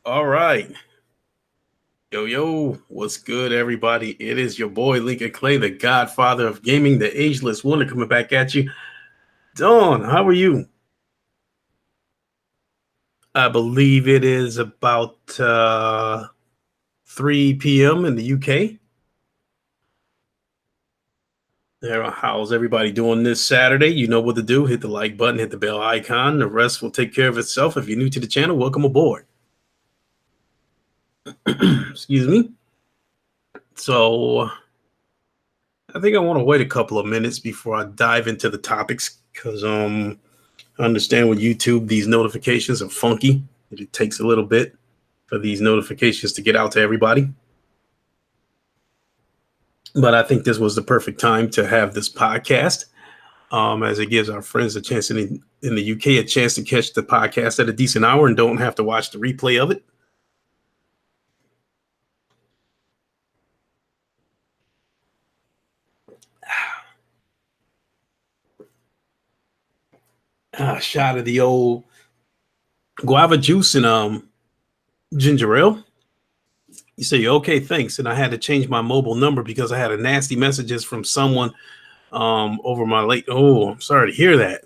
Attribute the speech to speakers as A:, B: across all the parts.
A: All right. Yo, yo, what's good, everybody? It is your boy, Lincoln Clay, the godfather of gaming, the ageless wonder, coming back at you. Dawn, how are you? I believe it is about 3 p.m. in the UK. How's everybody doing this Saturday? You know what to do. Hit the like button, hit the bell icon. The rest will take care of itself. If you're new to the channel, welcome aboard. Excuse me. So, I think I want to wait a couple of minutes before I dive into the topics because I understand with YouTube, these notifications are funky. It takes a little bit for these notifications to get out to everybody. But I think this was the perfect time to have this podcast, as it gives our friends a chance in the UK a chance to catch the podcast at a decent hour and don't have to watch the replay of it. A shot of the old guava juice and ginger ale. You say, okay, thanks. And I had to change my mobile number because I had a nasty messages from someone over my late. Oh, I'm sorry to hear that.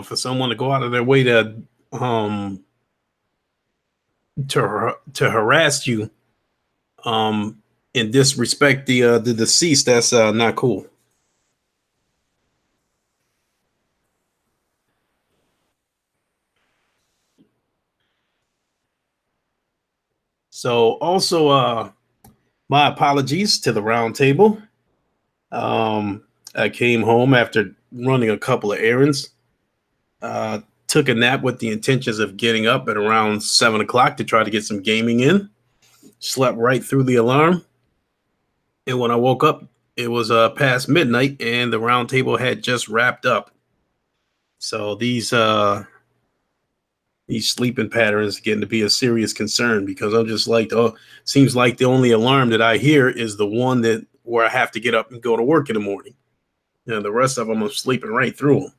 A: For someone to go out of their way um, to harass you um, and disrespect the deceased, that's not cool. So also, my apologies to the round table. Um, I came home after running a couple of errands. Uh, Took a nap with the intentions of getting up at around 7 o'clock to try to get some gaming in. Slept right through the alarm, and when I woke up, it was past midnight, and the round table had just wrapped up. So these sleeping patterns getting to be a serious concern because I'm just like, oh, seems like the only alarm that I hear is the one that where I have to get up and go to work in the morning. And the rest of them I'm sleeping right through them.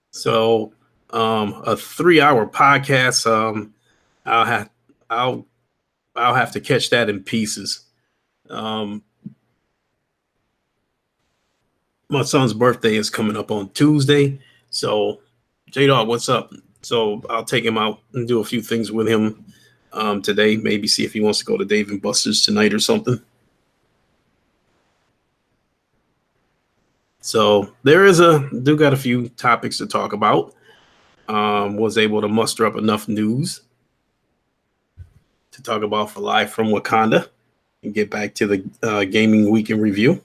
A: So a 3 hour podcast, I'll have I'll I'll have to catch that in pieces. Um, my son's birthday is coming up on Tuesday, so J Dog, what's up? So I'll take him out and do a few things with him today. Maybe see if he wants to go to Dave and Buster's tonight or something. So there is do got a few topics to talk about. Was able to muster up enough news to talk about for live from Wakanda and get back to the gaming week in review.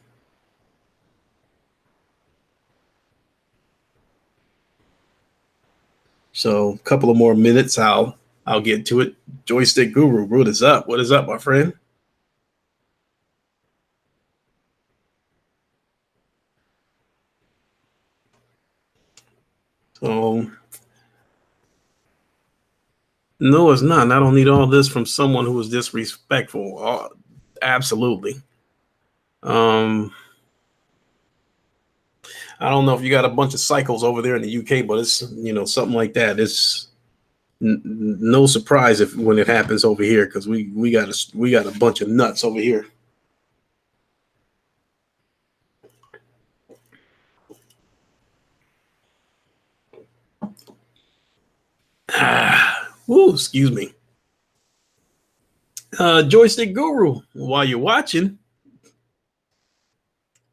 A: So a couple of more minutes, I'll get to it. Joystick Guru, what is up? What is up, my friend? So no, it's not. And I don't need all this from someone who is disrespectful. Absolutely. Um, I don't know if you got a bunch of cycles over there in the UK, but it's something like that. It's no surprise if when it happens over here because we got a bunch of nuts over here. Ooh, excuse me. Joystick Guru, while you're watching,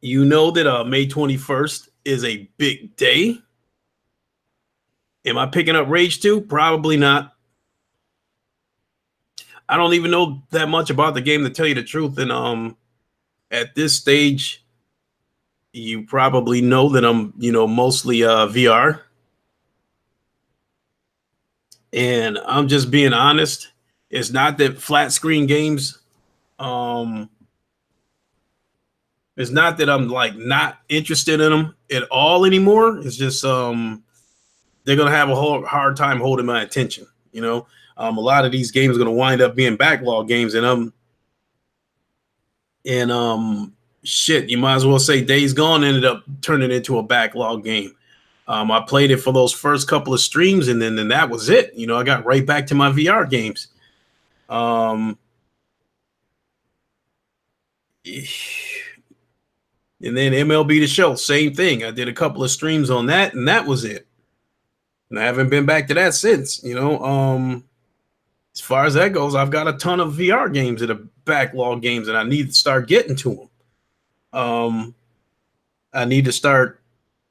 A: you know that May 21st is a big day. Am I picking up Rage 2? Probably not. I don't even know that much about the game to tell you the truth. And at this stage, you probably know that I'm, mostly VR. And I'm just being honest. It's not that flat screen games um It's not that I'm like not interested in them at all anymore. It's just they're gonna have a whole hard time holding my attention. You know, a lot of these games are gonna wind up being backlog games, and shit, you might as well say Days Gone ended up turning into a backlog game. I played it for those first couple of streams, and then that was it. You know, I got right back to my VR games. Um, and then MLB The Show, same thing. I did a couple of streams on that, and that was it. And I haven't been back to that since. You know, as far as that goes, I've got a ton of VR games that are backlog games, and I need to start getting to them. I need to start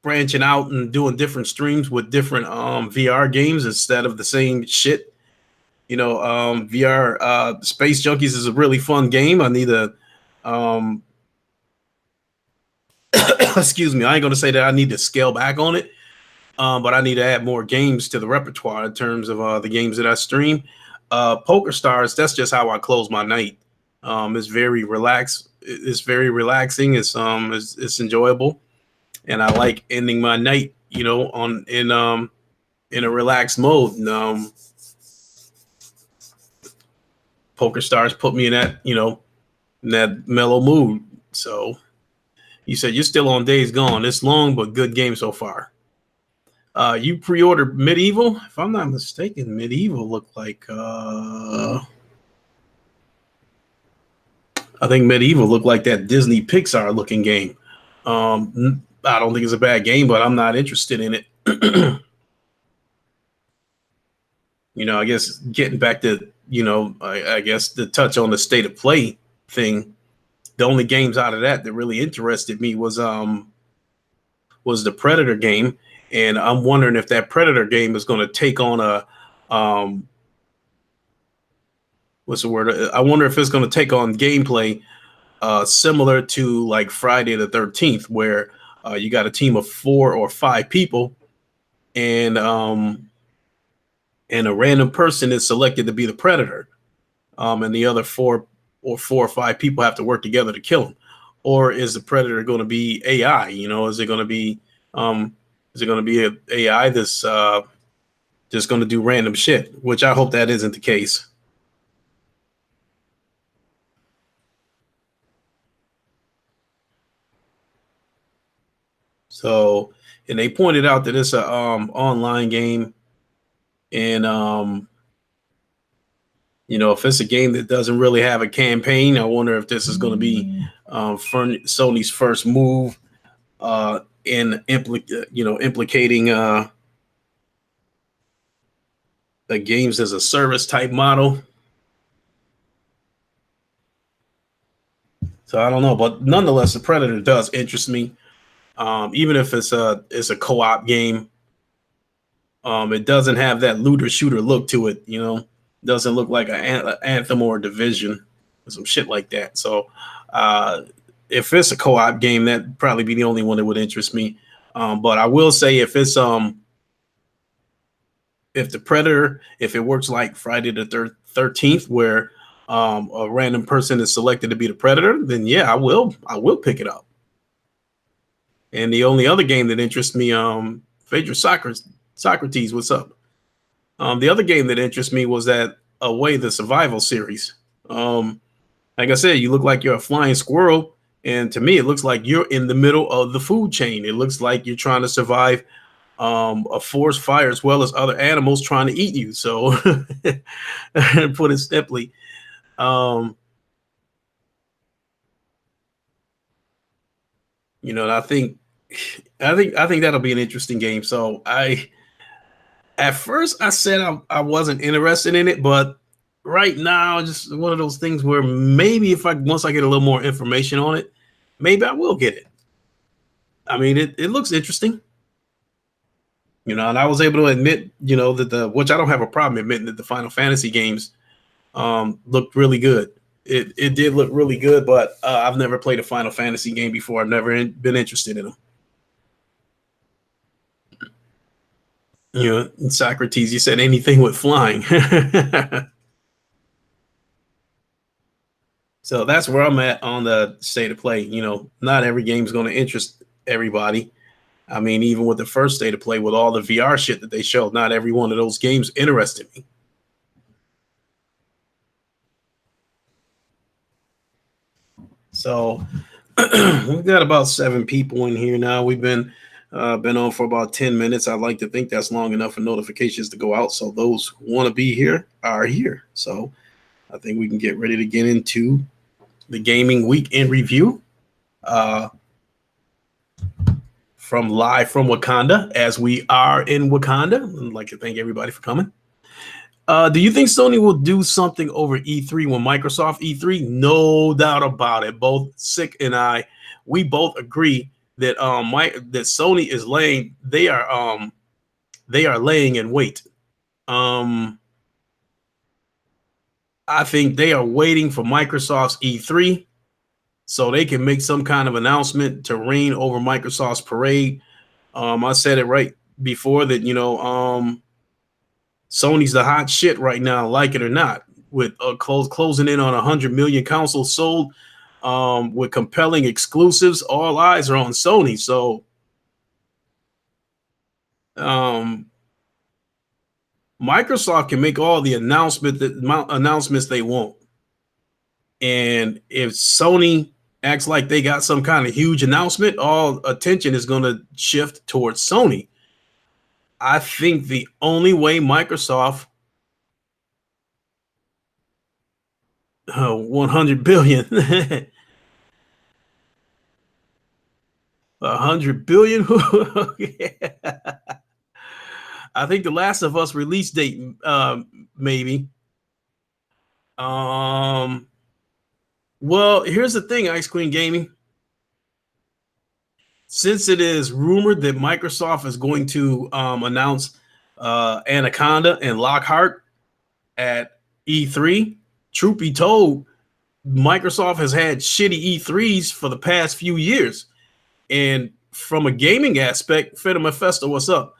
A: branching out and doing different streams with different VR games instead of the same shit. You know, VR Space Junkies is a really fun game. I need to um, excuse me, I ain't gonna say that I need to scale back on it, but I need to add more games to the repertoire in terms of the games that I stream. Poker Stars, that's just how I close my night. It's very relaxed. It's very relaxing. It's enjoyable, and I like ending my night, you know, in a relaxed mode. And, Poker Stars put me in that, you know, in that mellow mood. So you said you're still on Days Gone. It's long, but good game so far. You pre-ordered Medieval. If I'm not mistaken, Medieval looked like. I think Medieval looked like that Disney Pixar looking game. I don't think it's a bad game, but I'm not interested in it. You know, I guess getting back to, you know, I guess the touch on the state of play thing. The only games out of that really interested me was the Predator game, and I'm wondering if that Predator game is going to take on a what's the word? I wonder if it's going to take on gameplay similar to like Friday the 13th, where you got a team of 4 or 5 people, and a random person is selected to be the predator, and the other 4 or 5 people have to work together to kill him. Or is the predator going to be AI? You know, is it going to be an AI that's just going to do random shit? Which I hope that isn't the case. So, and they pointed out that it's a online game, and you know, if it's a game that doesn't really have a campaign, I wonder if this is going to be Sony's first move in implicating a games as a service type model. So I don't know, but nonetheless, the Predator does interest me. Even if it's a co-op game, it doesn't have that looter shooter look to it. You know, doesn't look like an Anthem or Division or some shit like that. So if it's a co-op game, that'd probably be the only one that would interest me. But I will say if the Predator, if it works like Friday the 13th, where a random person is selected to be the Predator, then yeah, I will pick it up. And the only other game that interests me, Phaedra Socrates, what's up? The other game that interests me was that Away the Survival series. Like I said, you look like you're a flying squirrel, and to me, it looks like you're in the middle of the food chain. It looks like you're trying to survive a forest fire as well as other animals trying to eat you. So, put it simply, you know, I think that'll be an interesting game. So at first I said I wasn't interested in it, but right now, just one of those things where maybe if once I get a little more information on it, maybe I will get it. I mean, it looks interesting, you know, and I was able to admit, you know, that which I don't have a problem admitting that the Final Fantasy games looked really good. It did look really good, but I've never played a Final Fantasy game before. I've never been interested in them. You know, Socrates, you said anything with flying. So that's where I'm at on the state of play. Not every game is going to interest everybody. I mean, even with the first state of play, with all the VR shit that they showed, not every one of those games interested me. So we've got about 7 people in here now. We've been on for about 10 minutes. I'd like to think that's long enough for notifications to go out. So those who want to be here are here. So I think we can get ready to get into the gaming week in review. From live from Wakanda, as we are in Wakanda. I'd like to thank everybody for coming. Do you think Sony will do something over E3 when Microsoft E3? No doubt about it. Both Sick and I, we both agree that that Sony is laying. They are laying in wait. I think they are waiting for Microsoft's E3 so they can make some kind of announcement to reign over Microsoft's parade. I said it right before that, Sony's the hot shit right now, like it or not, with closing in on 100 million consoles sold, with compelling exclusives. All eyes are on Sony. So Microsoft can make all the announcements they want. And if Sony acts like they got some kind of huge announcement, all attention is going to shift towards Sony. I think the only way Microsoft 100 billion 100 billion. I think the Last of Us release date, maybe. Well, here's the thing, Ice Queen Gaming. Since it is rumored that Microsoft is going to announce Anaconda and Lockhart at E3, truth be told, Microsoft has had shitty E3s for the past few years. And from a gaming aspect, Feta Mephisto, what's up?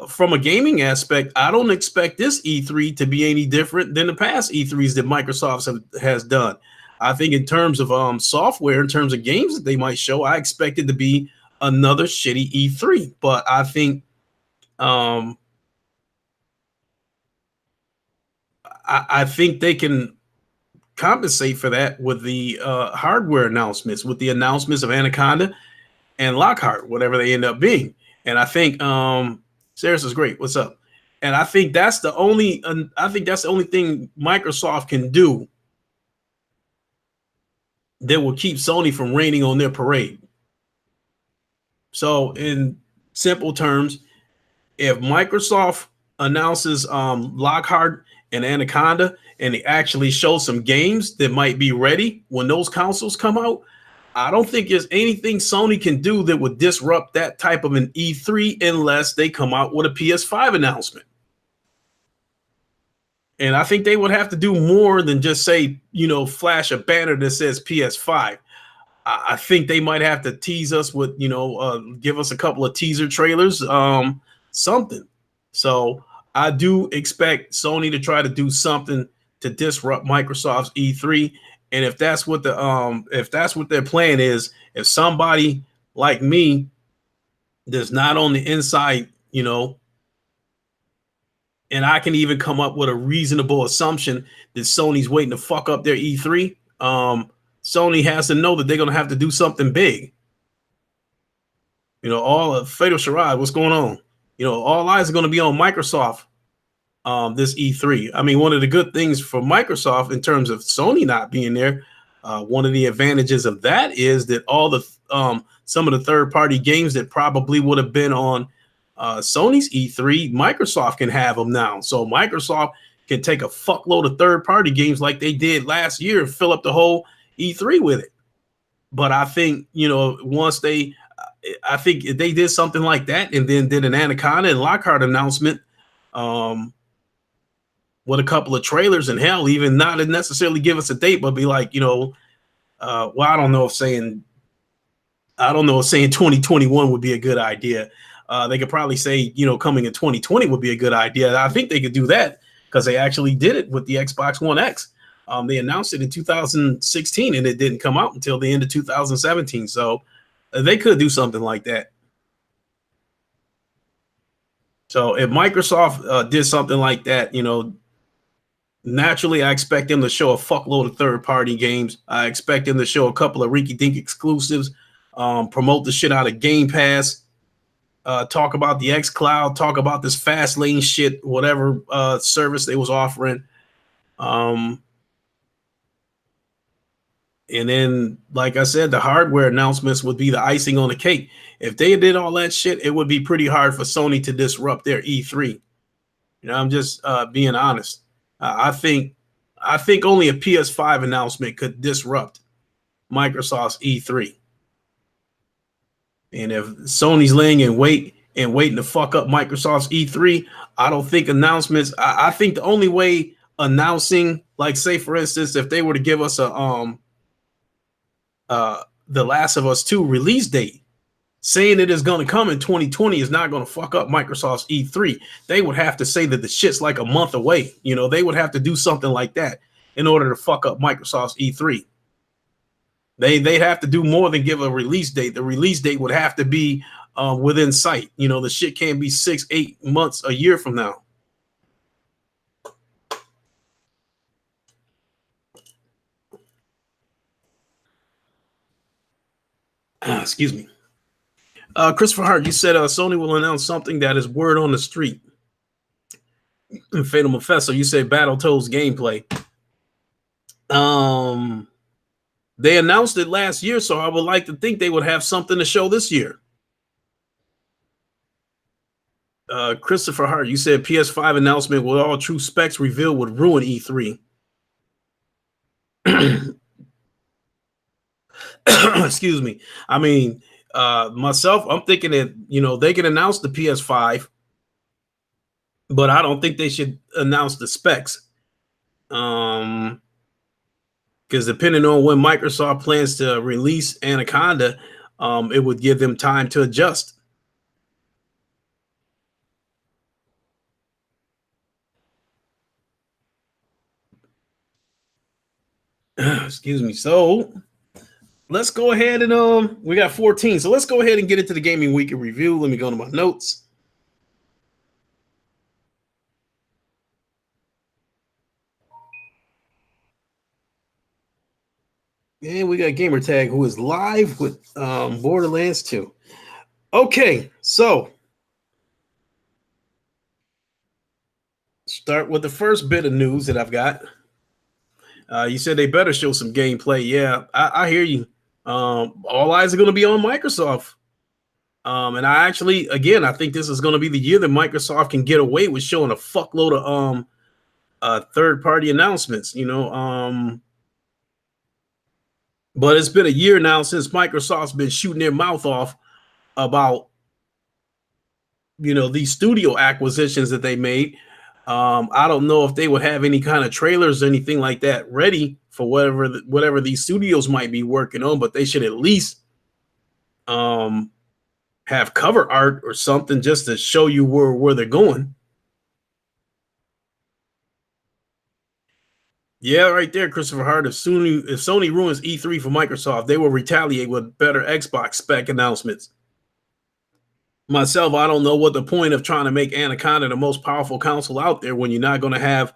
A: From a gaming aspect, I don't expect this E3 to be any different than the past E3s that Microsoft has done. I think in terms of software, in terms of games that they might show, I expect it to be another shitty E3. But I think I think they can compensate for that with the hardware announcements, with the announcements of Anaconda and Lockhart, whatever they end up being. And I think Sarah's is great. What's up? And I think that's the only thing Microsoft can do that will keep Sony from raining on their parade. So in simple terms, if Microsoft announces Lockhart and Anaconda and they actually show some games that might be ready when those consoles come out, I don't think there's anything Sony can do that would disrupt that type of an E3 unless they come out with a PS5 announcement. And I think they would have to do more than just say, flash a banner that says PS5. I think they might have to tease us with, give us a couple of teaser trailers, something. So I do expect Sony to try to do something to disrupt Microsoft's E3. And if that's what their plan is, if somebody like me that's not on the inside, and I can even come up with a reasonable assumption that Sony's waiting to fuck up their E3, Sony has to know that they're going to have to do something big. All of Fatal Charade, what's going on? All eyes are going to be on Microsoft this E3. I mean, one of the good things for Microsoft in terms of Sony not being there, one of the advantages of that is that all the some of the third-party games that probably would have been on Sony's E3, Microsoft can have them now. So Microsoft can take a fuckload of third-party games like they did last year and fill up the whole E3 with it. But I think, I think if they did something like that and then did an Anaconda and Lockhart announcement with a couple of trailers, and hell, even not necessarily give us a date, but be like, well, I don't know if saying 2021 would be a good idea. They could probably say, coming in 2020 would be a good idea. I think they could do that because they actually did it with the Xbox One X. They announced it in 2016, and it didn't come out until the end of 2017. So they could do something like that. So if Microsoft did something like that, naturally I expect them to show a fuckload of third-party games. I expect them to show a couple of rinky-dink exclusives, promote the shit out of Game Pass, talk about the X Cloud, talk about this fast lane shit, whatever service they was offering. Um, and then, like I said, the hardware announcements would be the icing on the cake. If they did all that shit, it would be pretty hard for Sony to disrupt their E3. I'm just being honest. I think only a PS5 announcement could disrupt Microsoft's E3. And if Sony's laying in wait and waiting to fuck up Microsoft's E3, I don't think announcements. I think the only way announcing, like, say for instance, if they were to give us a The Last of Us 2 release date, saying it is going to come in 2020 is not going to fuck up Microsoft's E3. They would have to say that the shit's like a month away. They would have to do something like that in order to fuck up Microsoft's E3. They'd have to do more than give a release date. The release date would have to be within sight. The shit can't be 6-8 months, a year from now. Excuse me. Christopher Hart, you said Sony will announce something that is word on the street. And Fatal Mephisto, you said Battletoads gameplay. They announced it last year, so I would like to think they would have something to show this year. Christopher Hart, you said PS5 announcement with all true specs revealed would ruin E3. Excuse me. I mean, myself, I'm thinking that, they can announce the PS5, but I don't think they should announce the specs. Because depending on when Microsoft plans to release Anaconda, it would give them time to adjust. Excuse me. So let's go ahead and we got 14. So let's go ahead and get into the gaming week in review. Let me go to my notes. And we got Gamertag, who is live with Borderlands 2. Okay, so start with the first bit of news that I've got. You said they better show some gameplay. Yeah, I hear you. All eyes are going to be on Microsoft. And I actually, again, I think this is going to be the year that Microsoft can get away with showing a fuckload of third-party announcements, but it's been a year now since Microsoft's been shooting their mouth off about, these studio acquisitions that they made. I don't know if they would have any kind of trailers or anything like that ready for whatever these studios might be working on, but they should at least have cover art or something just to show you where they're going. Yeah, right there, Christopher Hart. If Sony ruins E3 for Microsoft, they will retaliate with better Xbox spec announcements. Myself, I don't know what the point of trying to make Anaconda the most powerful console out there when you're not going to have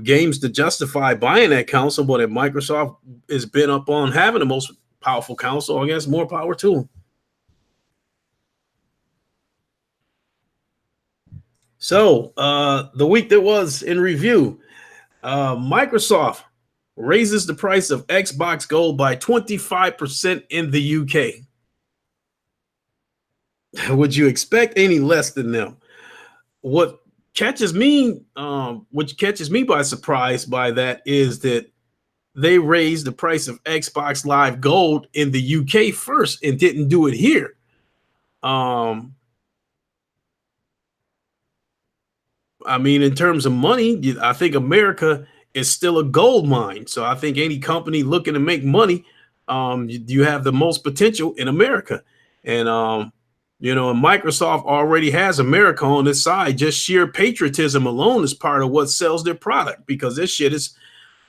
A: games to justify buying that console. But if Microsoft is bent up on having the most powerful console, I guess more power to them. So the week that was in review, Microsoft raises the price of Xbox Gold by 25% in the UK. Would you expect any less than them? What catches me by surprise by that is that they raised the price of Xbox Live Gold in the UK first and didn't do it here. I mean, in terms of money, I think America is still a gold mine. So I think any company looking to make money, you have the most potential in America. And, Microsoft already has America on its side. Just sheer patriotism alone is part of what sells their product, because this shit is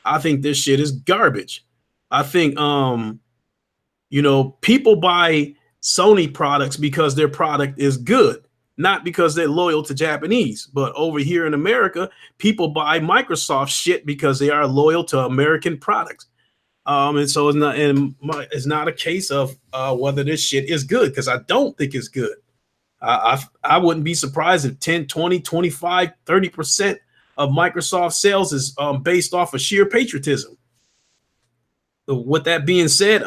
A: I think this shit is garbage. I think people buy Sony products because their product is good, not because they're loyal to Japanese. But over here in America, people buy Microsoft shit because they are loyal to American products. And so it's not a case of whether this shit is good, because I don't think it's good. I wouldn't be surprised if 10, 20, 25, 30% of Microsoft sales is based off of sheer patriotism. With that being said,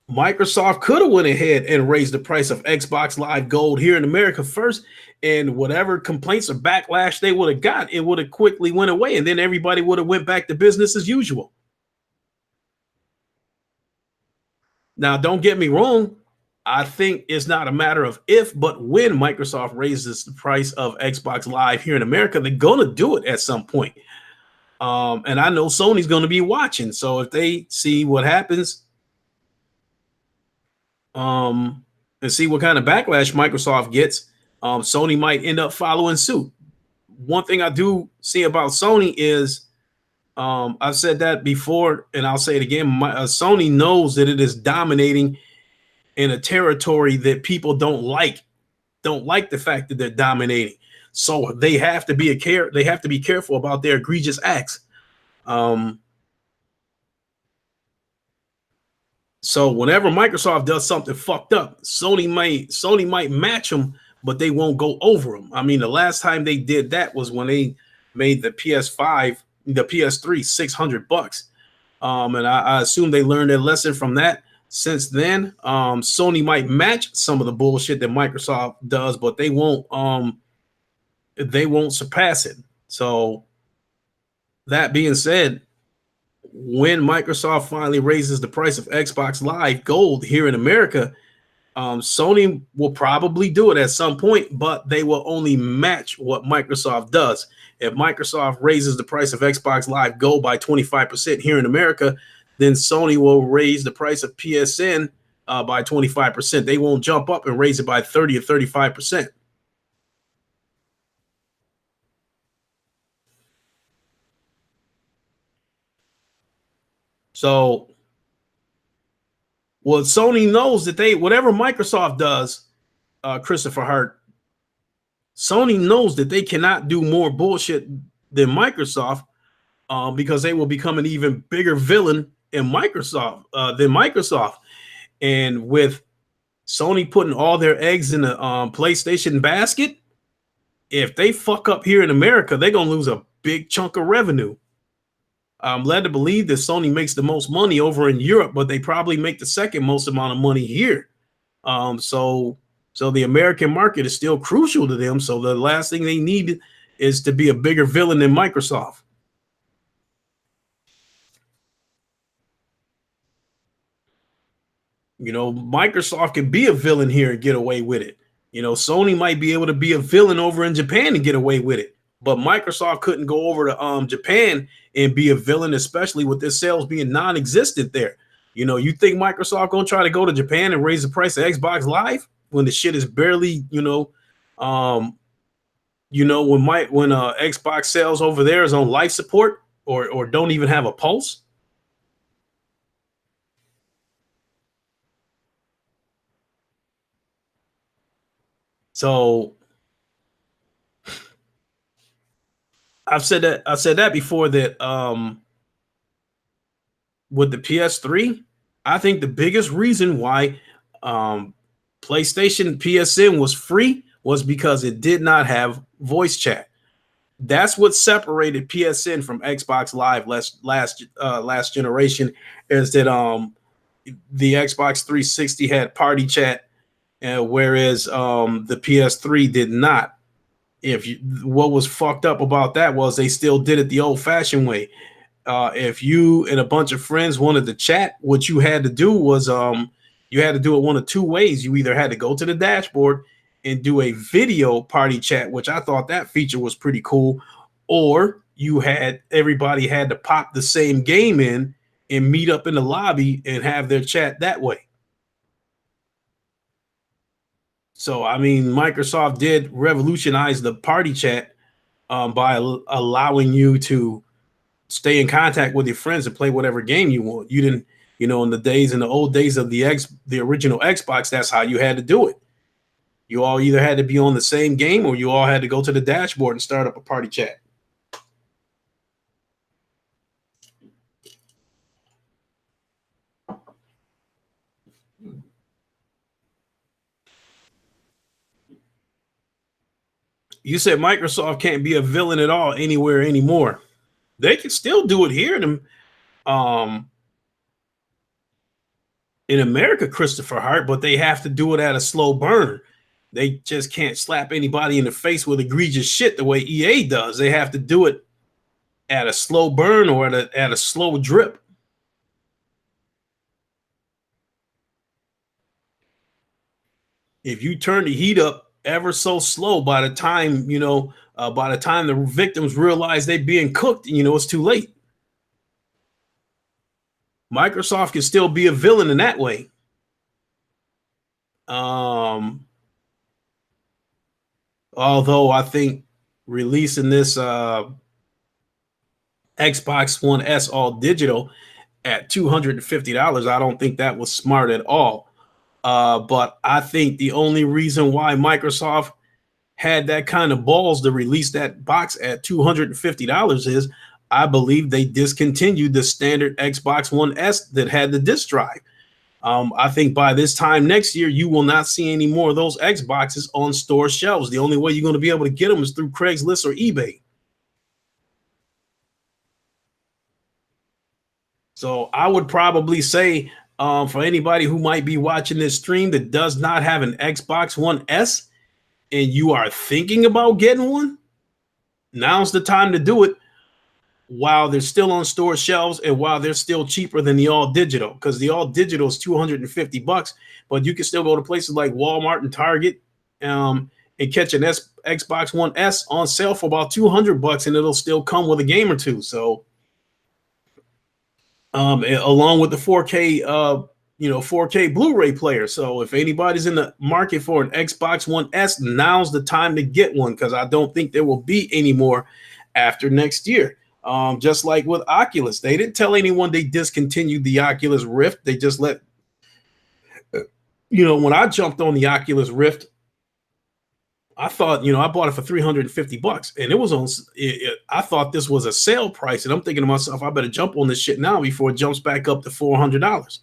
A: Microsoft could have went ahead and raised the price of Xbox Live Gold here in America first, and whatever complaints or backlash they would have got, it would have quickly went away, and then everybody would have went back to business as usual. Now, don't get me wrong. I think it's not a matter of if, but when Microsoft raises the price of Xbox Live here in America, they're going to do it at some point. And I know Sony's going to be watching. So if they see what happens, and see what kind of backlash Microsoft gets, Sony might end up following suit. One thing I do see about Sony is, I've said that before, and I'll say it again. Sony knows that it is dominating in a territory that people don't like the fact that they're dominating. So they have to be careful about their egregious acts. So whenever Microsoft does something fucked up, Sony might match them, but they won't go over them. I mean, the last time they did that was when they made the PS5, the PS3 $600. And I assume they learned their lesson from that. Since then, Sony might match some of the bullshit that Microsoft does, but they won't surpass it. So that being said, when Microsoft finally raises the price of Xbox Live Gold here in America, Sony will probably do it at some point, but they will only match what Microsoft does. If Microsoft raises the price of Xbox Live Gold by 25% here in America, then Sony will raise the price of PSN by 25%. They won't jump up and raise it by 30 or 35%. So, well, Sony knows that whatever Microsoft does, Christopher Hart, Sony knows that they cannot do more bullshit than Microsoft, because they will become an even bigger villain in Microsoft than Microsoft. And with Sony putting all their eggs in the PlayStation basket, if they fuck up here in America, they're gonna lose a big chunk of revenue. I'm led to believe that Sony makes the most money over in Europe, but they probably make the second most amount of money here. So the American market is still crucial to them. So the last thing they need is to be a bigger villain than Microsoft. Microsoft can be a villain here and get away with it. Sony might be able to be a villain over in Japan and get away with it, but Microsoft couldn't go over to Japan and be a villain, especially with their sales being non-existent there. You think Microsoft gonna try to go to Japan and raise the price of Xbox Live when the shit is barely, when Xbox sales over there is on life support or don't even have a pulse? So I've said that before, that with the PS3, I think the biggest reason why PlayStation PSN was free was because it did not have voice chat. That's what separated PSN from Xbox Live last generation, is that the Xbox 360 had party chat, whereas the PS3 did not. What was fucked up about that was they still did it the old-fashioned way. If you and a bunch of friends wanted to chat, what you had to do was you had to do it one of two ways. You either had to go to the dashboard and do a video party chat, which I thought that feature was pretty cool, or everybody had to pop the same game in and meet up in the lobby and have their chat that way. So, I mean, Microsoft did revolutionize the party chat, by allowing you to stay in contact with your friends and play whatever game you want. You didn't, in the old days of the original Xbox, that's how you had to do it. You all either had to be on the same game or you all had to go to the dashboard and start up a party chat. You said Microsoft can't be a villain at all anywhere anymore. They can still do it here um, in America, Christopher Hart, but they have to do it at a slow burn. They just can't slap anybody in the face with egregious shit the way EA does. They have to do it at a slow burn or at a slow drip. If you turn the heat up ever so slow, by the time the victims realize they're being cooked, it's too late. Microsoft can still be a villain in that way. Although I think releasing this Xbox One S all digital at $250, I don't think that was smart at all. But I think the only reason why Microsoft had that kind of balls to release that box at $250 is I believe they discontinued the standard Xbox One S that had the disk drive. I think by this time next year, you will not see any more of those Xboxes on store shelves. The only way you're going to be able to get them is through Craigslist or eBay. So I would probably say for anybody who might be watching this stream that does not have an Xbox One S and you are thinking about getting one, now's the time to do it while they're still on store shelves and while they're still cheaper than the all digital, because the all digital is $250, but you can still go to places like Walmart and Target and catch an Xbox One S on sale for about $200 and it'll still come with a game or two. So along with the 4K 4K Blu-ray player. So if anybody's in the market for an Xbox One S, now's the time to get one, because I don't think there will be any more after next year. Just like with Oculus, they didn't tell anyone they discontinued the Oculus Rift. They just let, when I jumped on the Oculus Rift, I thought, I bought it for $350 and it was on, I thought this was a sale price. And I'm thinking to myself, I better jump on this shit now before it jumps back up to $400.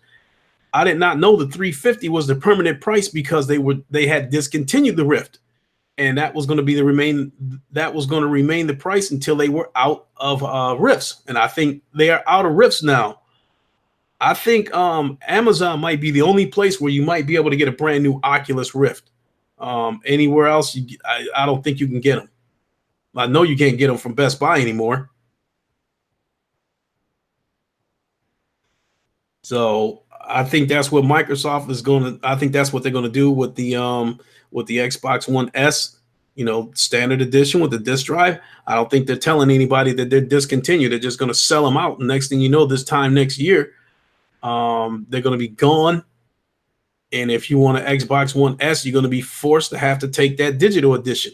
A: I did not know the $350 was the permanent price because they had discontinued the Rift. And that was going to remain the price until they were out of Rifts. And I think they are out of Rifts now. I think Amazon might be the only place where you might be able to get a brand new Oculus Rift. Anywhere else, I don't think you can get them. I know you can't get them from Best Buy anymore. So I think that's what Microsoft is going to. I think that's what they're going to do with the Xbox One S, standard edition with the disk drive. I don't think they're telling anybody that they're discontinued. They're just going to sell them out. And next thing you know, this time next year, they're going to be gone. And if you want an Xbox One S, you're going to be forced to have to take that digital edition.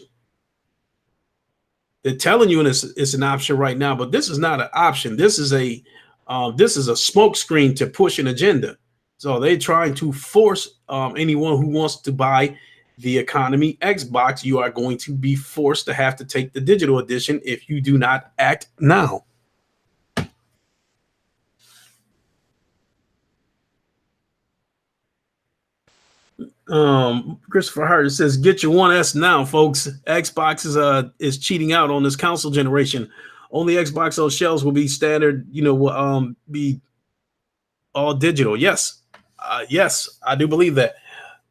A: They're telling you it's an option right now, but this is not an option. This is a smokescreen to push an agenda. So they're trying to force anyone who wants to buy the economy Xbox. You are going to be forced to have to take the digital edition if you do not act now. Christopher Hart says, "Get your One S now, folks. Xbox is cheating out on this console generation. Only Xbox on shelves will be standard. Will be all digital. Yes, yes, I do believe that.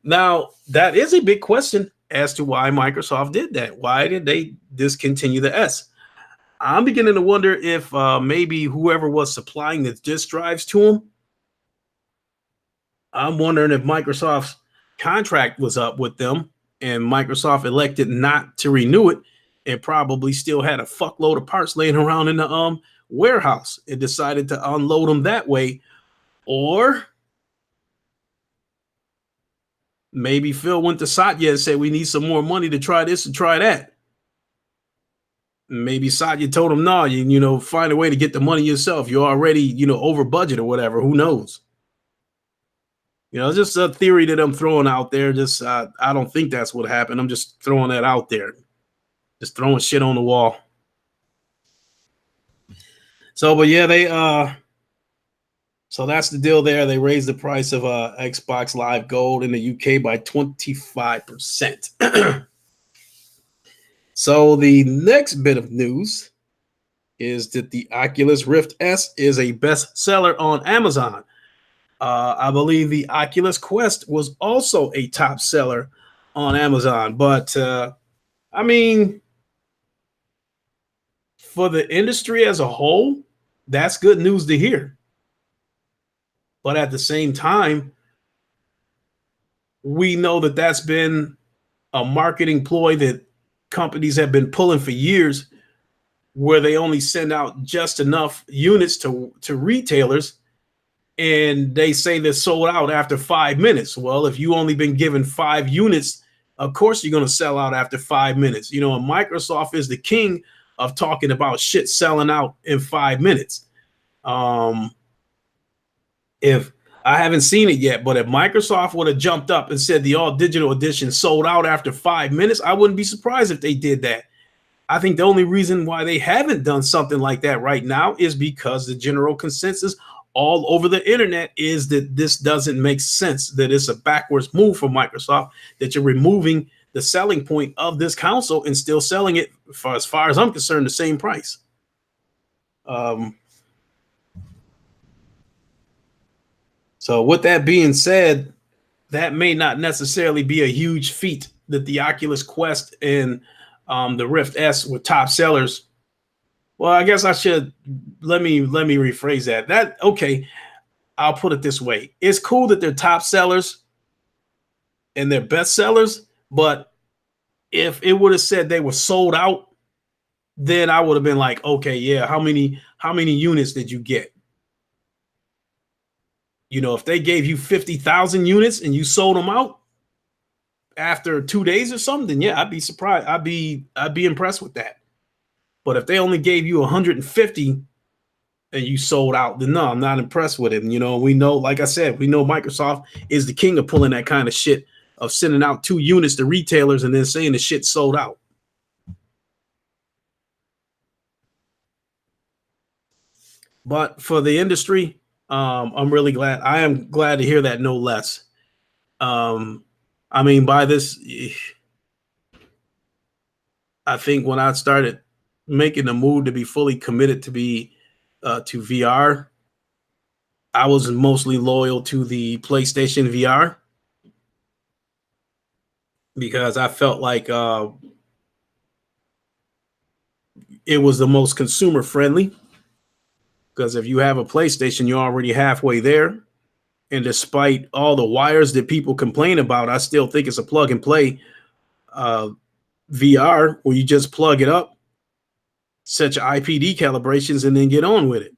A: Now that is a big question as to why Microsoft did that. Why did they discontinue the S? I'm beginning to wonder if maybe whoever was supplying the disk drives to them. I'm wondering if Microsoft's contract was up with them and Microsoft elected not to renew it and probably still had a fuckload of parts laying around in the warehouse and decided to unload them that way. Or maybe Phil went to Satya and said, we need some more money to try this and try that. Maybe Satya told him, no, you find a way to get the money yourself. You're already, over budget or whatever. Who knows? Just a theory that I'm throwing out there. Just I don't think that's what happened. I'm just throwing that out there. Just throwing shit on the wall. So, but yeah, so that's the deal there. They raised the price of Xbox Live Gold in the UK by 25%. So the next bit of news is that the Oculus Rift S is a bestseller on Amazon. I believe the Oculus Quest was also a top seller on Amazon. But I mean, for the industry as a whole, that's good news to hear. But at the same time, we know that that's been a marketing ploy that companies have been pulling for years, where they only send out just enough units to retailers, and they say they're sold out after 5 minutes. Well, if you only been given 5 units, of course you're going to sell out after 5 minutes. And Microsoft is the king of talking about shit selling out in 5 minutes. If I haven't seen it yet, but if Microsoft would have jumped up and said the all digital edition sold out after 5 minutes, I wouldn't be surprised if they did that. I think the only reason why they haven't done something like that right now is because the general consensus all over the internet is that this doesn't make sense, that it's a backwards move for Microsoft, that you're removing the selling point of this console and still selling it, as far as I'm concerned, the same price. So with that being said, that may not necessarily be a huge feat that the Oculus Quest and the Rift S were top sellers. Well, I guess I should let me rephrase that. Okay, I'll put it this way. It's cool that they're top sellers and they're best sellers, but if it would have said they were sold out, then I would have been like, okay, yeah, how many units did you get? If they gave you 50,000 units and you sold them out after 2 days or something, then yeah, I'd be surprised. I'd be impressed with that. But if they only gave you 150 and you sold out, then no, I'm not impressed with it. And we know, like I said, we know Microsoft is the king of pulling that kind of shit, of sending out 2 units to retailers and then saying the shit sold out. But for the industry, I'm really glad. I am glad to hear that, no less. I mean, by this, I think when I started making the move to be fully committed to to VR, I was mostly loyal to the PlayStation VR because I felt like it was the most consumer friendly. Because if you have a PlayStation, you're already halfway there. And despite all the wires that people complain about, I still think it's a plug and play VR where you just plug it up, set your IPD calibrations, and then get on with it.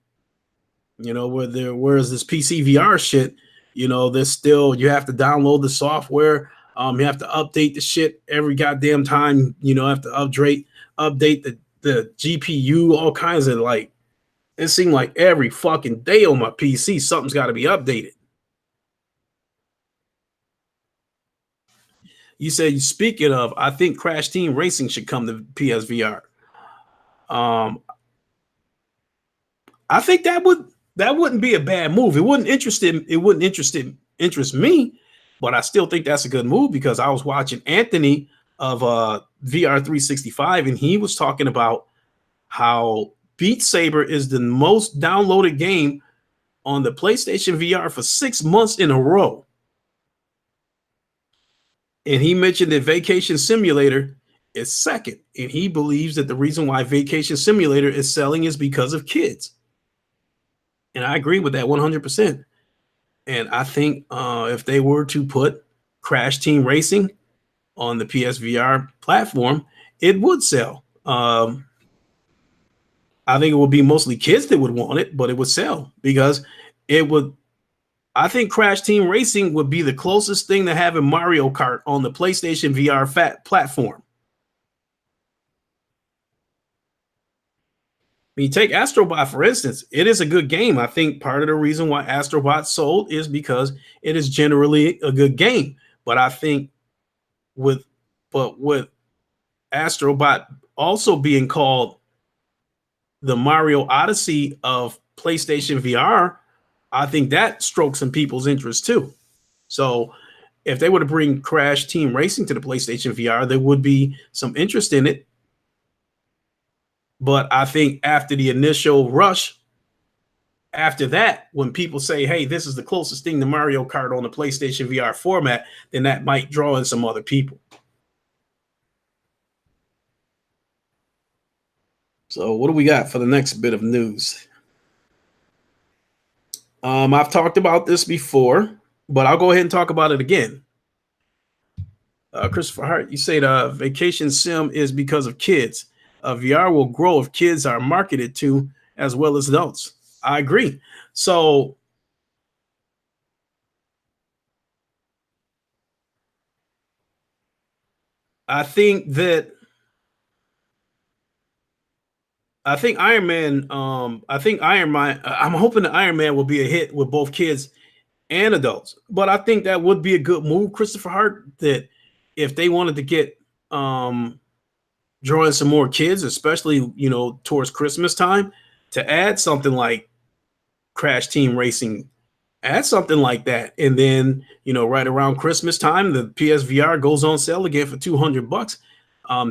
A: Whereas this PC VR shit, there's still, you have to download the software. You have to update the shit every goddamn time. Have to update the GPU, all kinds of, like, it seemed like every fucking day on my PC, something's got to be updated. You said, speaking of, I think Crash Team Racing should come to PSVR. I think that wouldn't be a bad move. It wouldn't interest me, but I still think that's a good move because I was watching Anthony of VR 365 and he was talking about how Beat Saber is the most downloaded game on the PlayStation VR for 6 months in a row. And he mentioned that Vacation Simulator is second. And he believes that the reason why Vacation Simulator is selling is because of kids. And I agree with that 100%. And I think if they were to put Crash Team Racing on the PSVR platform, it would sell. I think it would be mostly kids that would want it, but it would sell because it would. I think Crash Team Racing would be the closest thing to having Mario Kart on the PlayStation VR platform. mean, take Astrobot for instance. It is a good game. I think part of the reason why Astrobot sold is because it is generally a good game. But I think with with Astrobot also being called the Mario Odyssey of PlayStation VR, I think that strokes some people's interest too. So if they were to bring Crash Team Racing to the PlayStation VR, there would be some interest in it. But I think after the initial rush, after that, when people say, hey, this is the closest thing to Mario Kart on the PlayStation VR format, then that might draw in some other people. So, what do we got for the next bit of news? I've talked about this before, but I'll go ahead and talk about it again. Christopher Hart, you say the vacation sim is because of kids. VR will grow if kids are marketed to as well as adults. I agree. So I think that I think Iron Man. I think Iron Man. I'm hoping that Iron Man will be a hit with both kids and adults. But I think that would be a good move, Christopher Hart. That if they wanted to get drawing some more kids, especially towards Christmas time, to add something like Crash Team Racing, add something like that, and then right around Christmas time, the PSVR goes on sale again for $200.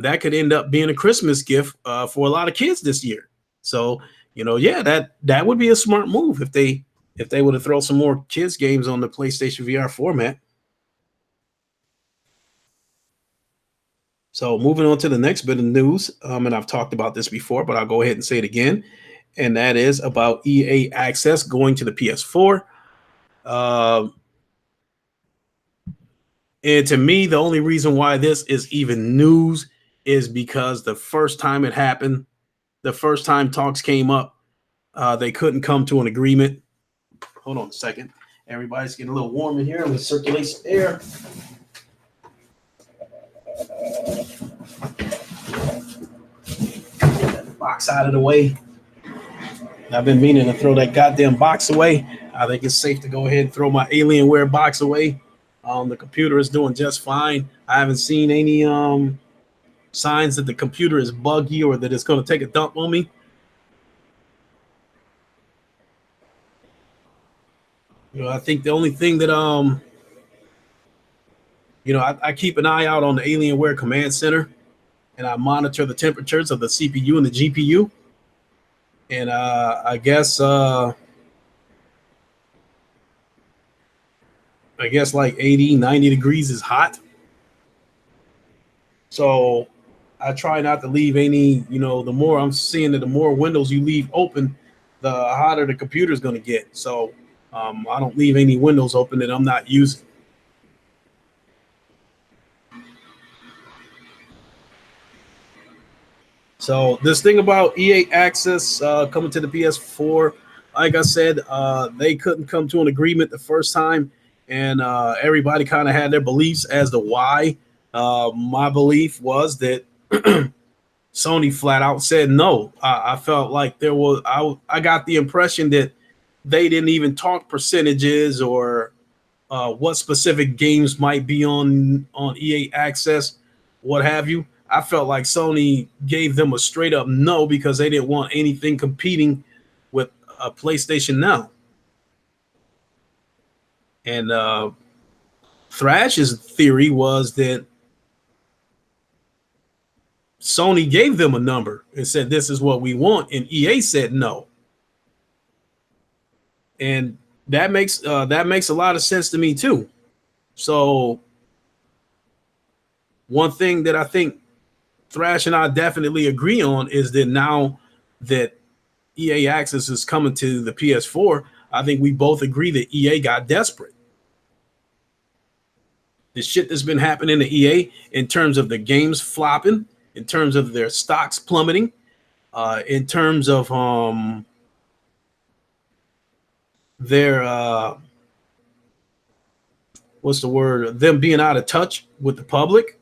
A: That could end up being a Christmas gift for a lot of kids this year. So yeah, that would be a smart move if they were to throw some more kids games on the PlayStation VR format. So moving on to the next bit of news, and I've talked about this before, but I'll go ahead and say it again, and that is about EA Access going to the PS4. Uh, and to me, the only reason why this is even news is because the first time it happened, the first time talks came up, they couldn't come to an agreement. Hold on a second. Everybody's getting a little warm in here. Let's circulate some air. Get that box out of the way. I've been meaning to throw that goddamn box away. I think it's safe to go ahead and throw my Alienware box away. The computer is doing just fine. I haven't seen any signs that the computer is buggy or that it's going to take a dump on me. I think the only thing that I keep an eye out on the Alienware Command Center, and I monitor the temperatures of the CPU and the GPU. And I guess like 80, 90 degrees is hot. So I try not to leave any, the more I'm seeing that the more windows you leave open, the hotter the computer is going to get. So I don't leave any windows open that I'm not using. So this thing about EA Access coming to the PS4, like I said, they couldn't come to an agreement the first time, and everybody kind of had their beliefs as to why. My belief was that Sony flat out said no. I felt like there was I got the impression that they didn't even talk percentages or what specific games might be on EA Access, what have you. I felt like Sony gave them a straight up no because they didn't want anything competing with a PlayStation Now. And Thrash's theory was that Sony gave them a number and said, this is what we want. And EA said no. And that makes a lot of sense to me too. So one thing that I think Thrash and I definitely agree on is that now that EA Access is coming to the PS4, I think we both agree that EA got desperate. The shit that's been happening to EA in terms of the games flopping, in terms of their stocks plummeting, in terms of their what's the word? Them being out of touch with the public.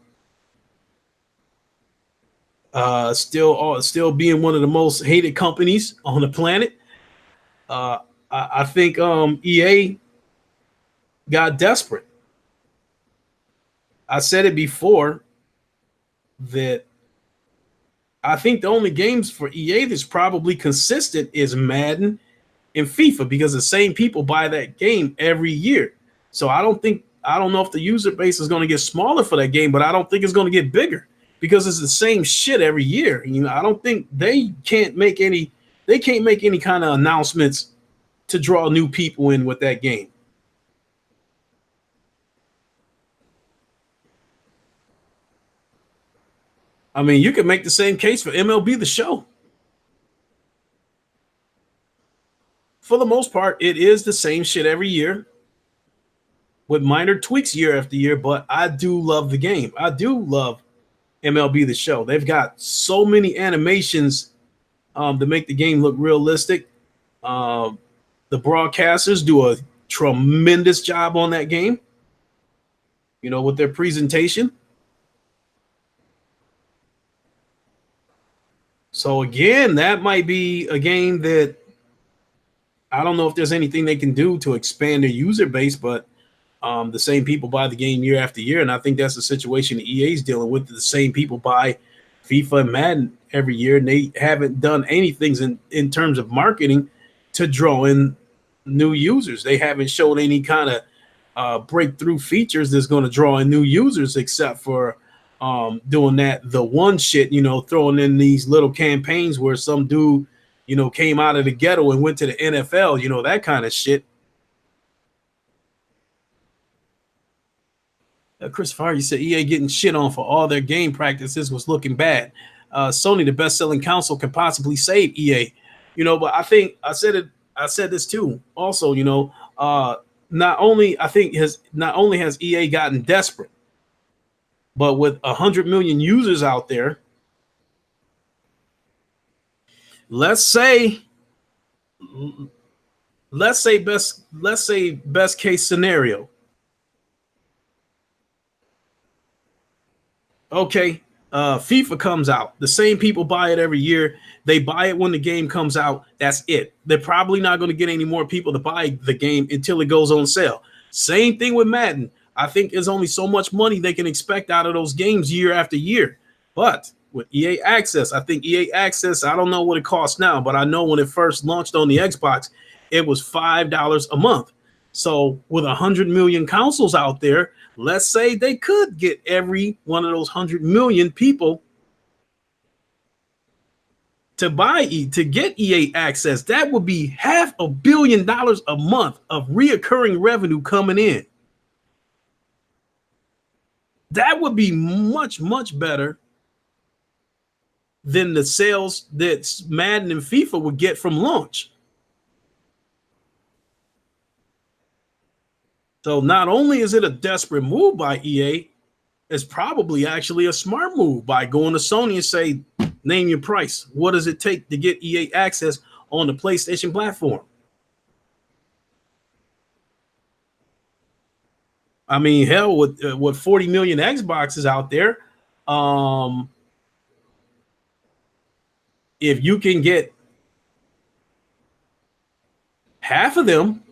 A: Still being one of the most hated companies on the planet. Uh, I think EA got desperate. I said it before that I think the only games for EA that's probably consistent is Madden and FIFA because the same people buy that game every year. So I don't know if the user base is going to get smaller for that game, but I don't think it's going to get bigger because it's the same shit every year. You know, I don't think they can't make any kind of announcements to draw new people in with that game. I mean, you could make the same case for MLB the Show. For the most part, it is the same shit every year with minor tweaks year after year, but I do love the game. I do love MLB the Show. They've got so many animations to make the game look realistic. Um, the broadcasters do a tremendous job on that game, you know, with their presentation. So again, that might be a game that I don't know if there's anything they can do to expand their user base, but the same people buy the game year after year, and I think that's the situation EA is dealing with. The same people buy FIFA and Madden every year, and they haven't done anything in terms of marketing to draw in new users. They haven't showed any kind of breakthrough features that's going to draw in new users, except for doing that the one shit, you know, throwing in these little campaigns where some dude, you know, came out of the ghetto and went to the NFL, you know, that kind of shit. Chris Farr, you said EA getting shit on for all their game practices was looking bad. Sony, the best-selling console, could possibly save EA. You know, but I think I said it. I said this too. Also, you know, not only has EA gotten desperate, but with 100 million users out there, let's say, let's say best case scenario. Okay, FIFA comes out. The same people buy it every year. They buy it when the game comes out. That's it. They're probably not going to get any more people to buy the game until it goes on sale. Same thing with Madden. I think there's only so much money they can expect out of those games year after year. But with EA Access, I think EA Access, I don't know what it costs now, but I know when it first launched on the Xbox, it was $5 a month. So with 100 million consoles out there, let's say they could get every one of those 100 million people to get EA access. That would be $500 million a month of reoccurring revenue coming in. That would be much, much better than the sales that Madden and FIFA would get from launch. So not only is it a desperate move by EA, it's probably actually a smart move by going to Sony and say, name your price. What does it take to get EA access on the PlayStation platform? I mean, hell, with 40 million Xboxes out there, um, if you can get half of them,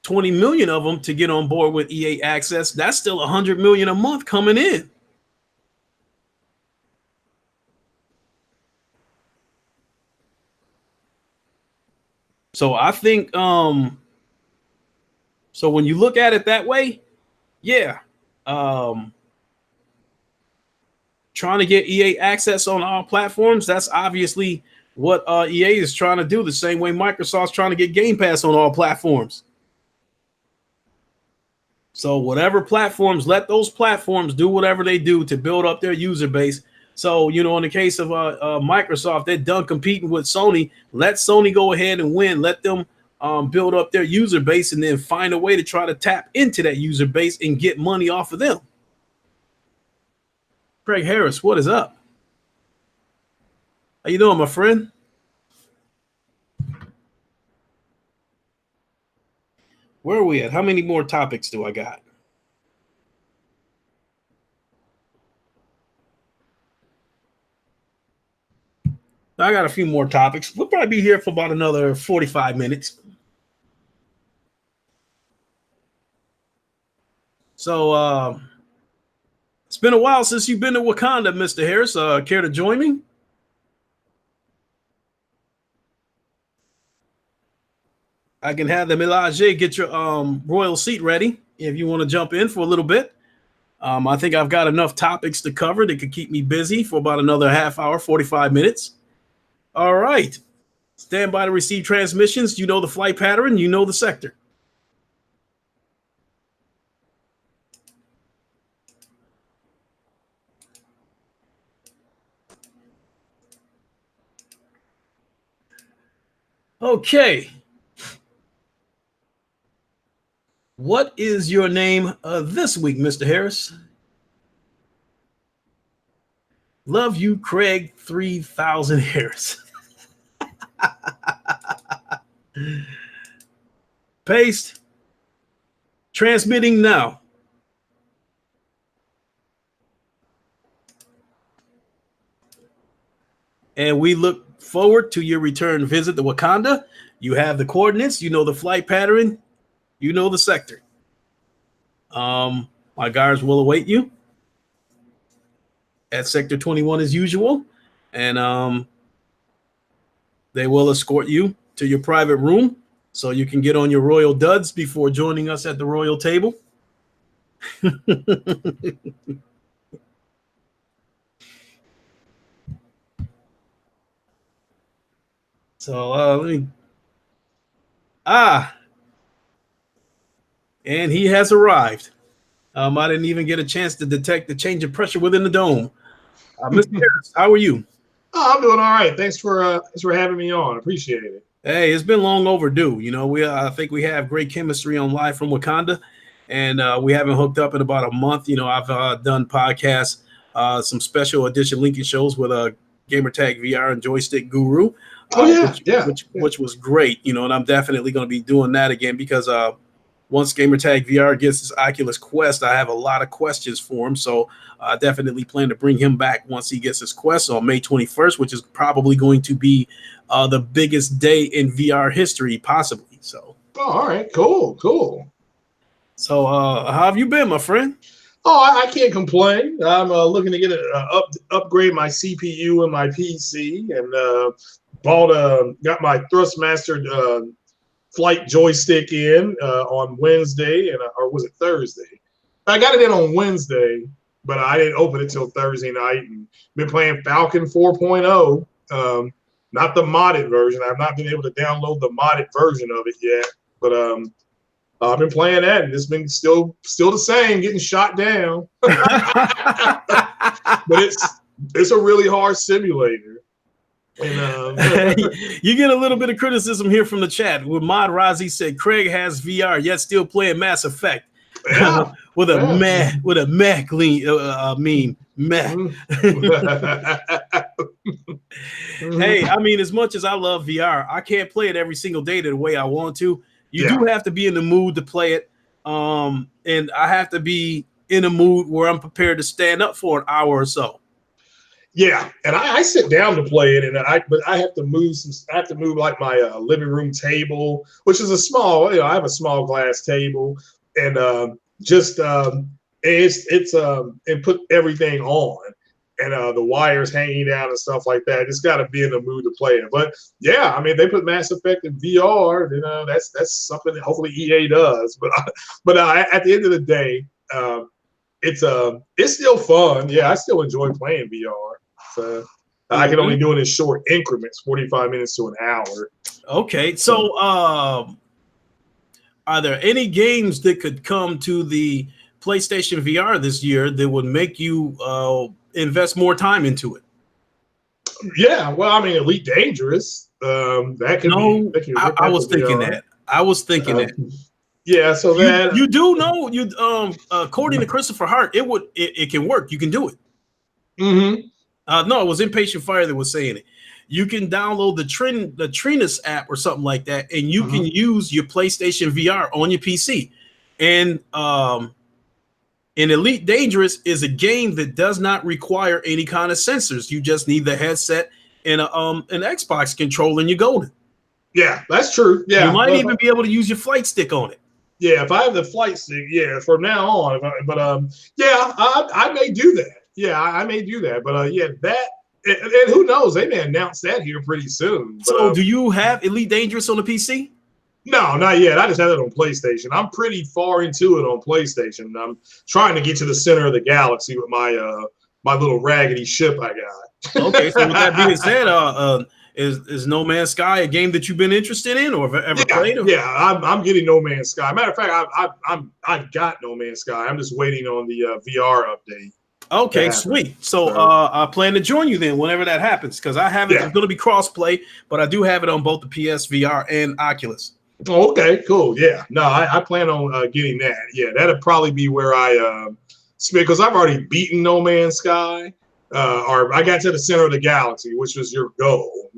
A: 20 million of them to get on board with EA access, that's still 100 million a month coming in. So I think so when you look at it that way, yeah. Um Trying to get EA access on all platforms, that's obviously what EA is trying to do, the same way Microsoft's trying to get Game Pass on all platforms. So whatever platforms, let those platforms do whatever they do to build up their user base. So, you know, in the case of Microsoft, they're done competing with Sony. Let Sony go ahead and win. Let them build up their user base and then find a way to try to tap into that user base and get money off of them. Craig Harris, what is up? How you doing, my friend? Where are we at? How many more topics do I got? I got a few more topics. We'll probably be here for about another 45 minutes. So it's been a while since you've been to Wakanda, Mr. Harris. Care to join me? I can have the Milage get your royal seat ready if you want to jump in for a little bit. I think I've got enough topics to cover that could keep me busy for about another half hour, 45 minutes. All right. Stand by to receive transmissions. You know the flight pattern. You know the sector. Okay. What is your name this week, Mr. Harris? Love you, Craig 3000 Harris. Paste. Transmitting now. And we look forward to your return visit to Wakanda. You have the coordinates. You know the flight pattern. You know the sector. My guards will await you at Sector 21 as usual. And they will escort you to your private room so you can get on your royal duds before joining us at the royal table. So let me. And he has arrived. I didn't even get a chance to detect the change of pressure within the dome. Mr. Harris, how are you?
B: Oh, I'm doing all right. Thanks for having me on. Appreciate it.
A: Hey, it's been long overdue. You know, I think we have great chemistry on Live from Wakanda, and we haven't hooked up in about a month. You know, I've done podcasts, some special edition linking shows with Gamertag VR and Joystick Guru. Which was great. You know, and I'm definitely going to be doing that again because once Gamertag VR gets his Oculus Quest, I have a lot of questions for him. So I definitely plan to bring him back once he gets his Quest on May 21st, which is probably going to be the biggest day in VR history, possibly. So.
B: Oh, all right. Cool.
A: So how have you been, my friend?
B: Oh, I can't complain. I'm looking to get upgrade my CPU and my PC, and got my Thrustmaster flight joystick in on Wednesday, or was it Thursday? I got it in on Wednesday, but I didn't open it till Thursday night. And been playing Falcon 4.0, not the modded version. I've not been able to download the modded version of it yet, but I've been playing that, and it's been still the same, getting shot down. But it's a really hard simulator. And
A: you get a little bit of criticism here from the chat. With Mod Razi said Craig has VR, yet still playing Mass Effect.
B: Yeah.
A: with a mech meme. Meh. Hey, I mean, as much as I love VR, I can't play it every single day the way I want to. You do have to be in the mood to play it. And I have to be in a mood where I'm prepared to stand up for an hour or so.
B: Yeah, and I sit down to play it, but I have to move I have to move like my living room table, which is a small. I have a small glass table, and and put everything on, and the wires hanging down and stuff like that. It's got to be in the mood to play it. But yeah, I mean, they put Mass Effect in VR. That's something that hopefully EA does. But at the end of the day, it's still fun. Yeah, I still enjoy playing VR. So I can only do it in short increments, 45 minutes to an hour.
A: Okay, so are there any games that could come to the PlayStation VR this year that would make you invest more time into it?
B: Yeah, well, I mean, Elite Dangerous. That could be.
A: I was thinking that. I was thinking that.
B: Yeah, so
A: you do know according to Christopher Hart, it can work. You can do it.
B: Mm-hmm.
A: No, it was Impatient Fire that was saying it. You can download the Trinus app or something like that, and you can use your PlayStation VR on your PC. And Elite Dangerous is a game that does not require any kind of sensors. You just need the headset and an Xbox controller, and you're golden.
B: Yeah, that's true.
A: You
B: Yeah,
A: might even be able to use your flight stick on it.
B: yeah, if I have the flight stick, yeah, from now on. Yeah, I may do that. Yeah, I may do that. But yeah, that and who knows? They may announce that here pretty soon. But
A: So, do you have Elite Dangerous on the PC?
B: no, not yet. I just have it on PlayStation. I'm pretty far into it on PlayStation. I'm trying to get to the center of the galaxy with my little raggedy ship I got.
A: Okay, so with that being said, is No Man's Sky a game that you've been interested in or ever
B: Yeah,
A: played?
B: yeah, I'm getting No Man's Sky. Matter of fact, I've got No Man's Sky. I'm just waiting on the VR update.
A: Okay, sweet. So I plan to join you then whenever that happens because I have it.
B: Yeah.
A: It's going to be cross-play, but I do have it on both the PSVR and Oculus.
B: Oh, okay, cool. Yeah, no, I plan on getting that. Yeah, that'll probably be where I spend because I've already beaten No Man's Sky. Or I got to the center of the galaxy, which was your goal.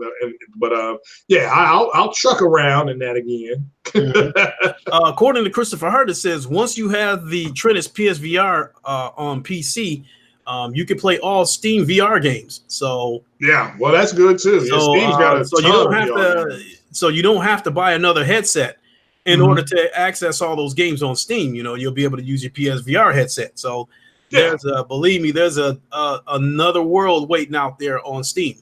B: But yeah, I'll truck around in that again.
A: According to Christopher Hurt, it says once you have the Trinus PSVR on PC, you can play all Steam VR games. So
B: yeah, well, that's good too. Yeah, Steam's got a ton
A: you don't
B: of
A: have
B: VR
A: to.
B: games.
A: So you don't have to buy another headset in order to access all those games on Steam. You know, you'll be able to use your PSVR headset. So there's believe me, there's another world waiting out there on Steam.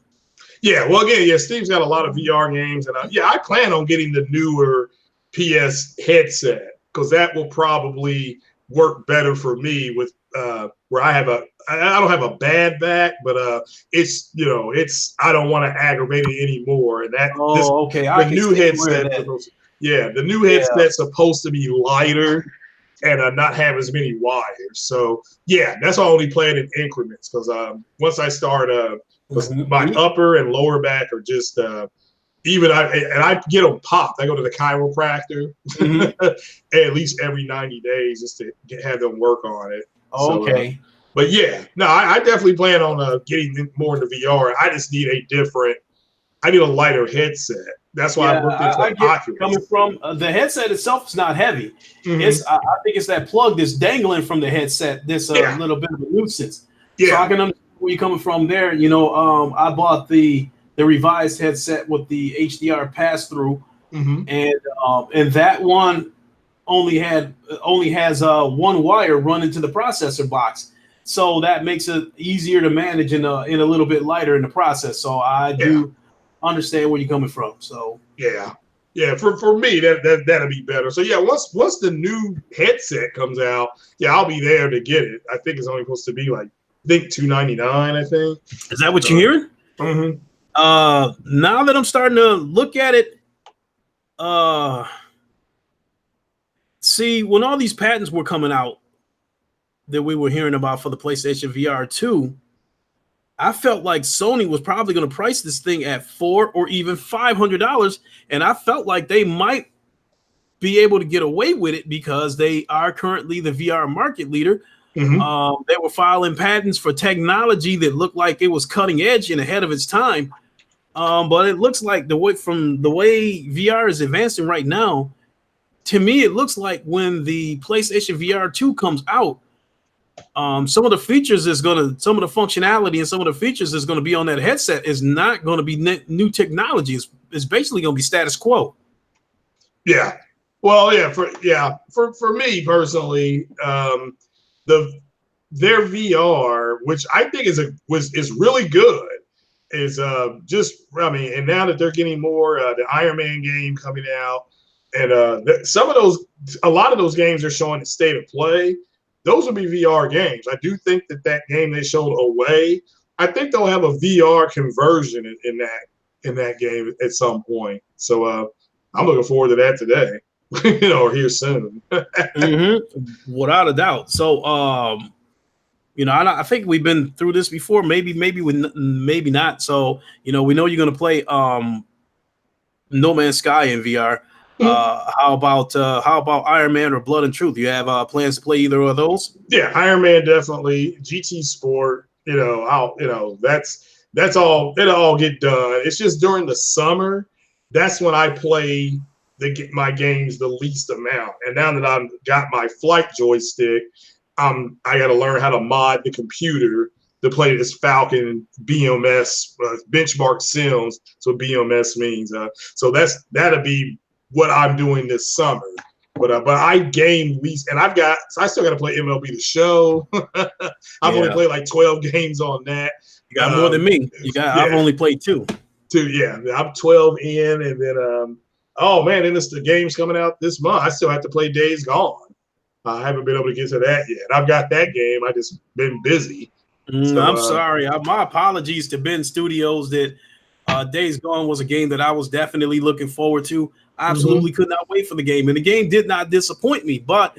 B: Yeah, well, again, yeah, Steve's got a lot of VR games, and yeah, I plan on getting the newer PS headset because that will probably work better for me with where I don't have a bad back, but it's I don't want to aggravate it anymore, and that the new headset, the new headset's supposed to be lighter and not have as many wires. So yeah, that's why I only play it in increments because once I start my upper and lower back are just I get them popped. I go to the chiropractor at least every 90 days just to have them work on it.
A: Okay.
B: So, but yeah, no, I definitely plan on getting more into VR. I just need I need a lighter headset. That's why I looked into Oculus. Coming
A: from the headset itself is not heavy. It's I think it's that plug that's dangling from the headset. This little bit of a nuisance. Yeah. So I can understand where you're coming from there. You know, I bought the revised headset with the HDR pass through, and that one only has one wire running to the processor box. So that makes it easier to manage and a little bit lighter in the process. So I do understand where you're coming from. So
B: yeah, for me that'll be better. So yeah, once the new headset comes out, I'll be there to get it. I think it's only supposed to be like $299. I think.
A: Is that what you're hearing?
B: Mm-hmm.
A: Now that I'm starting to look at it, see when all these patents were coming out that we were hearing about for the PlayStation VR 2. I felt like Sony was probably going to price this thing at $400 or even $500, and I felt like they might be able to get away with it because they are currently the VR market leader. They were filing patents for technology that looked like it was cutting edge and ahead of its time, but it looks like the way VR is advancing right now, to me, it looks like when the PlayStation VR 2 comes out, some of the functionality and some of the features that's going to be on that headset is not going to be new technology. It's basically going to be status quo.
B: Yeah. Well, for me personally, their VR, which I think is really good, is and now that they're getting more the Iron Man game coming out, and a lot of those games are showing the state of play. Those will be VR games. I do think that game they showed Away, I think they'll have a VR conversion in that game at some point. So I'm looking forward to that today, or here soon.
A: Without a doubt. So I think we've been through this before. Maybe not. So we know you're going to play No Man's Sky in VR. How about Iron Man or Blood and Truth? Do you have plans to play either of those?
B: Yeah, Iron Man definitely. GT Sport, that's all. It'll all get done. It's just during the summer, that's when I play my games the least amount. And now that I've got my flight joystick, I got to learn how to mod the computer to play this Falcon BMS benchmark Sims. That's what BMS means. So that'll be what I'm doing this summer. But I game least, and I still got to play MLB The Show. I've only played like 12 games on that.
A: You got more than me. I've only played 2.
B: Yeah, I'm 12 in, and then oh man, then the game's coming out this month. I still have to play Days Gone. I haven't been able to get to that yet. I've got that game. I just been busy.
A: So, I'm sorry. My apologies to Ben Studios that Days Gone was a game that I was definitely looking forward to. I absolutely could not wait for the game, and the game did not disappoint me. But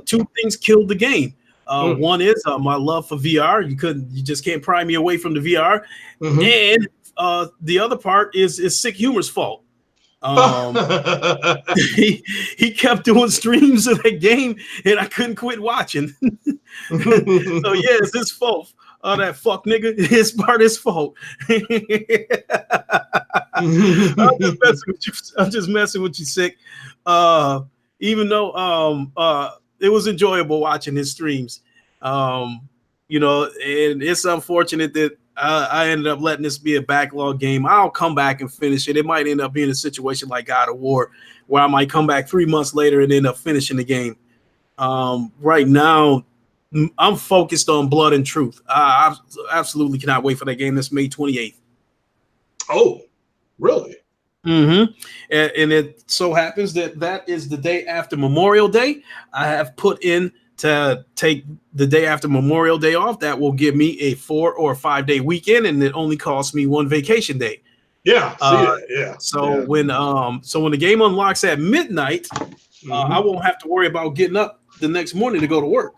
A: 2 things killed the game. One is my love for VR. You just can't pry me away from the VR. And the other part is Sick Humor's fault. He kept doing streams of that game, and I couldn't quit watching. So yeah, it's his fault. Oh, that fuck nigga, it's part of his fault. I'm just messing with you, Sick. Even though it was enjoyable watching his streams. And it's unfortunate that I ended up letting this be a backlog game. I'll come back and finish it. It might end up being a situation like God of War, where I might come back 3 months later and end up finishing the game. Right now, I'm focused on Blood and Truth. I absolutely cannot wait for that game. That's May 28th.
B: Oh, really?
A: And it so happens that is the day after Memorial Day. I have put in to take the day after Memorial Day off. That will give me a 4 or 5 day weekend, and it only costs me 1 vacation day.
B: Yeah, yeah.
A: So when the game unlocks at midnight, I won't have to worry about getting up the next morning to go to work.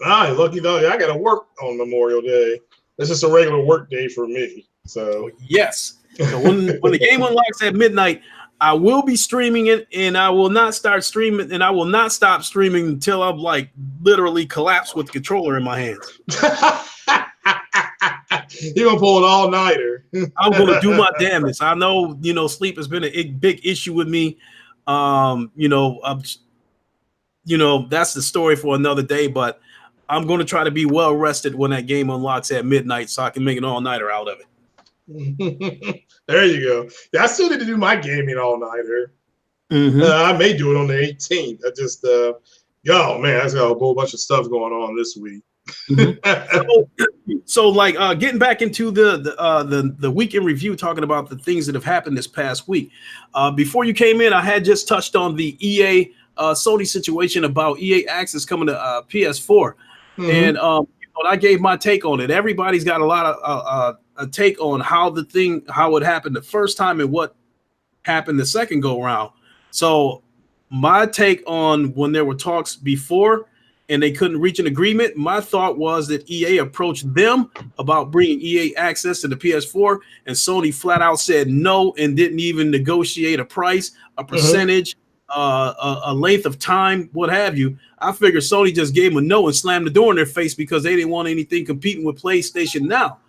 B: Lucky though. I got to work on Memorial Day. It's just a regular work day for me. So
A: yes. So when the game unlocks at midnight, I will be streaming it, and I will not start streaming, and I will not stop streaming until I'm like literally collapsed with the controller in my hands.
B: You're gonna pull an all-nighter.
A: I'm gonna do my damnedest. I know, sleep has been a big issue with me. That's the story for another day, but I'm going to try to be well rested when that game unlocks at midnight so I can make an all-nighter out of
B: it. There you go. Yeah, I still need to do my gaming all-nighter. I may do it on the 18th. I just, oh man, I got a whole bunch of stuff going on this week.
A: So getting back into the weekend review, talking about the things that have happened this past week. Before you came in, I had just touched on the EA Sony situation about EA Access coming to PS4, and I gave my take on it. Everybody's got a lot of a take on how it happened the first time and what happened the second go around. So my take on when there were talks before and they couldn't reach an agreement, my thought was that EA approached them about bringing EA Access to the PS4, and Sony flat out said no and didn't even negotiate a price, a percentage, a length of time, what have you. I figured Sony just gave them a no and slammed the door in their face because they didn't want anything competing with PlayStation now.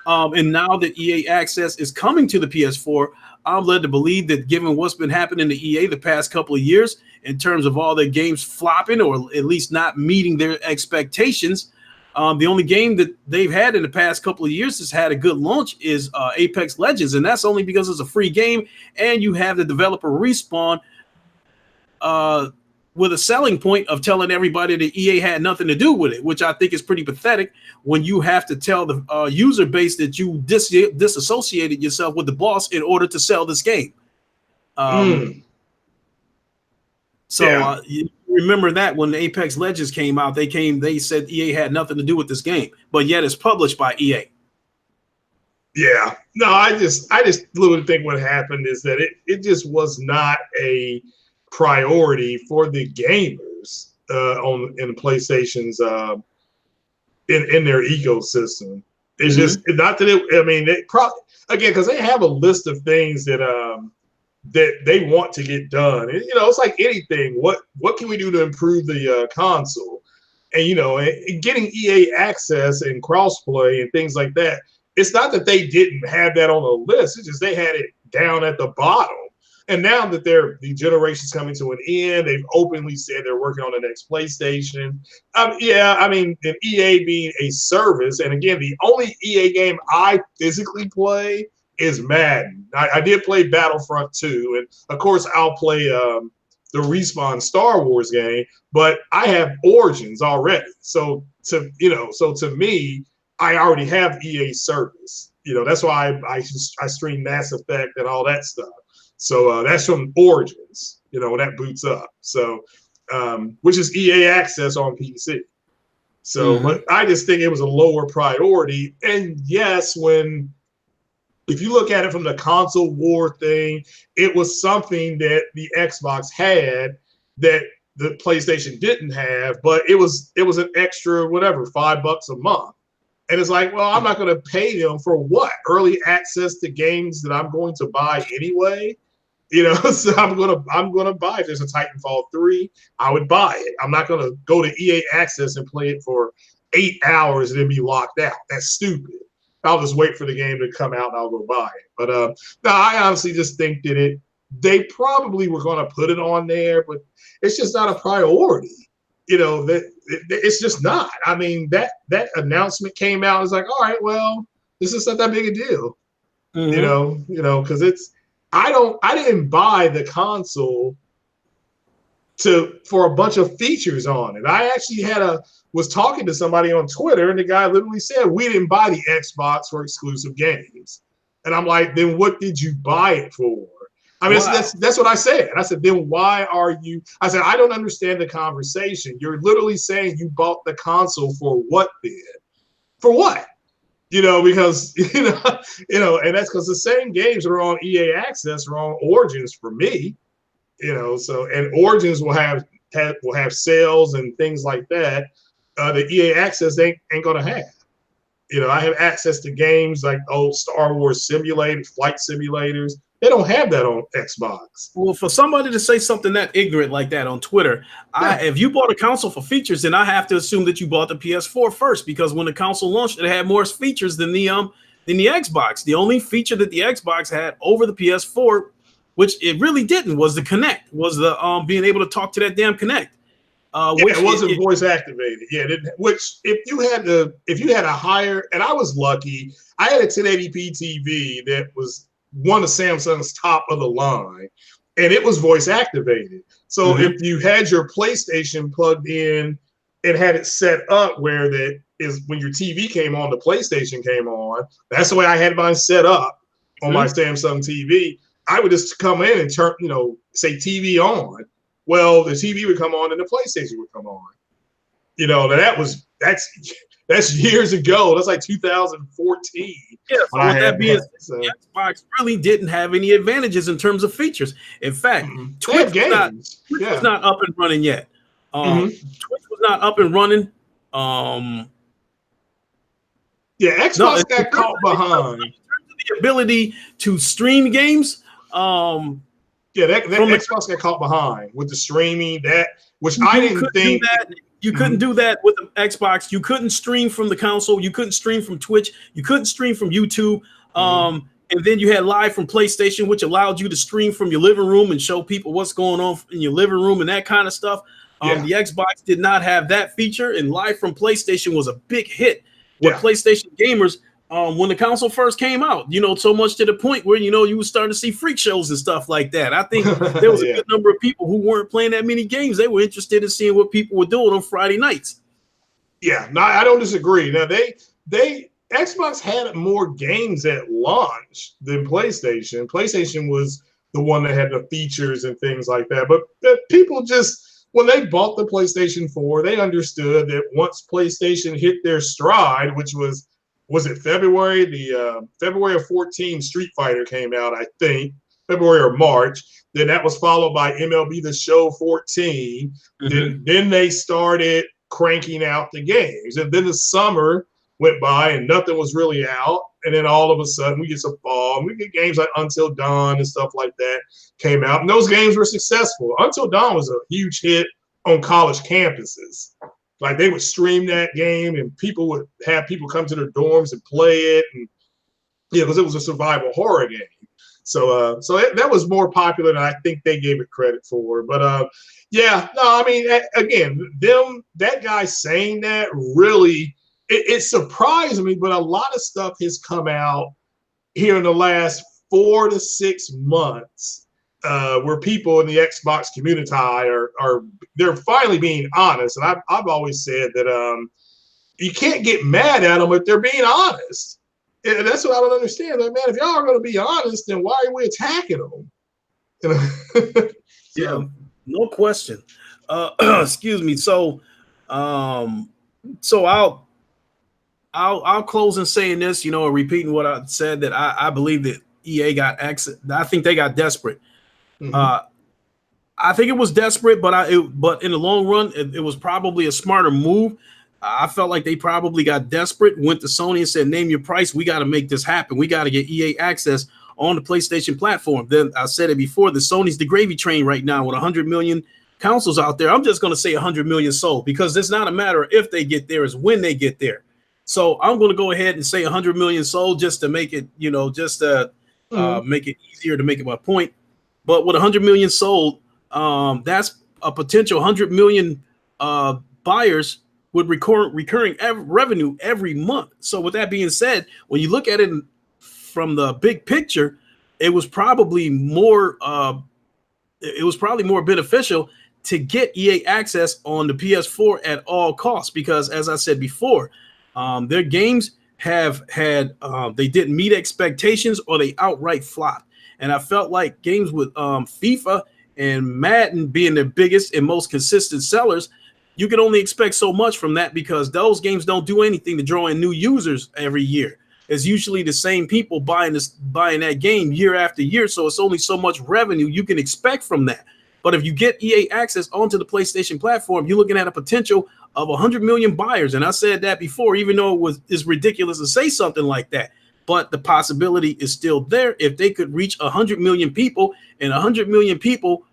A: And now that EA Access is coming to the PS4, I'm led to believe that given what's been happening to EA the past couple of years in terms of all their games flopping or at least not meeting their expectations, the only game that they've had in the past couple of years that's had a good launch is Apex Legends, and that's only because it's a free game and you have the developer Respawn with a selling point of telling everybody that EA had nothing to do with it, which I think is pretty pathetic when you have to tell the user base that you disassociated yourself with the boss in order to sell this game. You remember that when the Apex Legends came out, they said EA had nothing to do with this game, but yet it's published by EA.
B: Yeah, no, I just literally think what happened is that it just was not a priority for the gamers in PlayStation's in their ecosystem. It's just not that it probably, again, because they have a list of things that that they want to get done. And, it's like anything. What can we do to improve the console? And and getting EA Access and crossplay and things like that. It's not that they didn't have that on the list. It's just they had it down at the bottom. And now that the generation's coming to an end, they've openly said they're working on the next PlayStation. Yeah, I mean, and EA being a service, and again, the only EA game I physically play is Madden. I did play Battlefront 2, and of course, I'll play the Respawn Star Wars game, but I have Origins already. So to me, I already have EA service. That's why I stream Mass Effect and all that stuff. So that's from Origins, when that boots up. So, which is EA Access on PC. So, but I just think it was a lower priority. And yes, if you look at it from the console war thing, it was something that the Xbox had that the PlayStation didn't have, but it was an extra, whatever, $5 a month. And it's like, well, I'm not going to pay them for what? Early access to games that I'm going to buy anyway. So I'm gonna buy. If there's a Titanfall 3, I would buy it. I'm not gonna go to EA Access and play it for 8 hours and then be locked out. That's stupid. I'll just wait for the game to come out and I'll go buy it. But no, I honestly just think that they probably were gonna put it on there, but it's just not a priority. It's just not. I mean, that announcement came out. It's like, all right, well, this is not that big a deal. Because it's. I didn't buy the console for a bunch of features on it. I actually was talking to somebody on Twitter, and the guy literally said, we didn't buy the Xbox for exclusive games. And I'm like, then what did you buy it for? I mean, wow. That's what I said. I said, then why are you? I said, I don't understand the conversation. You're literally saying you bought the console for what then? For what? Because and that's because the same games that are on EA Access are on Origins for me, So and Origins will have sales and things like that. The EA Access ain't gonna have. I have access to games like old Star Wars simulators, flight simulators. They don't have that on Xbox.
A: Well, for somebody to say something that ignorant like that on Twitter, if you bought a console for features, then I have to assume that you bought the PS4 first, because when the console launched, it had more features than the Xbox. The only feature that the Xbox had over the PS4, which it really didn't, was the Kinect, was the being able to talk to that damn Kinect.
B: Which it wasn't voice activated. Yeah, which if you had a higher, and I was lucky, I had a 1080p TV that was one of Samsung's top of the line, and it was voice activated. So if you had your PlayStation plugged in and had it set up where that is when your TV came on, the PlayStation came on. That's the way I had mine set up on my Samsung TV. I would just come in and turn, say TV on. Well, the TV would come on and the PlayStation would come on. That's years ago. That's like 2014.
A: Yeah, so with that being said, the Xbox really didn't have any advantages in terms of features. In fact, Twitch was not up and running yet. Twitch was not up and running.
B: Xbox got caught behind.
A: In terms of the ability to stream games,
B: that Xbox got caught behind with the streaming, which I didn't think.
A: You couldn't do that with the Xbox. You couldn't stream from the console. You couldn't stream from Twitch. You couldn't stream from YouTube. And then you had live from PlayStation, which allowed you to stream from your living room and show people what's going on in your living room and that kind of stuff. The Xbox did not have that feature, and live from PlayStation was a big hit with PlayStation gamers when the console first came out. So much to the point where you were starting to see freak shows and stuff like that. I think there was a good number of people who weren't playing that many games. They were interested in seeing what people were doing on Friday nights.
B: Yeah, no, I don't disagree. Now Xbox had more games at launch than PlayStation. PlayStation was the one that had the features and things like that. But people just, when they bought the PlayStation 4, they understood that once PlayStation hit their stride, which was it February? The February of 14 Street Fighter came out, I think, February or March. Then that was followed by MLB The Show 14. Then they started cranking out the games. And then the summer went by and nothing was really out. And then all of a sudden we get some fall. And we get games like Until Dawn and stuff like that came out. And those games were successful. Until Dawn was a huge hit on college campuses. Like they would stream that game and people would have people come to their dorms and play it. And because it was a survival horror game. That was more popular than I think they gave it credit for. But yeah, no, I mean, again, that guy saying that really it surprised me. But a lot of stuff has come out here in the last 4 to 6 months where people in the Xbox community are they're finally being honest. And I've always said that you can't get mad at them if they're being honest. And that's what I don't understand. Like, man, if y'all are going to be honest, then why are we attacking them? You know?
A: Yeah, no question. Excuse me. So I'll close in saying this, and repeating what I said, that I believe that EA got access. I think they got desperate. Mm-hmm. I think it was desperate, but in the long run, it was probably a smarter move. I felt like they probably got desperate, went to Sony and said, name your price. We got to make this happen. We got to get EA access on the PlayStation platform. Then I said it before, the Sony's the gravy train right now with 100 million consoles out there. I'm just going to say 100 million sold, because it's not a matter of if they get there, it's when they get there. So I'm going to go ahead and say 100 million sold just to make it, make it easier to make it my point. But with 100 million sold, that's a potential 100 million buyers with recurring revenue every month. So with that being said, when you look at it from the big picture, it was probably more beneficial to get EA access on the PS4 at all costs, because as I said before, their games have had they didn't meet expectations or they outright flopped. And I felt like games with FIFA and Madden being the biggest and most consistent sellers, you can only expect so much from that, because those games don't do anything to draw in new users every year. It's usually the same people buying that game year after year. So it's only so much revenue you can expect from that. But if you get EA access onto the PlayStation platform, you're looking at a potential of 100 million buyers. And I said that before, even though it's ridiculous to say something like that. But the possibility is still there. If they could reach 100 million people, and 100 million people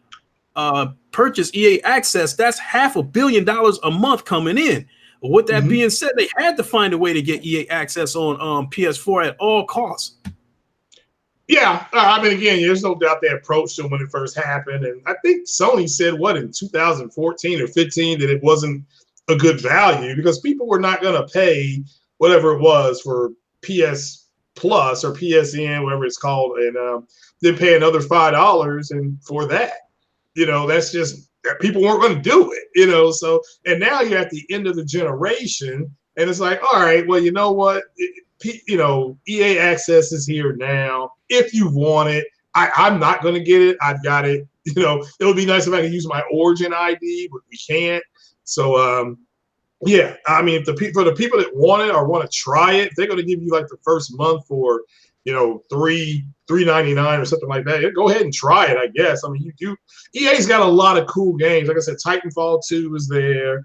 A: purchase EA access, that's $500 million a month coming in. With that being said, they had to find a way to get EA access on PS4 at all costs.
B: Yeah, I mean, again, there's no doubt they approached them when it first happened. And I think Sony said, in 2014 or 15, that it wasn't a good value because people were not going to pay whatever it was for PS Plus or PSN, whatever it's called, and then pay another $5 and for that. That's just, people weren't going to do it, so, and now you're at the end of the generation and it's like, all right, well, you know what, EA access is here now. If you want it, I'm not going to get it. I've got it. It would be nice if I could use my Origin ID, but we can't. So, yeah, I mean, for the people that want it or want to try it, they're going to give you like the first month for, $3.99 or something like that. Go ahead and try it, I guess. I mean, EA's got a lot of cool games. Like I said, Titanfall 2 is there.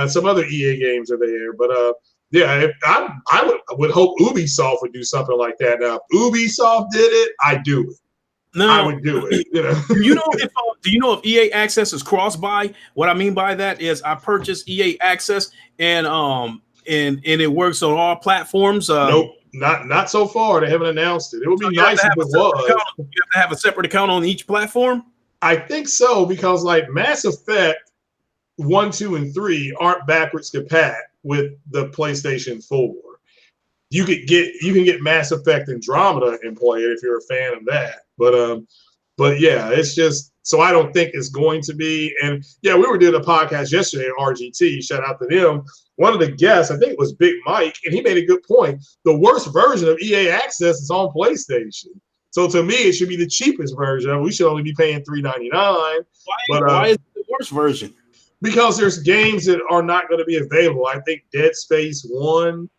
B: Some other EA games are there. But yeah, I would hope Ubisoft would do something like that. Now, if Ubisoft did it, I'd do it. No, I would do it.
A: Do you know if EA access is cross-buy? What I mean by that is I purchased EA access and it works on all platforms.
B: Nope. Not so far. They haven't announced it. It would be nice if it was.
A: You have to have a separate account on each platform?
B: I think so, because like Mass Effect 1, 2, and 3 aren't backwards compat with the PlayStation 4. You can get Mass Effect Andromeda and play it if you're a fan of that. But yeah, it's just, so I don't think it's going to be. And yeah, we were doing a podcast yesterday at RGT. Shout out to them. One of the guests, I think it was Big Mike, and he made a good point. The worst version of EA Access is on PlayStation. So to me, it should be the cheapest version. We should only be paying $3.99.
A: Why is it the worst version?
B: Because there's games that are not going to be available. I think Dead Space 1,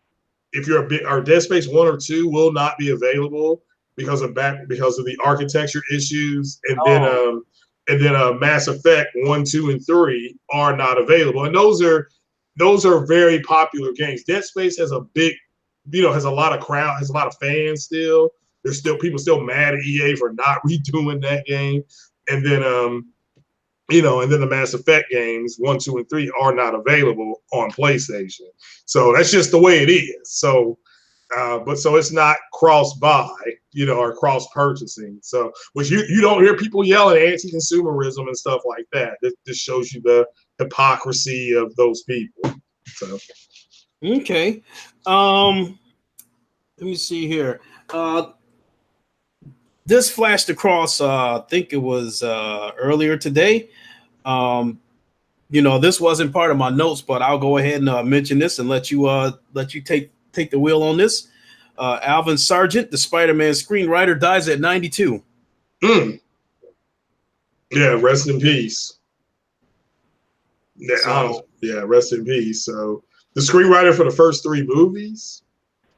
B: or Dead Space 1 or 2 will not be available because of the architecture issues, and then Mass Effect 1, 2, and 3 are not available, and those are very popular games. Dead Space has a big, has a lot of crowd, has a lot of fans still. There's still people still mad at EA for not redoing that game, and then and then the Mass Effect games 1, 2, and 3 are not available on PlayStation. So that's just the way it is. So but so it's not cross buy, or cross purchasing. So, which you don't hear people yelling anti-consumerism and stuff like that. This shows you the hypocrisy of those people. So,
A: Okay. Let me see here. This flashed across. I think it was earlier today. Um, this wasn't part of my notes, but I'll go ahead and mention this and let you take the wheel on this. Alvin Sargent, the Spider-Man screenwriter, dies at 92.
B: Yeah, rest in peace. Yeah, rest in peace. So the screenwriter for the first 3 movies.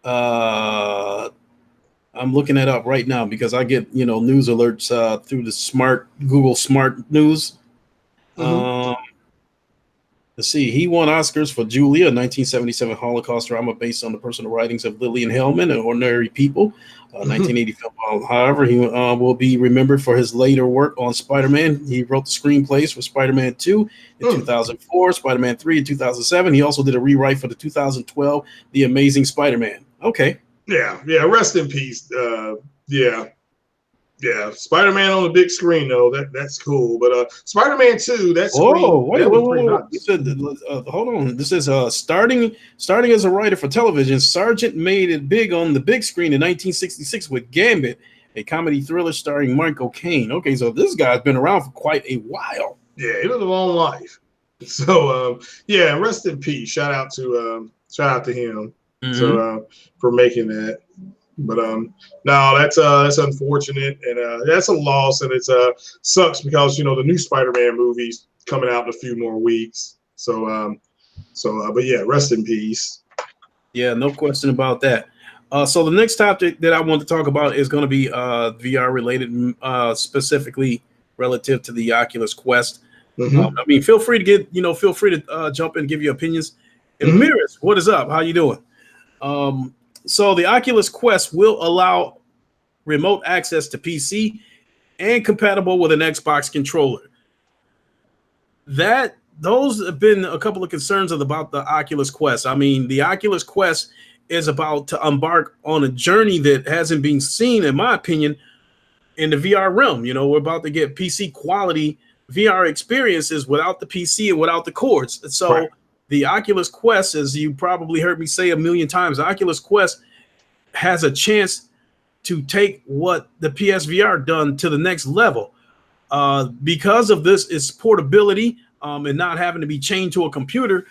A: I'm looking that up right now because I get news alerts through the Google Smart News.
B: Mm-hmm.
A: Let's see. He won Oscars for Julia, a 1977 Holocaust drama based on the personal writings of Lillian Hellman and Ordinary People. 1980 film. However, he will be remembered for his later work on Spider-Man. He wrote the screenplays for Spider-Man 2 in 2004, Spider-Man 3 in 2007. He also did a rewrite for the 2012 The Amazing Spider-Man. Okay.
B: Yeah. Rest in peace. Yeah, Spider-Man on the big screen though, that's cool. But Spider-Man 2, that screen, that was pretty nice.
A: You said, hold on. This is starting as a writer for television. Sargent made it big on the big screen in 1966 with Gambit, a comedy thriller starring Michael Caine. Okay, so this guy's been around for quite a while.
B: Yeah, he lived a long life. So yeah, rest in peace. Shout out to him. Mm-hmm. So for making that. But no, that's unfortunate, and that's a loss, and it's sucks because the new Spider-Man movie's coming out in a few more weeks. So but yeah, rest in peace.
A: Yeah, no question about that. So the next topic that I want to talk about is going to be VR related, specifically relative to the Oculus Quest.
B: Mm-hmm.
A: Feel free to jump in and give your opinions. And Miris, what is up? How you doing? So the Oculus Quest will allow remote access to PC and compatible with an Xbox controller. Those have been a couple of concerns about the Oculus Quest. The Oculus Quest is about to embark on a journey that hasn't been seen, in my opinion, in the VR realm. We're about to get PC quality VR experiences without the PC and without the cords. So right. The Oculus Quest, as you probably heard me say a million times, the Oculus Quest has a chance to take what the PSVR done to the next level. Because of this, its portability and not having to be chained to a computer,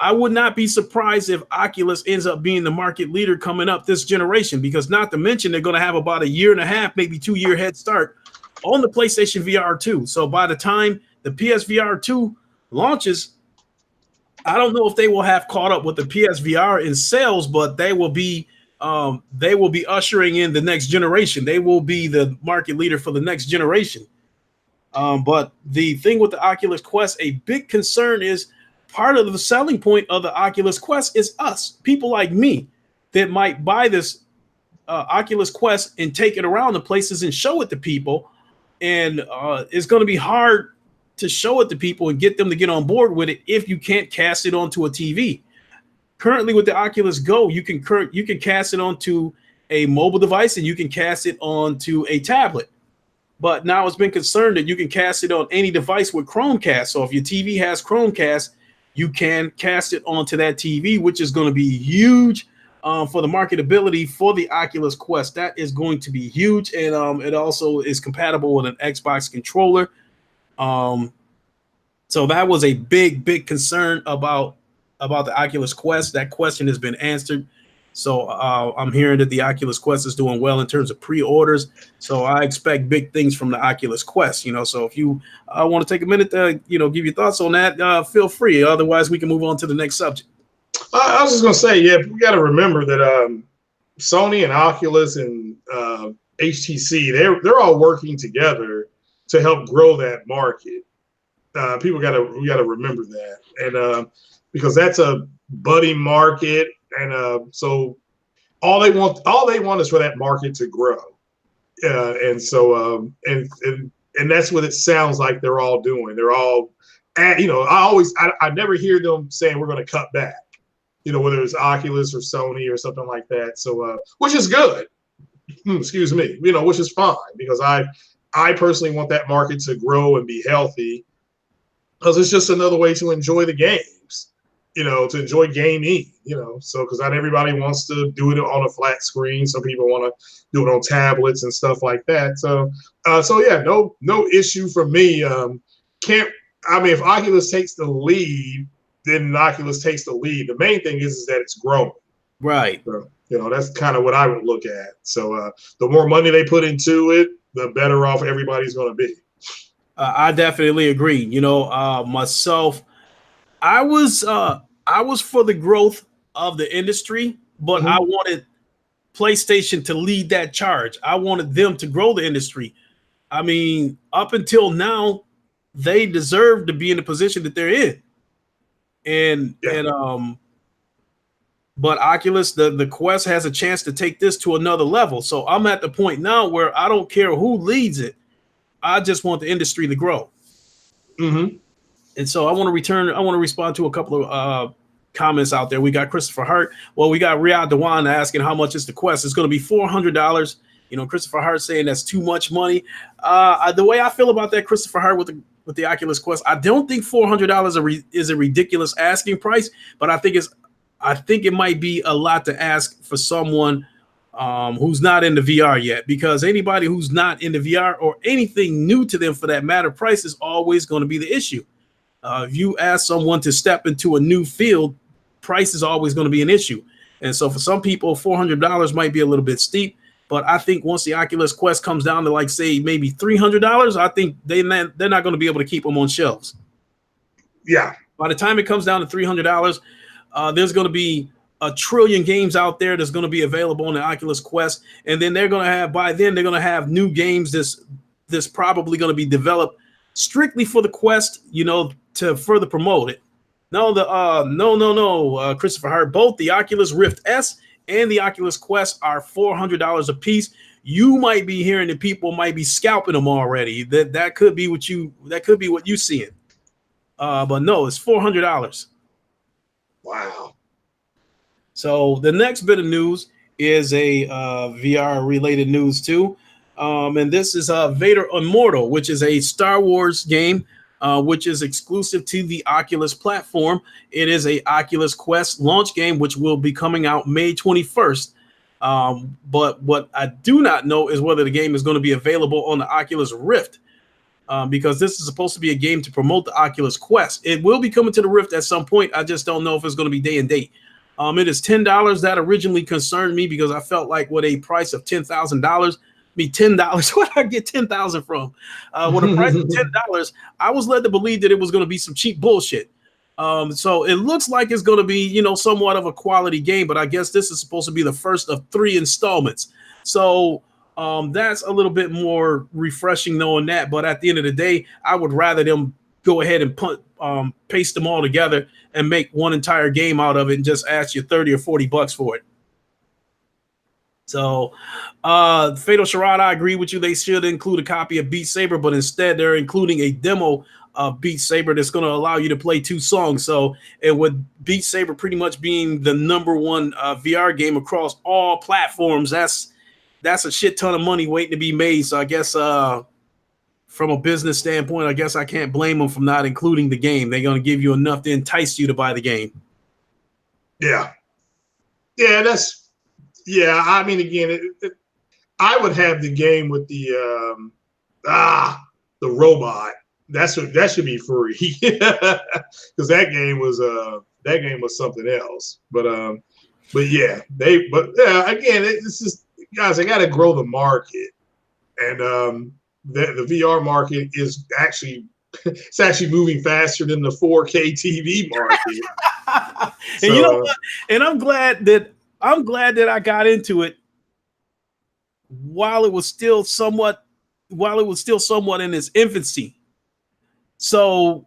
A: I would not be surprised if Oculus ends up being the market leader coming up this generation, because not to mention they're going to have about 1.5 years, maybe 2 year head start on the PlayStation VR 2. So by the time the PSVR 2 launches, I don't know if they will have caught up with the PSVR in sales, but they will be ushering in the next generation. They will be the market leader for the next generation. But the thing with the Oculus Quest, a big concern is part of the selling point of the Oculus Quest is us, people like me, that might buy this Oculus Quest and take it around the places and show it to people. And it's going to be hard to show it to people and get them to get on board with it if you can't cast it onto a TV. Currently with the Oculus Go, you can cast it onto a mobile device and you can cast it onto a tablet. But now it's been confirmed that you can cast it on any device with Chromecast. So if your TV has Chromecast, you can cast it onto that TV, which is going to be huge for the marketability for the Oculus Quest. That is going to be huge, and it also is compatible with an Xbox controller. So that was a big concern about the Oculus Quest. That question has been answered. So I'm hearing that the Oculus Quest is doing well in terms of pre-orders. So I expect big things from the Oculus Quest. So if you want to take a minute to give your thoughts on that, feel free. Otherwise, we can move on to the next subject.
B: I was just gonna say, yeah, we got to remember that Sony and Oculus and HTC, they're all working together to help grow that market. We got to remember that, and because that's a budding market. And so all they want is for that market to grow, and so and that's what it sounds like they're all doing. They're all, I never hear them saying we're going to cut back. whether it's Oculus or Sony or something like that. So, which is good. Excuse me. Which is fine because I personally want that market to grow and be healthy because it's just another way to enjoy the games. To enjoy gaming. So because not everybody wants to do it on a flat screen. Some people want to do it on tablets and stuff like that. So yeah, no issue for me. Can't I mean, if Oculus takes the lead, then Oculus takes the lead. The main thing is that it's growing.
A: Right.
B: So, that's kind of what I would look at. So the more money they put into it, the better off everybody's going to be.
A: I definitely agree. Myself, I was for the growth of the industry, but I wanted PlayStation to lead that charge. I wanted them to grow the industry. I mean, up until now, they deserve to be in the position that they're in. But Oculus, the Quest has a chance to take this to another level. So I'm at the point now where I don't care who leads it. I just want the industry to grow. And so I want to respond to a couple of comments out there. We got Christopher Hart. Well, we got Riyad Dewan asking how much is the Quest. It's going to be $400. Christopher Hart saying that's too much money. The way I feel about that, Christopher Hart, with the Oculus Quest, I don't think $400 is a ridiculous asking price, but I think it might be a lot to ask for someone who's not in the VR yet, because anybody who's not in the VR or anything new to them for that matter, price is always going to be the issue. If you ask someone to step into a new field, price is always going to be an issue. And so for some people, $400 might be a little bit steep. But I think once the Oculus Quest comes down to, like, say, maybe $300, I think they're not going to be able to keep them on shelves.
B: Yeah.
A: By the time it comes down to $300, there's going to be a trillion games out there that's going to be available on the Oculus Quest. And then they're going to have new games that's probably going to be developed strictly for the Quest, to further promote it. No, Christopher Hart. Both the Oculus Rift S and the Oculus Quest are $400 a piece. You might be hearing that people might be scalping them already. That could be what you see it. But no, it's $400.
B: Wow.
A: So the next bit of news is a VR related news too. And this is Vader Immortal, which is a Star Wars game, which is exclusive to the Oculus platform. It is a Oculus Quest launch game, which will be coming out May 21st. But what I do not know is whether the game is going to be available on the Oculus Rift, because this is supposed to be a game to promote the Oculus Quest. It will be coming to the Rift at some point. I just don't know if it's going to be day and date. It is $10. That originally concerned me because I felt like with a price of $10,000, $10. Where did I get 10,000 from? With a price of $10, I was led to believe that it was going to be some cheap bullshit. So it looks like it's going to be, somewhat of a quality game, but I guess this is supposed to be the first of 3 installments. So that's a little bit more refreshing knowing that. But at the end of the day, I would rather them go ahead and paste them all together and make one entire game out of it and just ask you 30 or 40 bucks for it. So, Fatal Charade, I agree with you. They should include a copy of Beat Saber, but instead they're including a demo of Beat Saber that's going to allow you to play 2 songs. So, and with Beat Saber pretty much being the #1 VR game across all platforms, that's a shit ton of money waiting to be made. So, I guess from a business standpoint, I guess I can't blame them for not including the game. They're going to give you enough to entice you to buy the game.
B: Yeah. Yeah, I mean, again, I would have the game with the robot. That should be free because that game was something else. But again, it's just, guys, they got to grow the market, and the VR market is actually moving faster than the 4K TV market.
A: And you know what? And I'm glad that I got into it while it was still somewhat in its infancy. So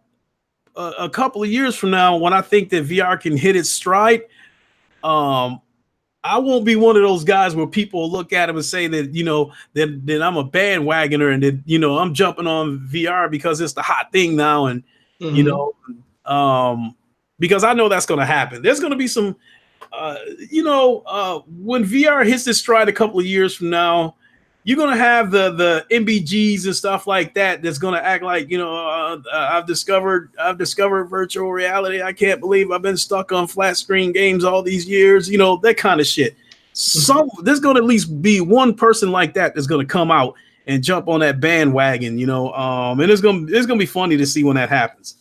A: a couple of years from now, when I think that VR can hit its stride, I won't be one of those guys where people look at him and say that, that I'm a bandwagoner and that, I'm jumping on VR because it's the hot thing now. And, because I know that's going to happen. There's going to be some, when VR hits this stride a couple of years from now, you're going to have the MBGs and stuff like that. That's going to act like, I've discovered virtual reality. I can't believe I've been stuck on flat screen games all these years. That kind of shit. There's going to at least be one person like that that's going to come out and jump on that bandwagon. And it's going to be funny to see when that happens.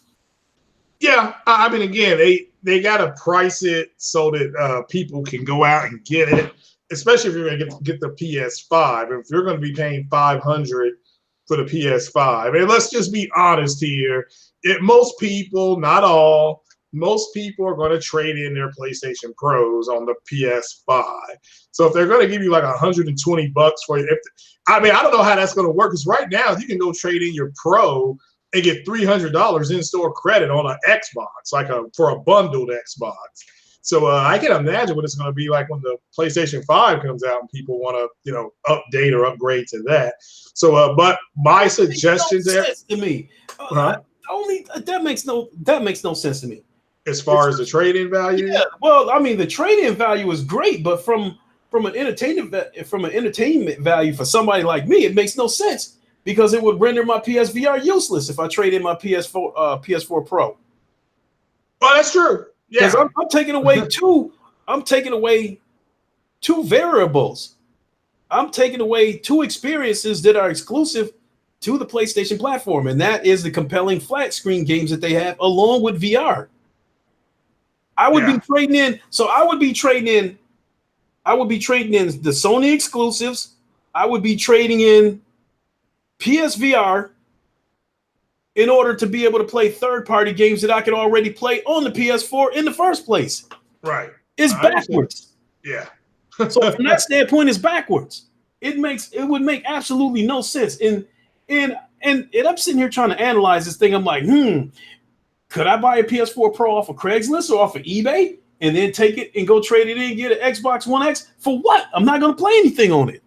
B: Yeah, I mean, again, they got to price it so that people can go out and get it, especially if you're going to get the PS5. If you're going to be paying $500 for the PS5, and let's just be honest here, most people, not all, most people are going to trade in their PlayStation Pros on the PS5. So if they're going to give you like $120 for it, I don't know how that's going to work, because right now you can go trade in your Pro and get $300 in-store credit on an Xbox, for a bundled Xbox. So I can imagine what it's going to be like when the PlayStation 5 comes out and people want to, update or upgrade to that. So, but my suggestion there
A: to me, that makes no sense to me.
B: As far as the trade-in value,
A: yeah. Well, I mean, the trade-in value is great, but from an entertainment value for somebody like me, it makes no sense. Because it would render my PSVR useless if I trade in my PS4 Pro.
B: Well, that's true. Yeah,
A: I'm taking away two. I'm taking away two variables. I'm taking away two experiences that are exclusive to the PlayStation platform, and that is the compelling flat screen games that they have, along with VR. I would be trading in. So I would be trading in the Sony exclusives. I would be trading in PSVR in order to be able to play third-party games that I could already play on the PS4 in the first place.
B: Right.
A: It's backwards.
B: Yeah.
A: So from that standpoint, it's backwards. It would make absolutely no sense. And I'm sitting here trying to analyze this thing. I'm like, could I buy a PS4 Pro off of Craigslist or off of eBay and then take it and go trade it in and get an Xbox One X? For what? I'm not going to play anything on it.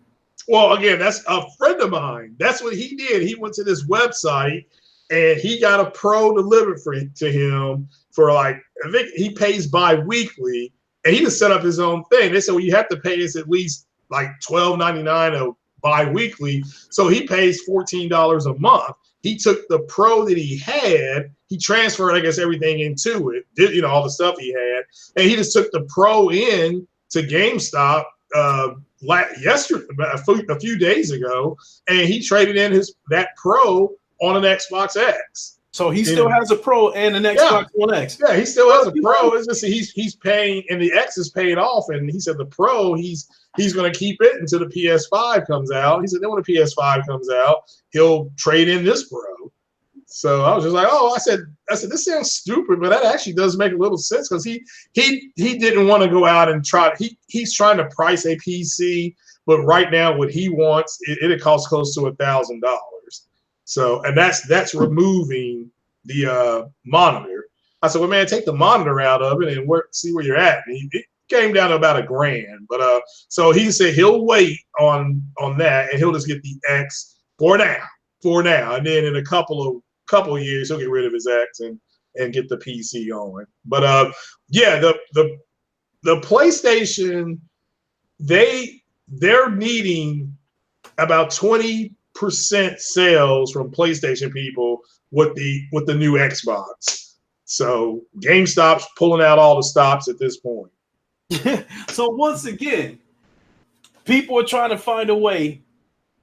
B: Well, again, that's a friend of mine. That's what he did. He went to this website and he got a Pro delivered to him for I think he pays bi-weekly, and he just set up his own thing. They said, well, you have to pay us at least like $12.99 bi-weekly. So he pays $14 a month. He took the Pro that he had, he transferred, I guess, everything into it, did all the stuff he had, and he just took the Pro in to GameStop yesterday, a few days ago, and he traded in that Pro on an Xbox X.
A: So he still has a Pro and an Xbox One X.
B: Yeah, he still has a Pro. It's just he's paying, and the X is paid off. And he said the Pro he's going to keep it until the PS5 comes out. He said then when the PS5 comes out, he'll trade in this Pro. So I was just like, I said this sounds stupid, but that actually does make a little sense, because he didn't want to go out and he's trying to price a PC, but right now what he wants it costs close to $1,000. So, and that's removing the monitor. I said, well, man, take the monitor out of it and see where you're at. And it came down to about $1,000. But so he said he'll wait on that, and he'll just get the X for now, and then in a couple of years he'll get rid of his X and get the PC going. But the PlayStation, they're needing about 20% sales from PlayStation people with the new Xbox. So GameStop's pulling out all the stops at this point.
A: So once again, people are trying to find a way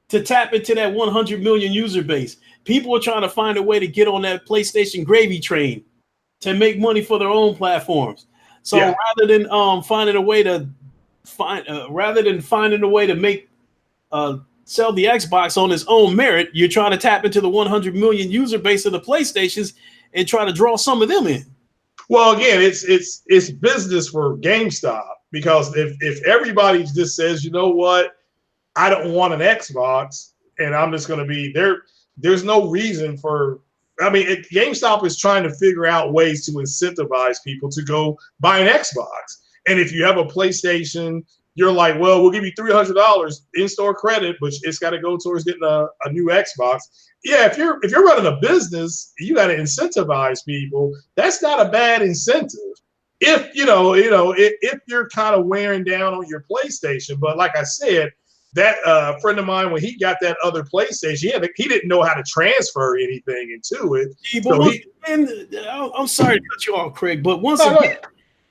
A: to tap into that 100 million user base. People are trying to find a way to get on that PlayStation gravy train to make money for their own platforms. So rather than finding a way to make sell the Xbox on its own merit, you're trying to tap into the 100 million user base of the PlayStations and try to draw some of them in.
B: Well, again, it's business for GameStop, because if everybody just says, you know what, I don't want an Xbox, and I'm just going to be there. There's no reason for. I mean, GameStop is trying to figure out ways to incentivize people to go buy an Xbox. And if you have a PlayStation you're like, well, we'll give you $300 in-store credit, but it's got to go towards getting a new Xbox. Yeah, if you're running a business, you got to incentivize people. That's not a bad incentive. If if you're kind of wearing down on your PlayStation, but like I said, that friend of mine, when he got that other PlayStation, he didn't know how to transfer anything into it.
A: I'm sorry to cut you off, Craig, but once
B: no,
A: again,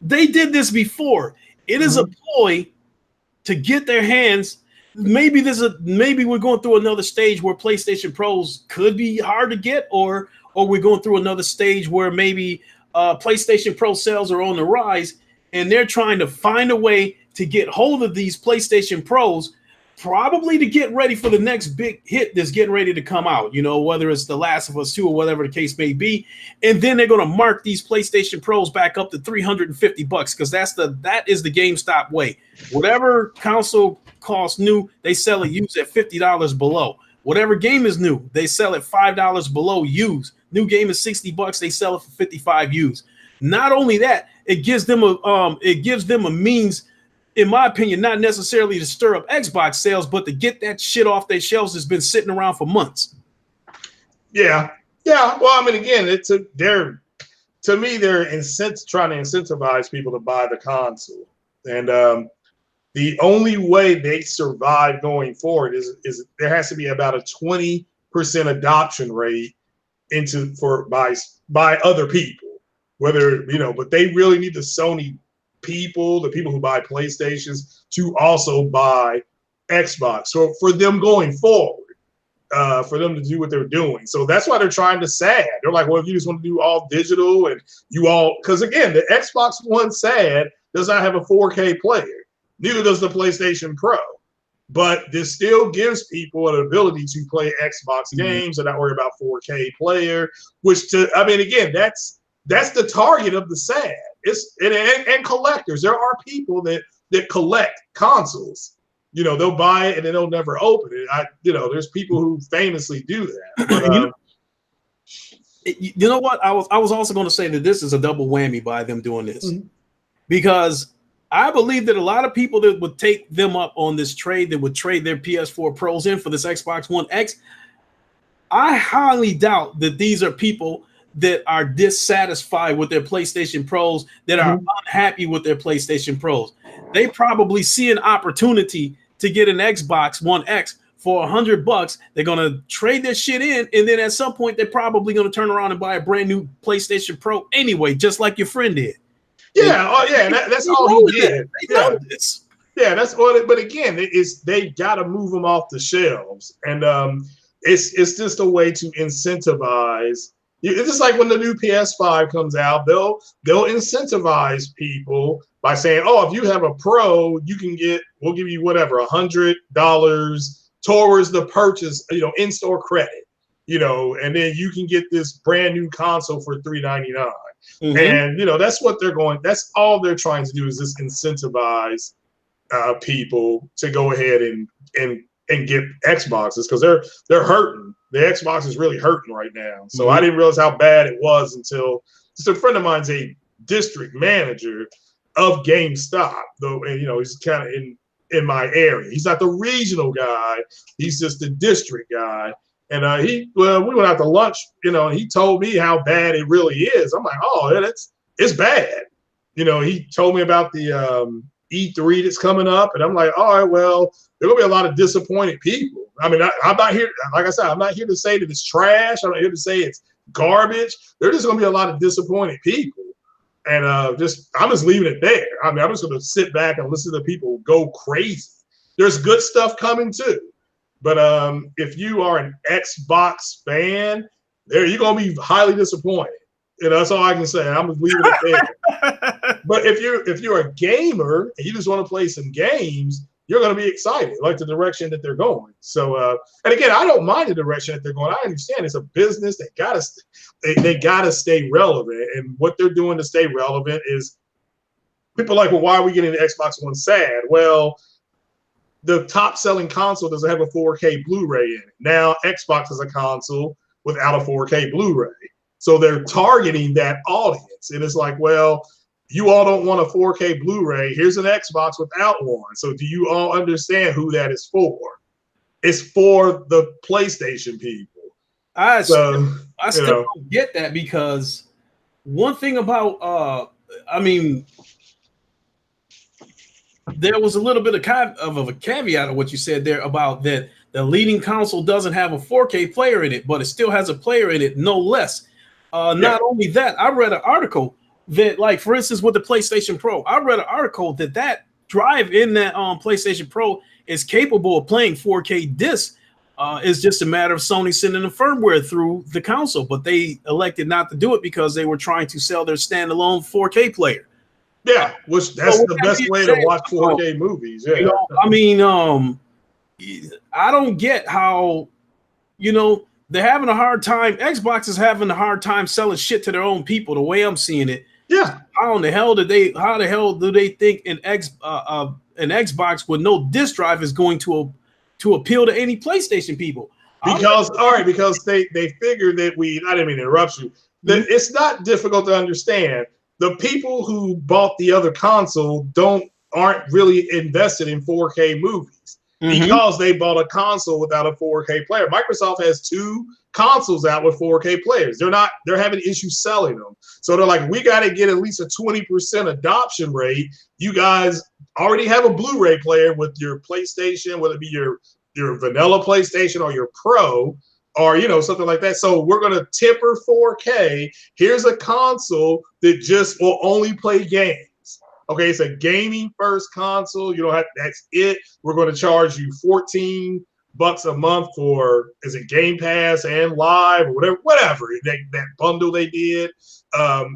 A: they did this before. It is a ploy to get their hands. Maybe we're going through another stage where PlayStation Pros could be hard to get, or we're going through another stage where maybe PlayStation Pro sales are on the rise, and they're trying to find a way to get hold of these PlayStation Pros, probably to get ready for the next big hit that's getting ready to come out, whether it's The Last of Us 2 or whatever the case may be. And then they're going to mark these PlayStation Pros back up to $350 because that is the GameStop way. Whatever console costs new, they sell it used at $50 below. Whatever game is new, they sell it $5 below used. New game is $60, they sell it for $55 used. Not only that, it gives them a means, in my opinion, not necessarily to stir up Xbox sales, but to get that shit off their shelves that's been sitting around for months.
B: Yeah. Well, I mean, again, they're trying to incentivize people to buy the console, and the only way they survive going forward is there has to be about a 20% adoption rate by other people. Whether but they really need the Sony people, the people who buy PlayStations, to also buy Xbox. So for them going forward, for them to do what they're doing. So that's why they're trying to SAD. They're like, well, if you just want to do all digital and because again, the Xbox One SAD does not have a 4K player. Neither does the PlayStation Pro. But this still gives people an ability to play Xbox games and not worry about 4K player, again, that's the target of the SAD. And collectors. There are people that collect consoles. They'll buy it and then they'll never open it. There's people who famously do that. But,
A: you know what? I was also going to say that this is a double whammy by them doing this, because I believe that a lot of people that would take them up on this trade, that would trade their PS4 Pros in for this Xbox One X, I highly doubt that these are people that are dissatisfied with their PlayStation Pros, that are unhappy with their PlayStation Pros. They probably see an opportunity to get an Xbox One X for $100. They're going to trade their shit in, and then at some point they're probably going to turn around and buy a brand new PlayStation Pro anyway, just like your friend did.
B: Yeah, that's all he did.
A: Yeah,
B: that's all. But again, they got to move them off the shelves, and it's just a way to incentivize. It's just like when the new PS5 comes out, they'll incentivize people by saying, "Oh, if you have a Pro, we'll give you whatever $100 towards the purchase, in-store credit, and then you can get this brand new console for $399." And that's what they're going. That's all they're trying to do, is just incentivize people to go ahead and get Xboxes, because they're hurting. The Xbox is really hurting right now. So I didn't realize how bad it was until just a friend of mine's a district manager of GameStop, though, and he's kind of in my area. He's not the regional guy. He's just the district guy. And we went out to lunch, and he told me how bad it really is. I'm like, oh, it's bad. He told me about the E3 that's coming up, and I'm like, all right, well, there'll be a lot of disappointed people. I mean, I'm not here, like I said, I'm not here to say that it's trash. I'm not here to say it's garbage. There's just going to be a lot of disappointed people. And I'm just leaving it there. I mean, I'm just going to sit back and listen to people go crazy. There's good stuff coming too. But if you are an Xbox fan, you're going to be highly disappointed. That's all I can say. I'm just leaving it there. But if you're a gamer and you just want to play some games, you're going to be excited, like the direction that they're going. So, and again, I don't mind the direction that they're going. I understand it's a business. They gotta stay relevant, and what they're doing to stay relevant is people are like, well, why are we getting the Xbox One SAD? Well, the top-selling console doesn't have a 4K Blu-ray in it. Now, Xbox is a console without a 4K Blu-ray. So they're targeting that audience. And it's like, well, you all don't want a 4K Blu-ray. Here's an Xbox without one. So do you all understand who that is for? It's for the PlayStation people.
A: I
B: So,
A: still don't get that, because one thing about I mean, there was a little bit of a caveat of what you said there about that the leading console doesn't have a 4K player in it, but it still has a player in it, no less. Not only that, I read an article that, like, for instance, with the PlayStation Pro, I read an article that drive in that PlayStation Pro is capable of playing 4K discs. It's just a matter of Sony sending the firmware through the console, but they elected not to do it because they were trying to sell their standalone 4K player.
B: Yeah, which that's the best way to watch 4K movies. Yeah,
A: you know, I mean, I don't get how, they're having a hard time. Xbox is having a hard time selling shit to their own people. The way I'm seeing it,
B: yeah.
A: How the hell do they think an Xbox with no disc drive is going to appeal to any PlayStation people?
B: Because they figured that I didn't mean to interrupt you. That it's not difficult to understand. The people who bought the other console aren't really invested in 4K movies because they bought a console without a 4K player. Microsoft has 2 consoles out with 4K players. They're having issues selling them. So they're like, we got to get at least a 20% adoption rate. You guys already have a Blu-ray player with your PlayStation, whether it be your vanilla PlayStation or your Pro, or something like that. So we're going to temper 4K. Here's a console that just will only play games. Okay, it's a gaming first console. You don't have, that's it. We're going to charge you $14 a month for, is it Game Pass and Live or whatever that bundle they did.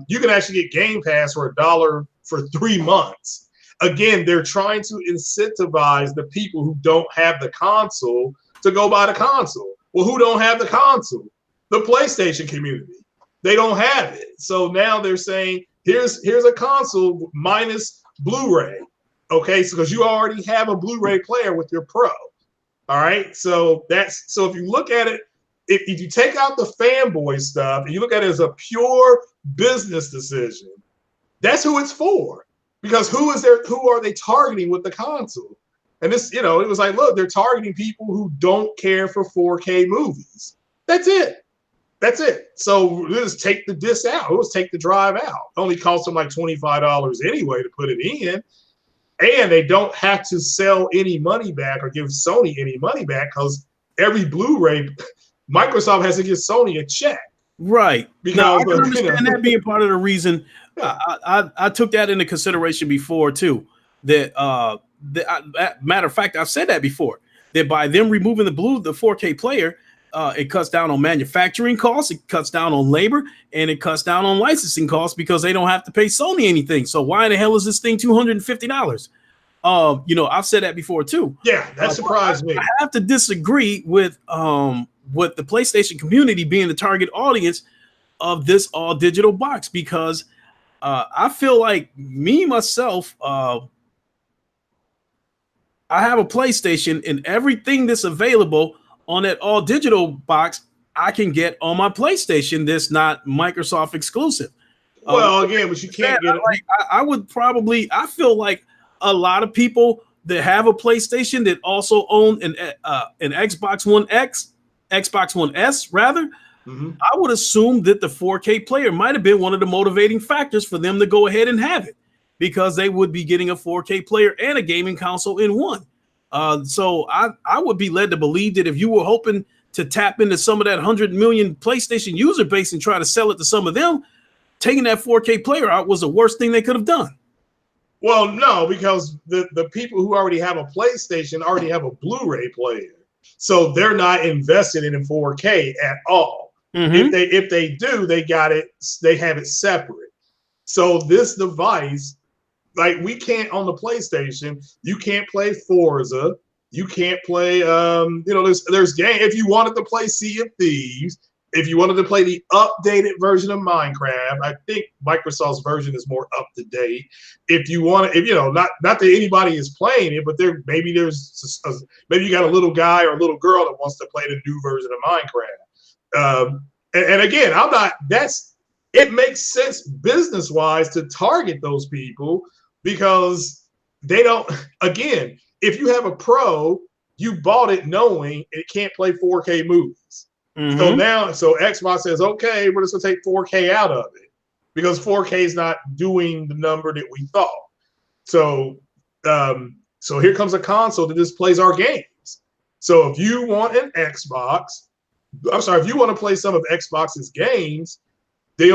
B: You can actually get Game Pass for $1 for 3 months. Again, they're trying to incentivize the people who don't have the console to go buy the console. Well, who don't have the console? The PlayStation community. They don't have it. So now they're saying, here's a console minus Blu-ray. Okay, so because you already have a Blu-ray player with your Pro. All right, so if you look at it, if you take out the fanboy stuff and you look at it as a pure business decision, that's who it's for. Because who are they targeting with the console? And this, it was like, look, they're targeting people who don't care for 4K movies. That's it. That's it. So we'll just take the disc out. We'll just take the drive out. It only costs them like $25 anyway to put it in. And they don't have to sell any money back or give Sony any money back, because every Blu-ray, Microsoft has to give Sony a check.
A: Right. Now, I can understand that being part of the reason. I took that into consideration before too. Matter of fact, I've said that before. That by them removing the 4K player, it cuts down on manufacturing costs, it cuts down on labor, and it cuts down on licensing costs because they don't have to pay Sony anything. So why in the hell is this thing $250? I've said that before too.
B: Yeah, that surprised me.
A: I have to disagree with the PlayStation community being the target audience of this all digital box, because I feel like myself, I have a PlayStation, and everything that's available on that all digital box I can get on my PlayStation that's not Microsoft exclusive.
B: Well, again, but you can't get it.
A: I feel like a lot of people that have a PlayStation that also own an Xbox One X, Xbox One S rather, I would assume that the 4K player might have been one of the motivating factors for them to go ahead and have it, because they would be getting a 4K player and a gaming console in one. So I would be led to believe that if you were hoping to tap into some of that 100 million PlayStation user base and try to sell it to some of them, taking that 4K player out was the worst thing they could have done.
B: Well, no, because the people who already have a PlayStation already have a Blu-ray player. So they're not invested in 4K at all. If they do, they have it separate. So this device, like, we can't on the PlayStation, you can't play Forza, you can't play there's game. If you wanted to play Sea of Thieves, if you wanted to play the updated version of Minecraft, I think Microsoft's version is more up to date. If you want to, not that anybody is playing it, but maybe you got a little guy or a little girl that wants to play the new version of Minecraft. And again, it makes sense business wise to target those people because they don't. Again, if you have a pro, you bought it knowing it can't play 4K movies. So now, so Xbox says, okay, we're just gonna take 4K out of it because 4K is not doing the number that we thought. So, so here comes a console that just plays our games. So if you want an Xbox, I'm sorry, if you want to play some of Xbox's games, that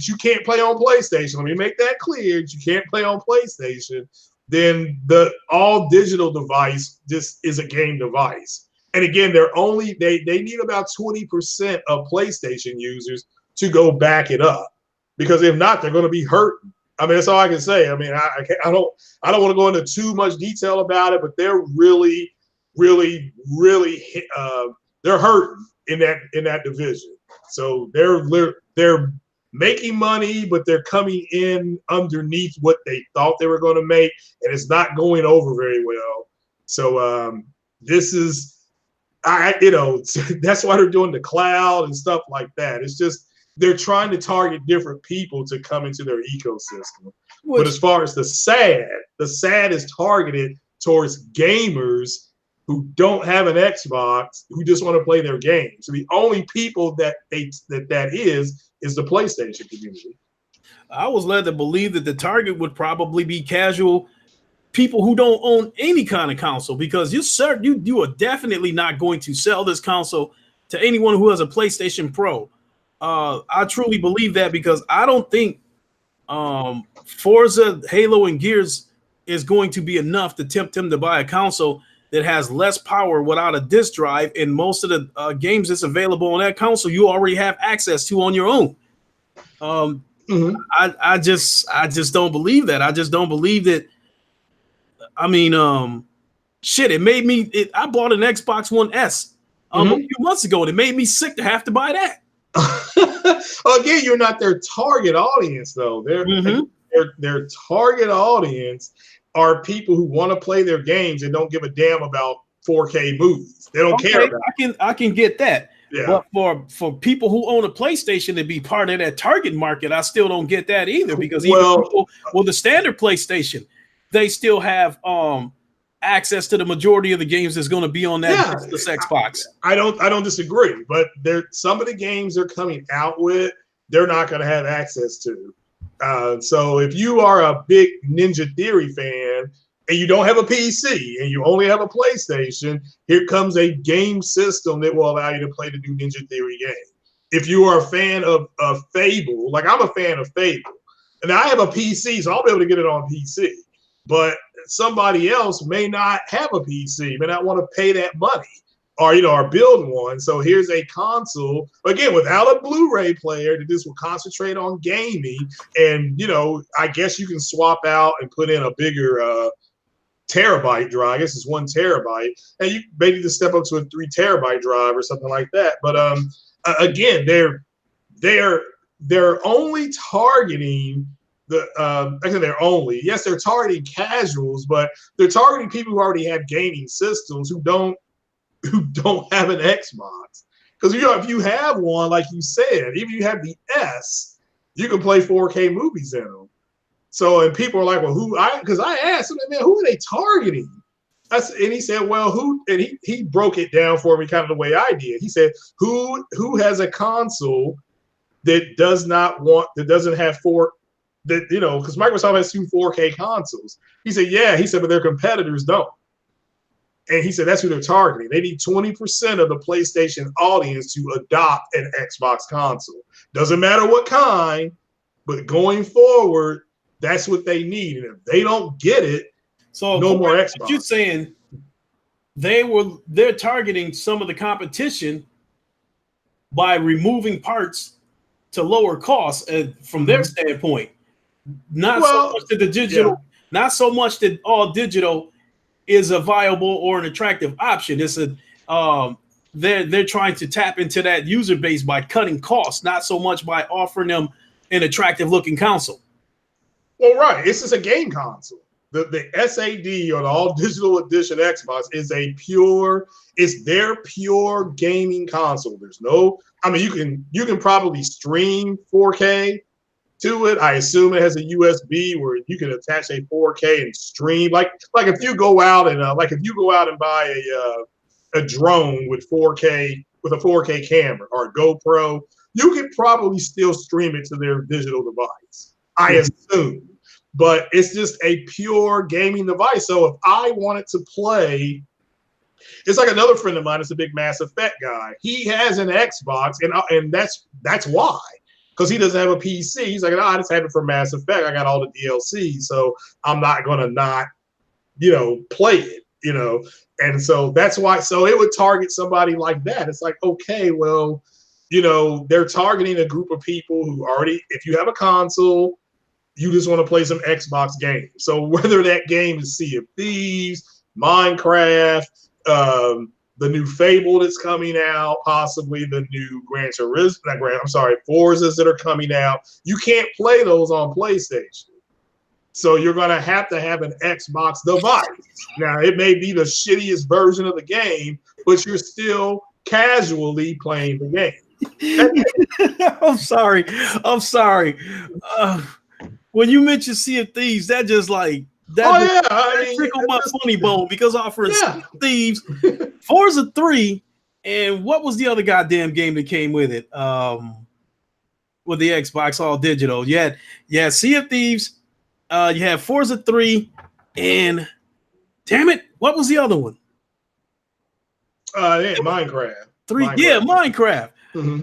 B: you can't play on PlayStation. Let me make that clear. That you can't play on PlayStation. Then the all digital device just is a game device. And again, they need about 20% of PlayStation users to go back it up, because if not, they're going to be hurting. I mean, that's all I can say. I mean, I don't want to go into too much detail about it, but they're really, really, really they're hurting in that division. So they're making money, but they're coming in underneath what they thought they were going to make, and it's not going over very well. So this is, that's why they're doing the cloud and stuff like that. It's just they're trying to target different people to come into their ecosystem. But as far as the SAD is targeted towards gamers who don't have an Xbox, who just want to play their games. So the only people that is the PlayStation community.
A: I was led to believe that the target would probably be casual people who don't own any kind of console, because you are definitely not going to sell this console to anyone who has a PlayStation Pro. I truly believe that, because I don't think Forza, Halo, and Gears is going to be enough to tempt him to buy a console that has less power without a disk drive, and most of the games that's available on that console you already have access to on your own. I just don't believe that. I just don't believe that. I mean, it made me. I bought an Xbox One S a few months ago, and it made me sick to have to buy that.
B: Again, you're not their target audience, though. Their target audience are people who want to play their games and don't give a damn about 4K movies. They don't care about it.
A: I can get that. Yeah. But for people who own a PlayStation to be part of that target market, I still don't get that either, because people with the standard PlayStation, they still have access to the majority of the games that's going to be on that Xbox.
B: I don't disagree, but some of the games they're coming out with, they're not going to have access to. So if you are a big Ninja Theory fan and you don't have a PC and you only have a PlayStation, here comes a game system that will allow you to play the new Ninja Theory game. If you are a fan of Fable, like I'm a fan of Fable, and I have a PC, so I'll be able to get it on PC. But somebody else may not have a PC, may not want to pay that money, or build one. So here's a console, again, without a Blu-ray player, that just will concentrate on gaming. And, I guess you can swap out and put in a bigger terabyte drive. I guess it's 1 terabyte. And you maybe just step up to a 3 terabyte drive or something like that. But again, they're only targeting they're targeting casuals, but they're targeting people who already have gaming systems who don't have an Xbox. Because if you have one, like you said, even if you have the S, you can play 4K movies in them. So, and people are like, well, because I asked him, man, who are they targeting? And he said, well, who? And he broke it down for me kind of the way I did. He said, who has a console that doesn't have because Microsoft has 2 4K consoles. He said, but their competitors don't. And he said that's who they're targeting. They need 20% of the PlayStation audience to adopt an Xbox console. Doesn't matter what kind, but going forward, that's what they need. And if they don't get it, so no more Xbox.
A: You're saying they're targeting some of the competition by removing parts to lower costs from their standpoint. Not so much that the digital, not so much that all digital is a viable or an attractive option. It's they're trying to tap into that user base by cutting costs, not so much by offering them an attractive looking console.
B: Well, right. This is a game console. the SAD on all digital edition Xbox is it's their pure gaming console. There's no, I mean, you can probably stream 4K to it. I assume it has a USB where you can attach a 4K and stream. Like if you go out and buy a drone with 4K with a 4K camera or a GoPro, you can probably still stream it to their digital device. I assume. But it's just a pure gaming device. So if I wanted to play, it's like another friend of mine is a big Mass Effect guy. He has an Xbox, and that's why. Because he doesn't have a PC. He's like, I just have it for Mass Effect. I got all the DLC, so I'm not gonna not, play it, And so that's why. So it would target somebody like that. It's like, okay, well, they're targeting a group of people who already, if you have a console, you just want to play some Xbox games. So whether that game is Sea of Thieves, Minecraft, the new Fable that's coming out, possibly the new Forzas that are coming out, you can't play those on PlayStation. So you're going to have an Xbox device. Now, it may be the shittiest version of the game, but you're still casually playing the game.
A: I'm sorry. When you mention Sea of Thieves, that just like that trickled my funny bone because offering Sea of Thieves, Forza 3, and what was the other goddamn game that came with it? With the Xbox all digital. You had Sea of Thieves, you had Forza 3, and damn it, what was the other one?
B: Minecraft.
A: Minecraft.
B: Mm-hmm.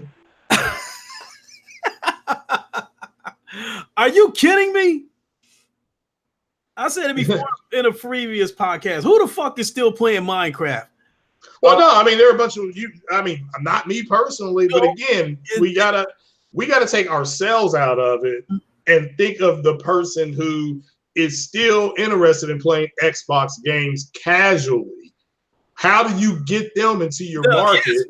A: Are you kidding me? I said it before in a previous podcast. Who the fuck is still playing Minecraft?
B: Well, no, I mean there are a bunch of you. I mean, not me personally, but again, we gotta take ourselves out of it and think of the person who is still interested in playing Xbox games casually. How do you get them into your market?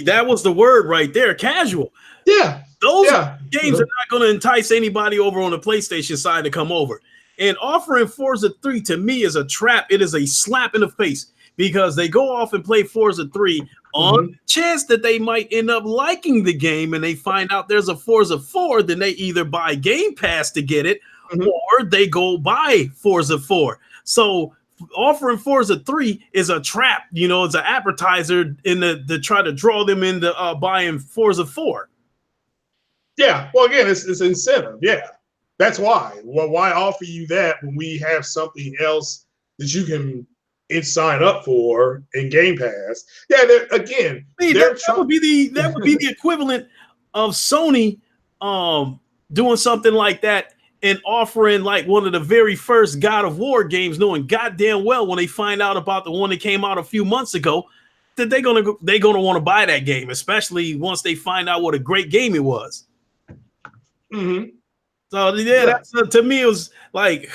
A: That was the word right there, casual.
B: Yeah.
A: Those games are not going to entice anybody over on the PlayStation side to come over. And offering Forza 3 to me is a trap. It is a slap in the face because they go off and play Forza 3 on the chance that they might end up liking the game and they find out there's a Forza 4, then they either buy Game Pass to get it or they go buy Forza 4. So offering Forza 3 is a trap, it's an appetizer to try to draw them into buying Forza 4.
B: Yeah, well, again, it's incentive. Yeah, that's why. Well, why offer you that when we have something else that you can sign up for in Game Pass? Yeah,
A: that would be the equivalent of Sony doing something like that and offering like one of the very first God of War games, knowing goddamn well when they find out about the one that came out a few months ago that they're gonna want to buy that game, especially once they find out what a great game it was.
B: Mm-hmm.
A: So that's to me it was like,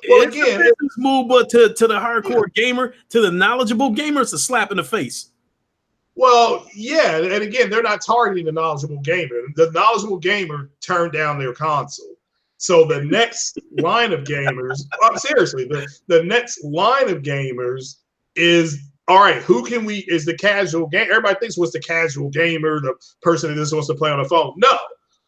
B: well, again,
A: a business move, but to the hardcore gamer, to the knowledgeable gamer, it's a slap in the face.
B: Well, yeah, and again, they're not targeting the knowledgeable gamer. The knowledgeable gamer turned down their console. So the next line of gamers, seriously, the next line of gamers is, all right, is the casual game? Everybody thinks what's the casual gamer, the person that just wants to play on the phone. No.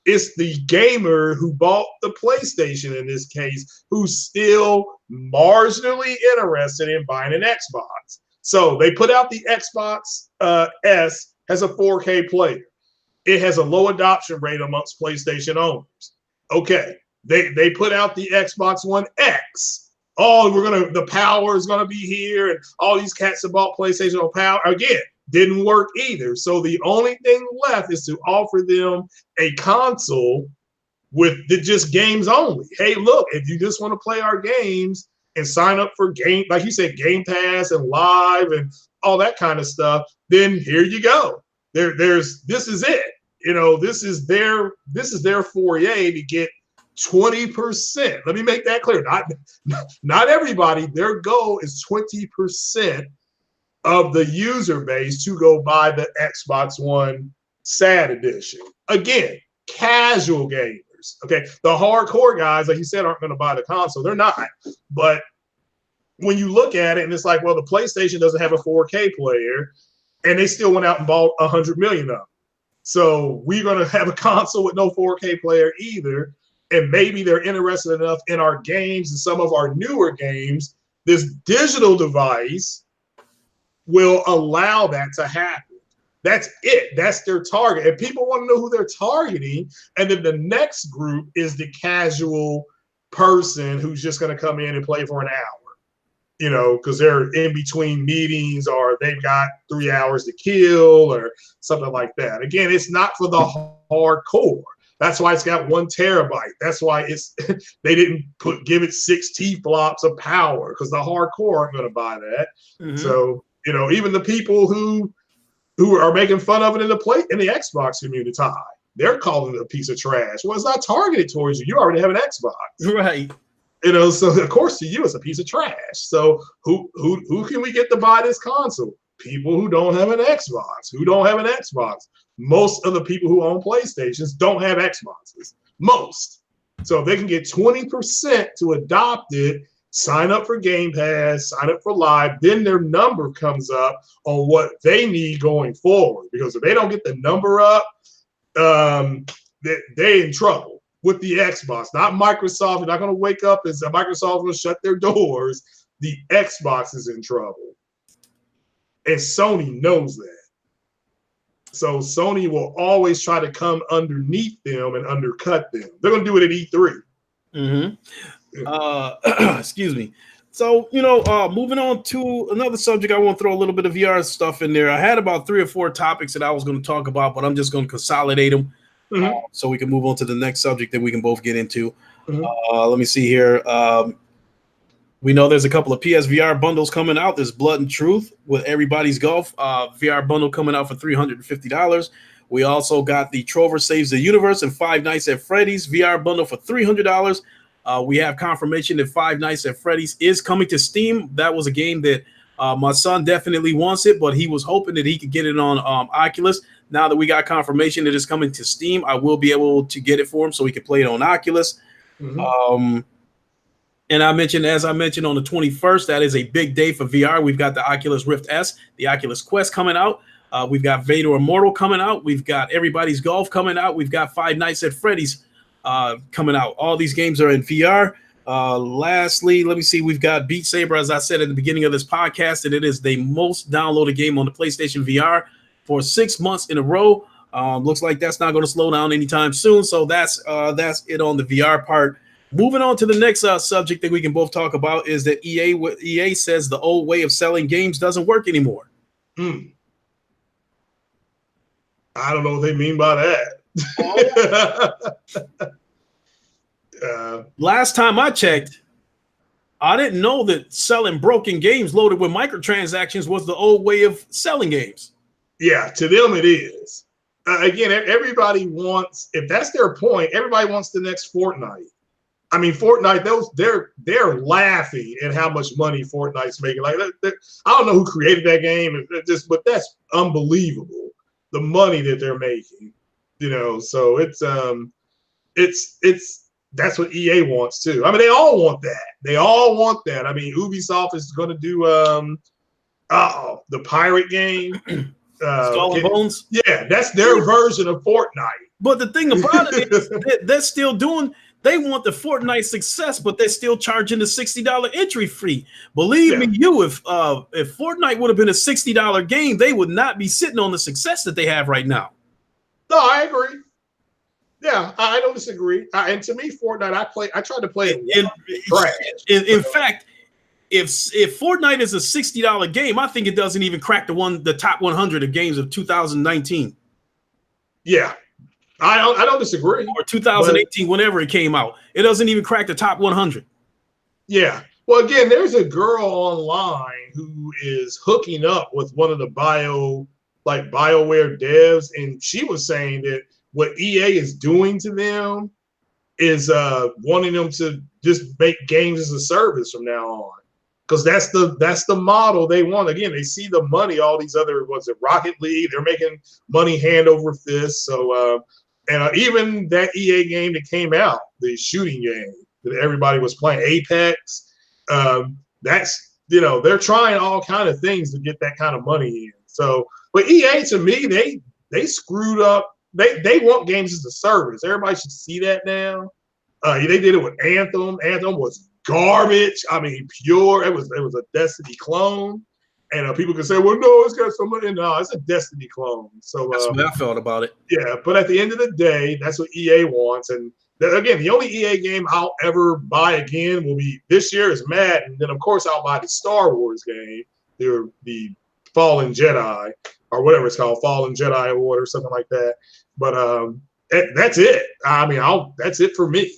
B: It's the gamer who bought the PlayStation in this case, who's still marginally interested in buying an Xbox. So they put out the Xbox S has a 4K player. It has a low adoption rate amongst PlayStation owners. Okay, they put out the Xbox One X. Oh, the power is gonna be here, and all these cats that bought PlayStation on power again. Didn't work either. So the only thing left is to offer them a console with just games only. Hey, look, if you just want to play our games and sign up for like you said, Game Pass and Live and all that kind of stuff, then here you go. This is it. This is their foray to get 20%. Let me make that clear. Not everybody. Their goal is 20% of the user base to go buy the Xbox One SAD edition. Again, casual gamers. players. Okay, the hardcore guys, like you said, aren't going to buy the console. They're not. But when you look at it, and it's like, well, the PlayStation doesn't have a 4K player, and they still went out and bought 100 million of them. So we're going to have a console with no 4K player either. And maybe they're interested enough in our games and some of our newer games. This digital device will allow that to happen. That's it. That's their target. And people want to know who they're targeting. And then the next group is the casual person who's just going to come in and play for an hour, because they're in between meetings or they've got 3 hours to kill or something like that. Again, it's not for the hardcore. That's why it's got 1 terabyte. That's why they didn't give it 6 T-flops of power, because the hardcore aren't going to buy that. Mm-hmm. So, even the people who are making fun of it in the Xbox community, they're calling it a piece of trash. Well, it's not targeted towards you. You already have an Xbox.
A: Right.
B: So of course to you it's a piece of trash. So who can we get to buy this console? People who don't have an Xbox. Who don't have an Xbox? Most of the people who own PlayStations don't have Xboxes. Most. So if they can get 20% to adopt it, sign up for Game Pass, sign up for Live, then their number comes up on what they need going forward. Because if they don't get the number up, they're in trouble with the Xbox. Not Microsoft. They're not going to wake up and say Microsoft will shut their doors. The Xbox is in trouble. And Sony knows that. So Sony will always try to come underneath them and undercut them. They're going to do it at E3.
A: Mm-hmm. Excuse me. So, moving on to another subject, I want to throw a little bit of VR stuff in there. I had about 3 or 4 topics that I was going to talk about, but I'm just going to consolidate them so we can move on to the next subject that we can both get into. Let me see here. We know there's a couple of PSVR bundles coming out. There's Blood and Truth with Everybody's Golf VR bundle coming out for $350. We also got the Trover Saves the Universe and Five Nights at Freddy's VR bundle for $300. We have confirmation that Five Nights at Freddy's is coming to Steam. That was a game that my son definitely wants it, but he was hoping that he could get it on Oculus. Now that we got confirmation that it's coming to Steam, I will be able to get it for him so he can play it on Oculus. And as I mentioned on the 21st, that is a big day for VR. We've got the Oculus Rift S, the Oculus Quest coming out. We've got Vader Immortal coming out. We've got Everybody's Golf coming out. We've got Five Nights at Freddy's coming out. All these games are in VR. Lastly, let me see. We've got Beat Saber, as I said at the beginning of this podcast, and it is the most downloaded game on the PlayStation VR for 6 months in a row. Looks like that's not going to slow down anytime soon. So that's it on the VR part. Moving on to the next subject that we can both talk about is that EA says the old way of selling games doesn't work anymore.
B: I don't know what they mean by that.
A: Last time I checked, I didn't know that selling broken games loaded with microtransactions was the old way of selling games.
B: Yeah, to them it is. Again, everybody wants, if that's their point, everybody wants the next Fortnite. I mean, Fortnite, they're laughing at how much money Fortnite's making. Like, I don't know who created that game, but that's unbelievable, the money that they're making. So it's that's what EA wants too. I mean, they all want that. They all want that. I mean, Ubisoft is going to do the pirate game,
A: Skull and Bones.
B: Yeah, that's their version of Fortnite.
A: But the thing about it is they're still doing. They want the Fortnite success, but they're still charging the $60 entry fee. Believe me, if Fortnite would have been a $60 game, they would not be sitting on the success that they have right now.
B: No, I agree. Yeah, I don't disagree. And to me, Fortnite, I tried to play it.
A: In fact, if Fortnite is a $60 game, I think it doesn't even crack the top 100 of games of 2019.
B: Yeah. I don't disagree.
A: Or 2018, whenever it came out. It doesn't even crack the top 100.
B: Yeah. Well, again, there's a girl online who is hooking up with one of the BioWare devs, and she was saying that what EA is doing to them is wanting them to just make games as a service from now on. Because that's the model they want. Again, they see the money, all these other, Rocket League, they're making money hand over fist. So And even that EA game that came out, the shooting game that everybody was playing, Apex, that's, they're trying all kind of things to get that kind of money in. So, but EA to me, they screwed up. They want games as a service. Everybody should see that now. They did it with Anthem. Anthem was garbage. I mean, pure. It was a Destiny clone. And people can say, well, no, it's got some money. No, it's a Destiny clone. So
A: that's what I felt about it.
B: Yeah, but at the end of the day, that's what EA wants. And again, the only EA game I'll ever buy again will be this year is Madden. Then, of course, I'll buy the Star Wars game, the Fallen Jedi, or whatever it's called, Fallen Jedi Order or something like that. But that's it. I mean, that's it for me.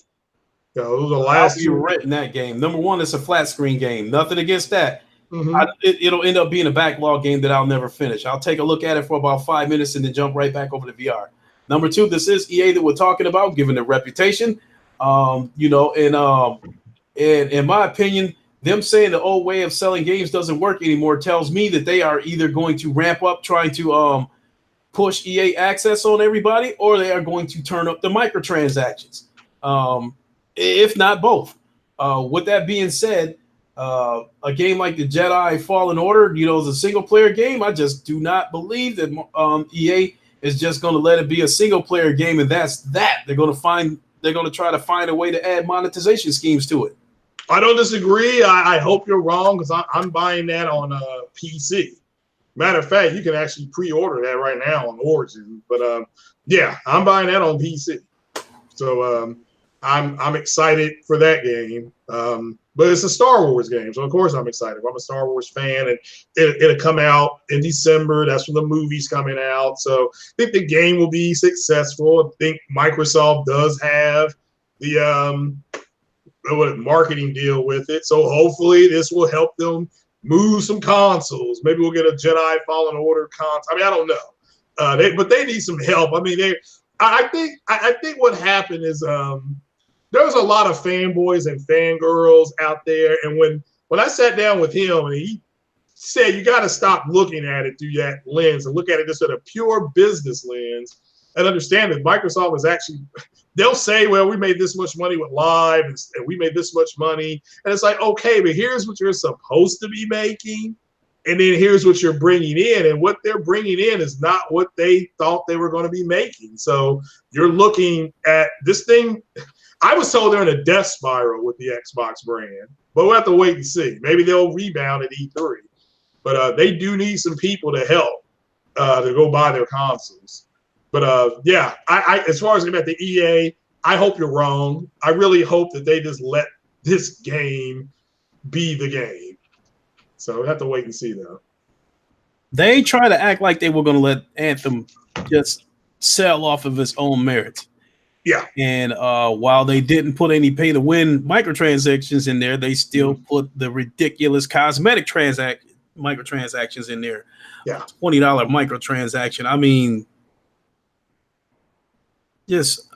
B: Those are the last
A: two. You're renting that game. Number one, it's a flat screen game. Nothing against that.
B: Mm-hmm.
A: It'll end up being a backlog game that I'll never finish. I'll take a look at it for about 5 minutes and then jump right back over to VR. Number two, this is EA that we're talking about, given their reputation. And in my opinion, them saying the old way of selling games doesn't work anymore tells me that they are either going to ramp up trying to push EA access on everybody, or they are going to turn up the microtransactions. If not both. With that being said, a game like the Jedi Fallen Order, is a single player game. I just do not believe that EA is just going to let it be a single player game, and that's that. They're going to try to find a way to add monetization schemes to it.
B: I don't disagree. I hope you're wrong, because I'm buying that on PC. Matter of fact, you can actually pre-order that right now on Origin. But yeah, I'm buying that on PC. So I'm excited for that game. But it's a Star Wars game, so of course I'm excited. I'm a Star Wars fan, and it'll come out in December. That's when the movie's coming out. So I think the game will be successful. I think Microsoft does have the marketing deal with it. So hopefully this will help them move some consoles. Maybe we'll get a Jedi Fallen Order console. I mean, I don't know. But they need some help. I mean, I think what happened is there was a lot of fanboys and fangirls out there. And when I sat down with him and he said, you got to stop looking at it through that lens and look at it just at a pure business lens, and understand that Microsoft is actually, they'll say, well, we made this much money with Live and we made this much money. And it's like, okay, but here's what you're supposed to be making. And then here's what you're bringing in. And what they're bringing in is not what they thought they were going to be making. So you're looking at this thing. I was told they're in a death spiral with the Xbox brand, but we'll have to wait and see. Maybe they'll rebound at E3. But they do need some people to help to go buy their consoles. But yeah, I as far as about the EA, I hope you're wrong. I really hope that they just let this game be the game. So we'll have to wait and see, though.
A: They try to act like they were going to let Anthem just sell off of its own merits.
B: Yeah.
A: And while they didn't put any pay-to-win microtransactions in there, they still put the ridiculous cosmetic microtransactions in there.
B: Yeah.
A: $20 microtransaction. I mean, just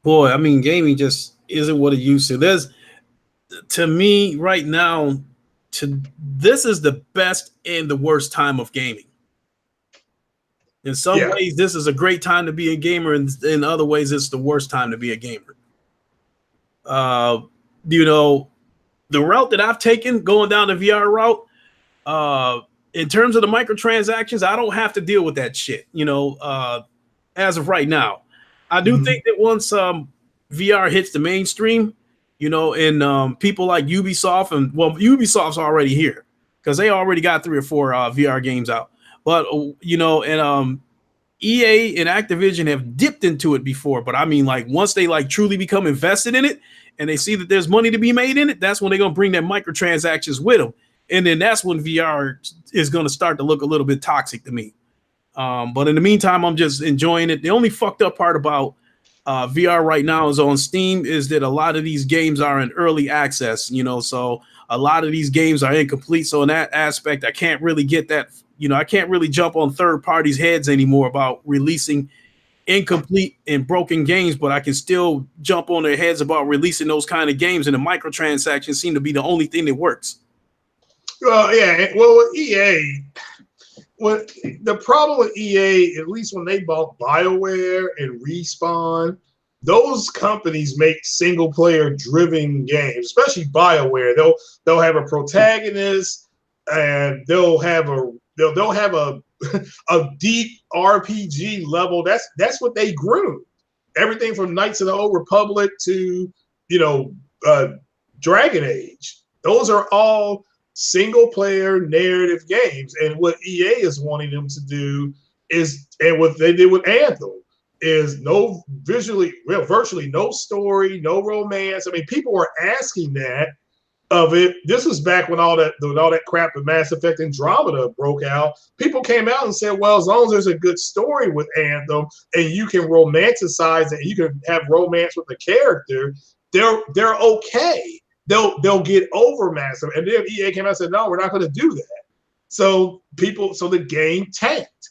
A: boy, I mean, gaming just isn't what it used to. To me right now, this is the best and the worst time of gaming. In some ways, this is a great time to be a gamer, and in other ways, it's the worst time to be a gamer. The route that I've taken going down the VR route, in terms of the microtransactions, I don't have to deal with that shit, as of right now. I do think that once VR hits the mainstream, and people like Ubisoft, and Ubisoft's already here because they already got 3 or 4 VR games out. But, and EA and Activision have dipped into it before. But I mean, like, once they truly become invested in it and they see that there's money to be made in it, that's when they're going to bring their microtransactions with them. And then that's when VR is going to start to look a little bit toxic to me. But in the meantime, I'm just enjoying it. The only fucked up part about VR right now is on Steam is that a lot of these games are in early access, so a lot of these games are incomplete. So in that aspect, I can't really get that. I can't really jump on third parties' heads anymore about releasing incomplete and broken games, but I can still jump on their heads about releasing those kind of games, and the microtransactions seem to be the only thing that works.
B: Well, yeah. Well, with EA, Well, the problem with EA, at least when they bought BioWare and Respawn, those companies make single player driven games, especially BioWare. They'll have a protagonist and they'll have a a deep RPG level. That's what they grew. Everything from Knights of the Old Republic to, you know, Dragon Age. Those are all single player narrative games. And what EA is wanting them to do is, and what they did with Anthem, is no visually, well, virtually no story, no romance. I mean, people were asking that of it. This was back when all that crap with Mass Effect Andromeda broke out. People came out and said, well, as long as there's a good story with Anthem and you can romanticize it, you can have romance with the character, they're okay. They'll get over Mass Effect. And then EA came out and said, no, we're not going to do that. So the game tanked,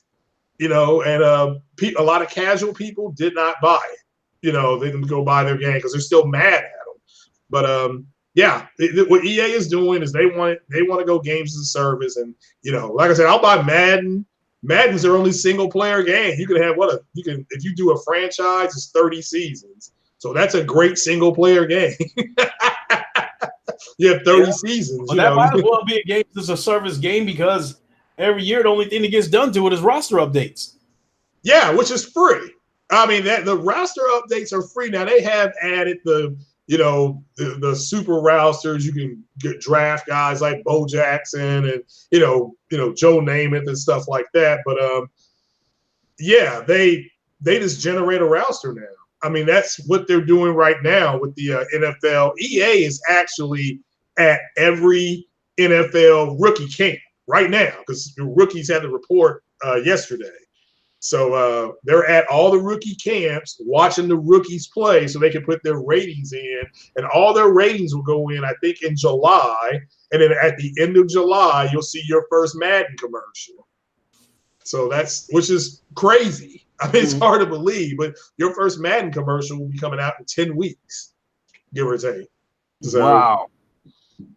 B: you know, and a lot of casual people did not buy it. You know, they didn't go buy their game because they're still mad at them. But yeah, what EA is doing is they want to go games as a service, and you know, like I said, I'll buy Madden. Madden's their only single player game. You can have if you do a franchise, it's 30 seasons, so that's a great single player game. You have 30 seasons.
A: Well, that might as well be a game as a service game because every year the only thing that gets done to it is roster updates.
B: Yeah, which is free. I mean, that the roster updates are free now. They have added the super rousters. You can get draft guys like Bo Jackson and you know Joe Namath and stuff like that. But yeah, they just generate a roster now. I mean, that's what they're doing right now with the NFL. EA is actually at every NFL rookie camp right now because the rookies had the report yesterday. So they're at all the rookie camps watching the rookies play so they can put their ratings in. And all their ratings will go in, I think, in July. And then at the end of July, you'll see your first Madden commercial. So which is crazy. I mean, it's hard to believe, but your first Madden commercial will be coming out in 10 weeks, give or take. So,
A: wow.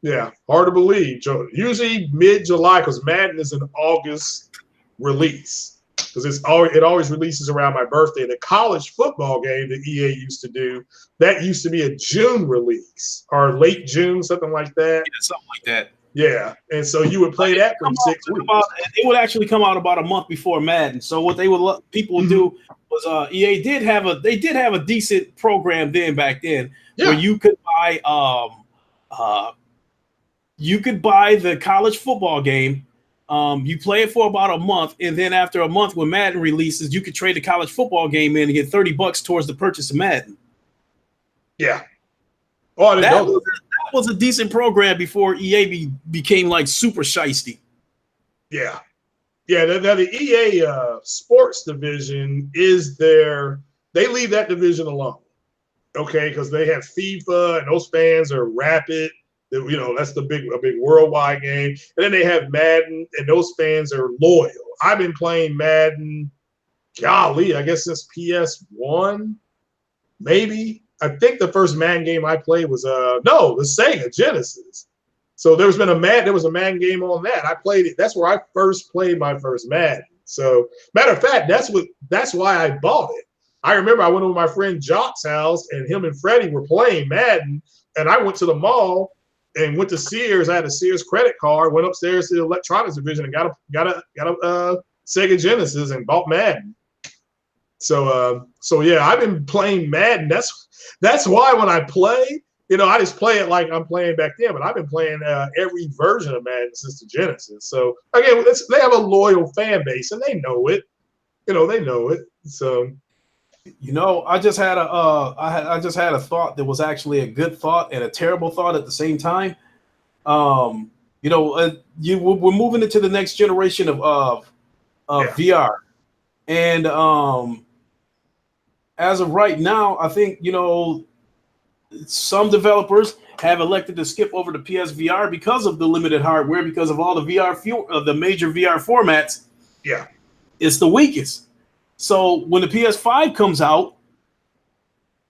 B: Yeah, hard to believe. Usually mid-July because Madden is an August release. Because it always releases around my birthday. The college football game that EA used to do, that used to be a June release or late June, something like that.
A: Yeah, something like that.
B: Yeah, and so you would play that for 6 weeks.
A: It would actually come out about a month before Madden. So what people would do was EA did have a decent program back then where you could buy the college football game. You play it for about a month, and then after a month, when Madden releases, you could trade the college football game in and get $30 towards the purchase of Madden.
B: Yeah. Oh, I didn't know that.
A: That was a decent program before EA became like super shiesty.
B: Yeah. Yeah. The EA sports division they leave that division alone. Okay. Because they have FIFA and those fans are rabid. You know, that's a big worldwide game. And then they have Madden, and those fans are loyal. I've been playing Madden, golly, I guess since PS1, maybe. I think the first Madden game I played was the Sega Genesis. So there was a Madden game on that. I played it. That's where I first played my first Madden. So matter of fact, that's why I bought it. I remember I went over to my friend Jock's house, and him and Freddie were playing Madden, and I went to the mall and went to Sears. I had a Sears credit card, went upstairs to the electronics division and got a Sega Genesis and bought Madden. So yeah, I've been playing Madden. That's why when I play, you know, I just play it like I'm playing back then, but I've been playing every version of Madden since the Genesis. So again, they have a loyal fan base and they know it. You know, they know it. So
A: you know, I just had a thought that was actually a good thought and a terrible thought at the same time. You know, we're moving into the next generation of VR, and as of right now, I think some developers have elected to skip over to PSVR because of the limited hardware, because of all the the major VR formats.
B: Yeah,
A: it's the weakest. So when the PS5 comes out,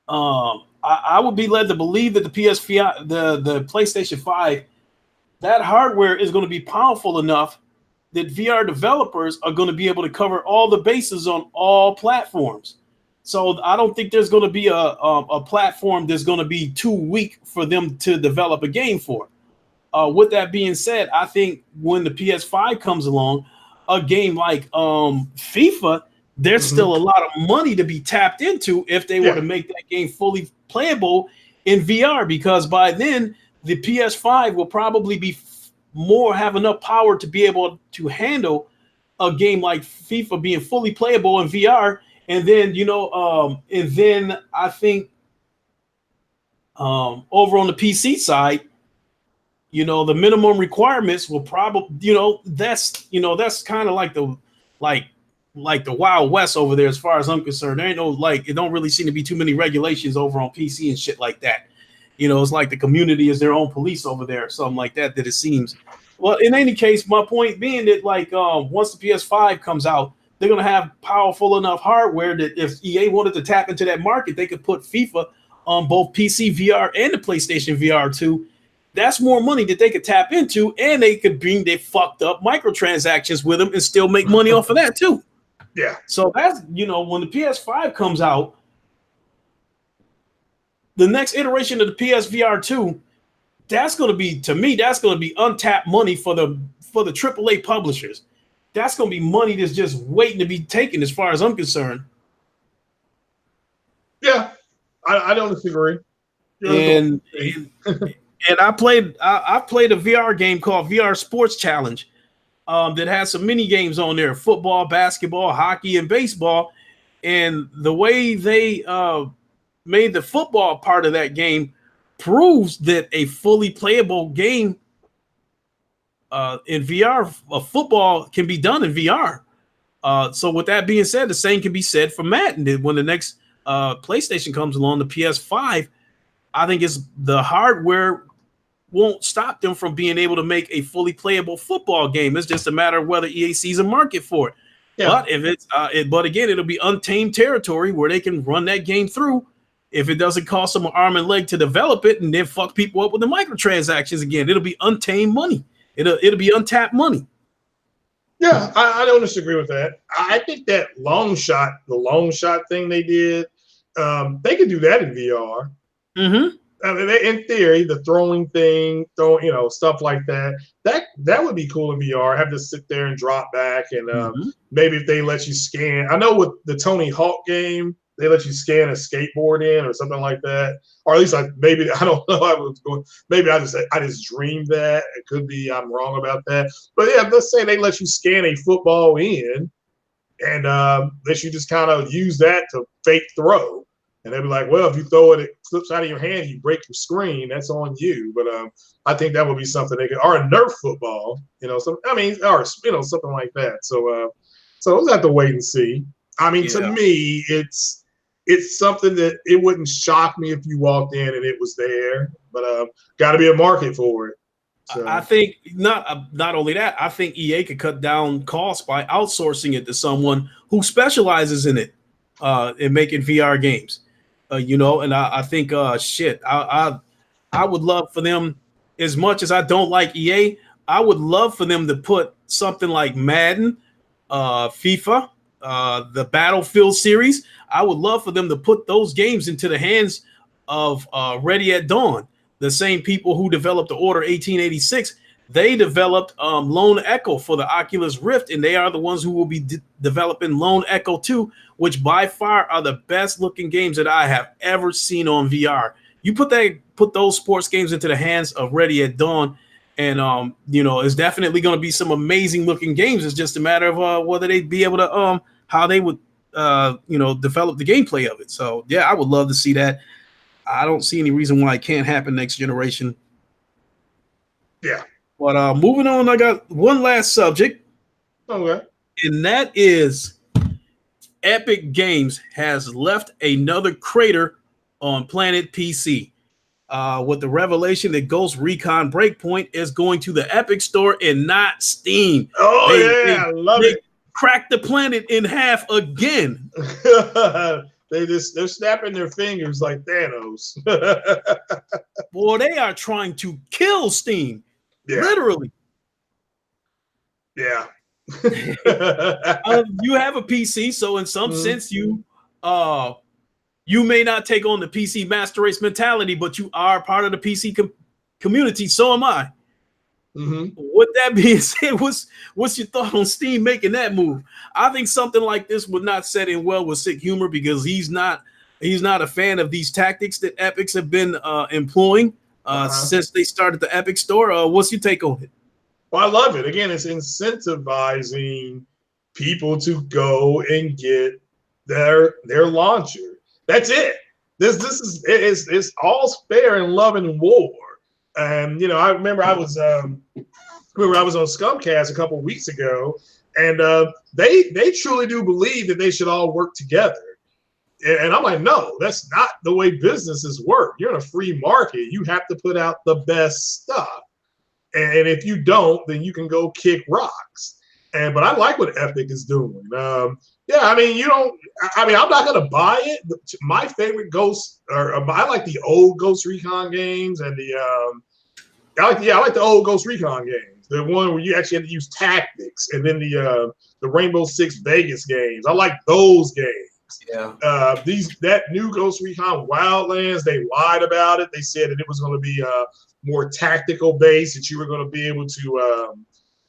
A: I would be led to believe that the PlayStation 5, that hardware is going to be powerful enough that VR developers are going to be able to cover all the bases on all platforms. So I don't think there's going to be a platform that's going to be too weak for them to develop a game for. With that being said, I think when the PS5 comes along, a game like FIFA, there's still a lot of money to be tapped into if they were
B: Yeah.
A: to make that game fully playable in VR, because by then the PS5 will probably be more have enough power to be able to handle a game like FIFA being fully playable in VR. And then and then I think over on the PC side, the minimum requirements will probably, that's kind of like like the Wild West over there as far as I'm concerned. There ain't no, like, it don't really seem to be too many regulations over on PC and shit like that. It's like the community is their own police over there or something like that it seems. Well, in any case, my point being that, like, once the PS5 comes out, they're gonna have powerful enough hardware that if EA wanted to tap into that market, they could put FIFA on both PC VR and the PlayStation VR 2. That's more money that they could tap into, and they could bring their fucked up microtransactions with them and still make money off of that too.
B: Yeah.
A: So that's, when the PS5 comes out, the next iteration of the PSVR 2, that's going to be, to me, that's going to be untapped money for the AAA publishers. That's going to be money that's just waiting to be taken, as far as I'm concerned.
B: Yeah, I don't disagree.
A: And I played a VR game called VR Sports Challenge that has some mini games on there: football, basketball, hockey, and baseball. And the way they made the football part of that game proves that a fully playable game in VR, football can be done in VR. So with that being said, the same can be said for Madden. When the next PlayStation comes along, the PS5, I think it's the hardware won't stop them from being able to make a fully playable football game. It's just a matter of whether EA sees a market for it. Yeah. But if it's, but again, it'll be untamed territory where they can run that game through. If it doesn't cost them an arm and leg to develop it, and then fuck people up with the microtransactions again, it'll be untamed money. It'll be untapped money.
B: Yeah, I don't disagree with that. I think that the long shot thing they did, they could do that in VR.
A: Mm-hmm.
B: I mean, in theory, the throwing thing, stuff like that. That would be cool in VR. Have to sit there and drop back, and maybe if they let you scan. I know with the Tony Hawk game, they let you scan a skateboard in or something like that, or at least I don't know. I was going. Maybe I just dreamed that. It could be I'm wrong about that. But yeah, let's say they let you scan a football in, and let you just kind of use that to fake throw. And they'd be like, well, if you throw it flips out of your hand, you break your screen. That's on you. But I think that would be something they could, or a Nerf football, or something like that. So we'll have to wait and see. I mean, to me, it's something that it wouldn't shock me if you walked in and it was there. But got to be a market for it. So.
A: I think not only that, I think EA could cut down costs by outsourcing it to someone who specializes in it, in making VR games. And I think I would love for them, as much as I don't like EA, I would love for them to put something like Madden, FIFA, the Battlefield series. I would love for them to put those games into the hands of Ready at Dawn, the same people who developed the Order 1886. They developed Lone Echo for the Oculus Rift, and they are the ones who will be developing Lone Echo 2, which by far are the best looking games that I have ever seen on VR. You put those sports games into the hands of Ready at Dawn, and it's definitely going to be some amazing looking games. It's just a matter of whether they'd be able to how they would develop the gameplay of it. So yeah, I would love to see that. I don't see any reason why it can't happen next generation.
B: Yeah.
A: But moving on, I got one last subject.
B: Okay.
A: And that is Epic Games has left another crater on Planet PC. With the revelation that Ghost Recon Breakpoint is going to the Epic Store and not Steam.
B: I love it.
A: Cracked the planet in half again.
B: They're snapping their fingers like Thanos.
A: Boy, they are trying to kill Steam.
B: Yeah.
A: Literally.
B: Yeah.
A: You have a PC, so in some sense, you may not take on the PC master race mentality, but you are part of the PC community. So am I. With that being said, what's your thought on Steam making that move? I think something like this would not set in well with Sick Humor because he's not a fan of these tactics that Epics have been employing since they started the Epic Store. What's your take on it?
B: Well, I love it. Again, it's incentivizing people to go and get their launcher. That's it. This is it's all fair in love and war. And I remember I was on Scumcast a couple of weeks ago, and they truly do believe that they should all work together. And I'm like, no, that's not the way businesses work. You're in a free market. You have to put out the best stuff. And if you don't, then you can go kick rocks. But I like what Epic is doing. Yeah, I mean, I'm not gonna buy it. My favorite I like the old Ghost Recon games and I like the old Ghost Recon games. The one where you actually had to use tactics, and then the Rainbow Six Vegas games. I like those games.
A: Yeah.
B: That new Ghost Recon Wildlands, they lied about it. They said that it was going to be more tactical based, that you were going to be able to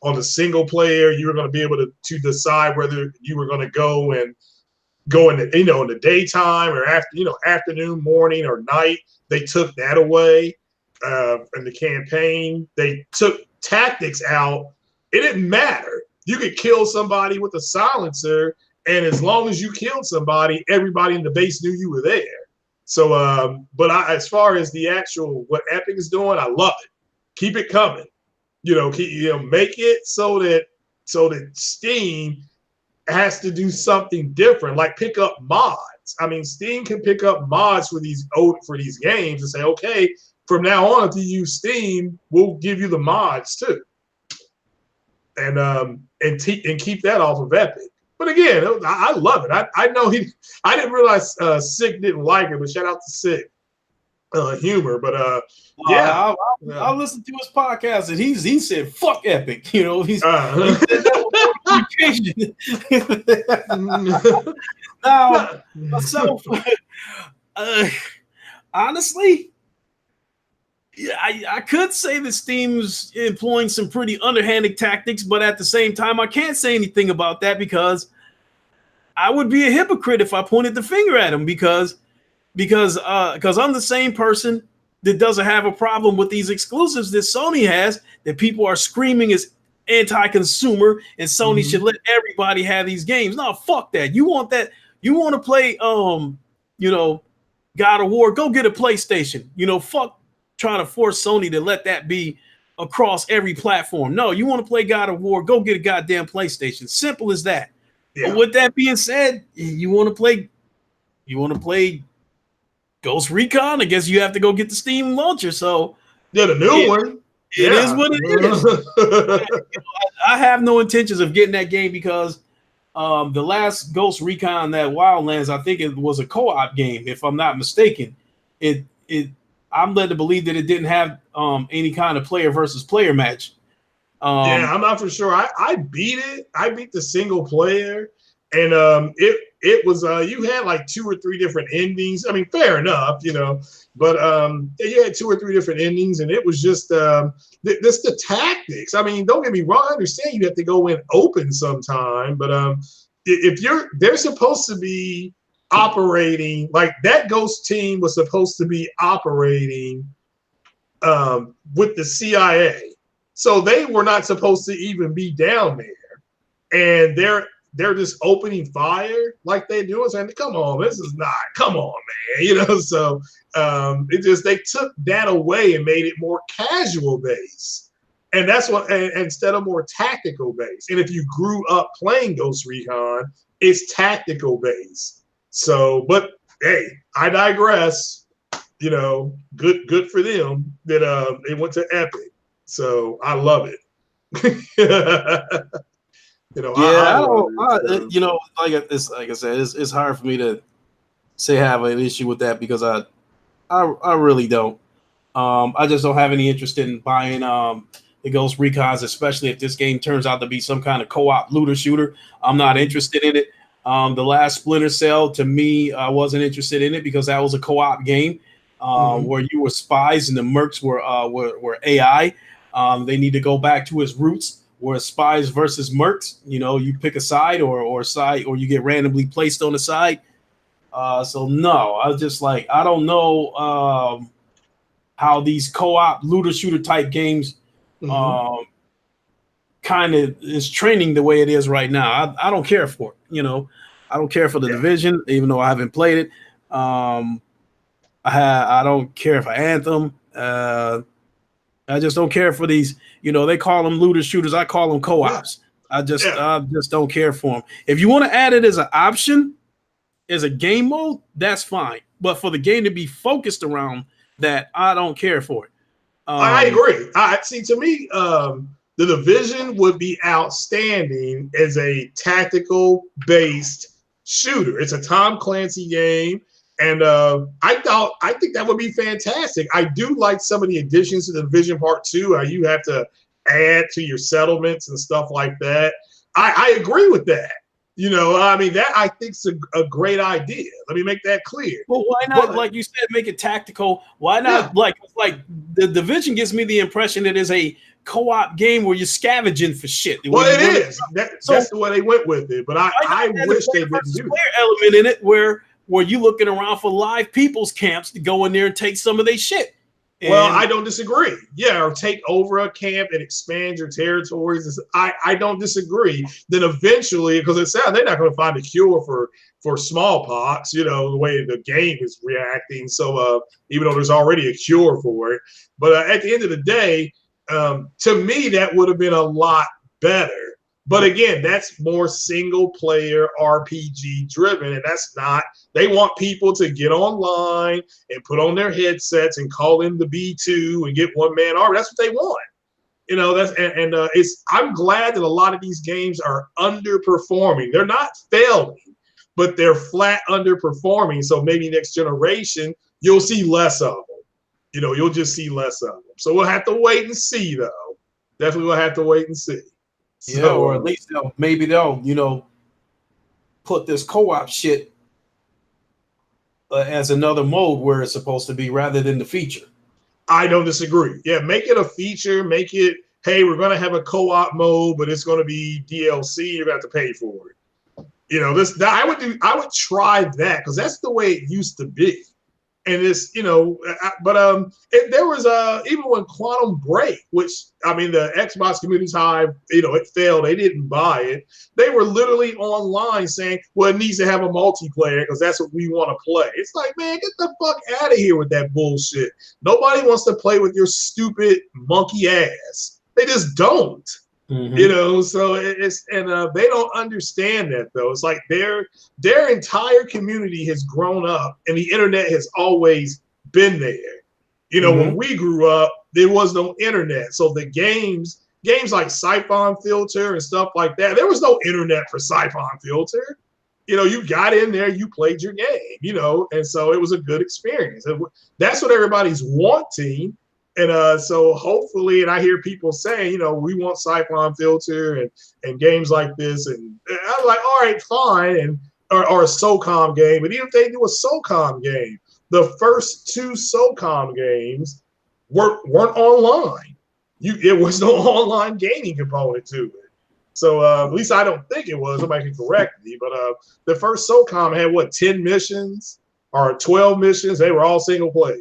B: on the single player, you were going to be able to decide whether you were going to go in the daytime or afternoon, morning, or night. They took that away in the campaign. They took tactics out. It didn't matter. You could kill somebody with a silencer, and as long as you killed somebody, everybody in the base knew you were there. So, as far as the actual what Epic is doing, I love it. Keep it coming. Make it so that Steam has to do something different, like pick up mods. I mean, Steam can pick up mods for these games and say, okay, from now on, if you use Steam, we'll give you the mods too, and keep that off of Epic. But again, I love it. I know I didn't realize Sick didn't like it, but shout out to Sick Humor. But yeah,
A: I listened to his podcast and he said fuck Epic. He said that with now myself, honestly, I could say that Steam's employing some pretty underhanded tactics, but at the same time, I can't say anything about that because I would be a hypocrite if I pointed the finger at him because I'm the same person that doesn't have a problem with these exclusives that Sony has, that people are screaming is anti-consumer and Sony should let everybody have these games. No, fuck that. You want to play God of War, go get a PlayStation. Fuck trying to force Sony to let that be across every platform. No, you want to play God of War, go get a goddamn PlayStation. Simple as that. Yeah. But with that being said, you want to play Ghost Recon, I guess you have to go get the Steam launcher. So
B: yeah, the new one.
A: It is what it is. I have no intentions of getting that game because the last Ghost Recon, that Wildlands, I think it was a co-op game, if I'm not mistaken. I'm led to believe that it didn't have any kind of player versus player match.
B: Yeah, I'm not for sure. I beat it. I beat the single player, and it was you had like 2 or 3 different endings. I mean, fair enough, but you had 2 or 3 different endings, and it was just this the tactics. I mean, don't get me wrong. I understand you have to go in open sometime, but if they're supposed to be operating like that. Ghost team was supposed to be operating with the CIA. So they were not supposed to even be down there, and they're just opening fire like they do. And saying, "Come on, come on, man." So they took that away and made it more casual based, and that's what instead of more tactical based. And if you grew up playing Ghost Recon, it's tactical based. So, but hey, I digress. Good for them that they went to Epic. So I love it.
A: Like I said, it's hard for me to say I have an issue with that because I really don't. I just don't have any interest in buying the Ghost Recons, especially if this game turns out to be some kind of co-op looter shooter. I'm not interested in it. The last Splinter Cell, to me, I wasn't interested in it because that was a co-op game where you were spies and the mercs were AI. They need to go back to its roots, where spies versus mercs. You know, you pick a side or side, or you get randomly placed on the side. So no, I was just like, I don't know how these co-op looter shooter type games kind of is trending the way it is right now. I don't care for it. You know, I don't care for the Division, even though I haven't played it. I don't care for Anthem. I just don't care for these. You know, they call them looter shooters. I call them co-ops. I just don't care for them. If you want to add it as an option, as a game mode, that's fine. But for the game to be focused around that, I don't care for it.
B: I agree. I see. To me, the Division would be outstanding as a tactical based shooter. It's a Tom Clancy game. And I think that would be fantastic. I do like some of the additions to the Division Part 2. You have to add to your settlements and stuff like that. I agree with that. You know, I mean, that I think is a great idea. Let me make that clear.
A: Well, why not, like you said, make it tactical? Why not, like the Division gives me the impression that it's a co-op game where you're scavenging for shit.
B: Well, it is. That's the way they went with it. But I wish they didn't do that.
A: Element in it where you looking around for live people's camps to go in there and take some of their shit.
B: Well, I don't disagree. Yeah, or take over a camp and expand your territories. I don't disagree. Then eventually, because it sounds they're not going to find a cure for smallpox, you know, the way the game is reacting. So even though there's already a cure for it, but at the end of the day, to me, that would have been a lot better. But again, that's more single player RPG driven. And that's not, they want people to get online and put on their headsets and call in the B2 and get one man army. That's what they want. You know, I'm glad that a lot of these games are underperforming. They're not failing, but they're flat underperforming. So maybe next generation, you'll see less of them. You know, you'll just see less of them. So we'll have to wait and see, though. Definitely we'll have to wait and see.
A: So, yeah, or at least maybe they'll, you know, put this co-op shit as another mode where it's supposed to be rather than the feature.
B: I don't disagree. Yeah, make it a feature. Make it, hey, we're going to have a co-op mode, but it's going to be DLC. You're going to have to pay for it. You know, I would try that because that's the way it used to be. And it's, you know, but there was even when Quantum Break, which, I mean, the Xbox Community Hive, you know, it failed. They didn't buy it. They were literally online saying, well, it needs to have a multiplayer because that's what we want to play. It's like, man, get the fuck out of here with that bullshit. Nobody wants to play with your stupid monkey ass. They just don't. Mm-hmm. You know, so they don't understand that though. It's like their entire community has grown up, and the internet has always been there. You know, when we grew up, there was no internet, so the games like Siphon Filter and stuff like that, there was no internet for Siphon Filter. You know, you got in there, you played your game. You know, and so it was a good experience. That's what everybody's wanting. And so hopefully, and I hear people saying, you know, we want Siphon Filter and games like this. And I'm like, all right, fine. Or a SOCOM game. But even if they do a SOCOM game, the first two SOCOM games weren't online. It was no online gaming component to it. So at least I don't think it was. Somebody can correct me. But the first SOCOM had, 10 missions or 12 missions? They were all single player.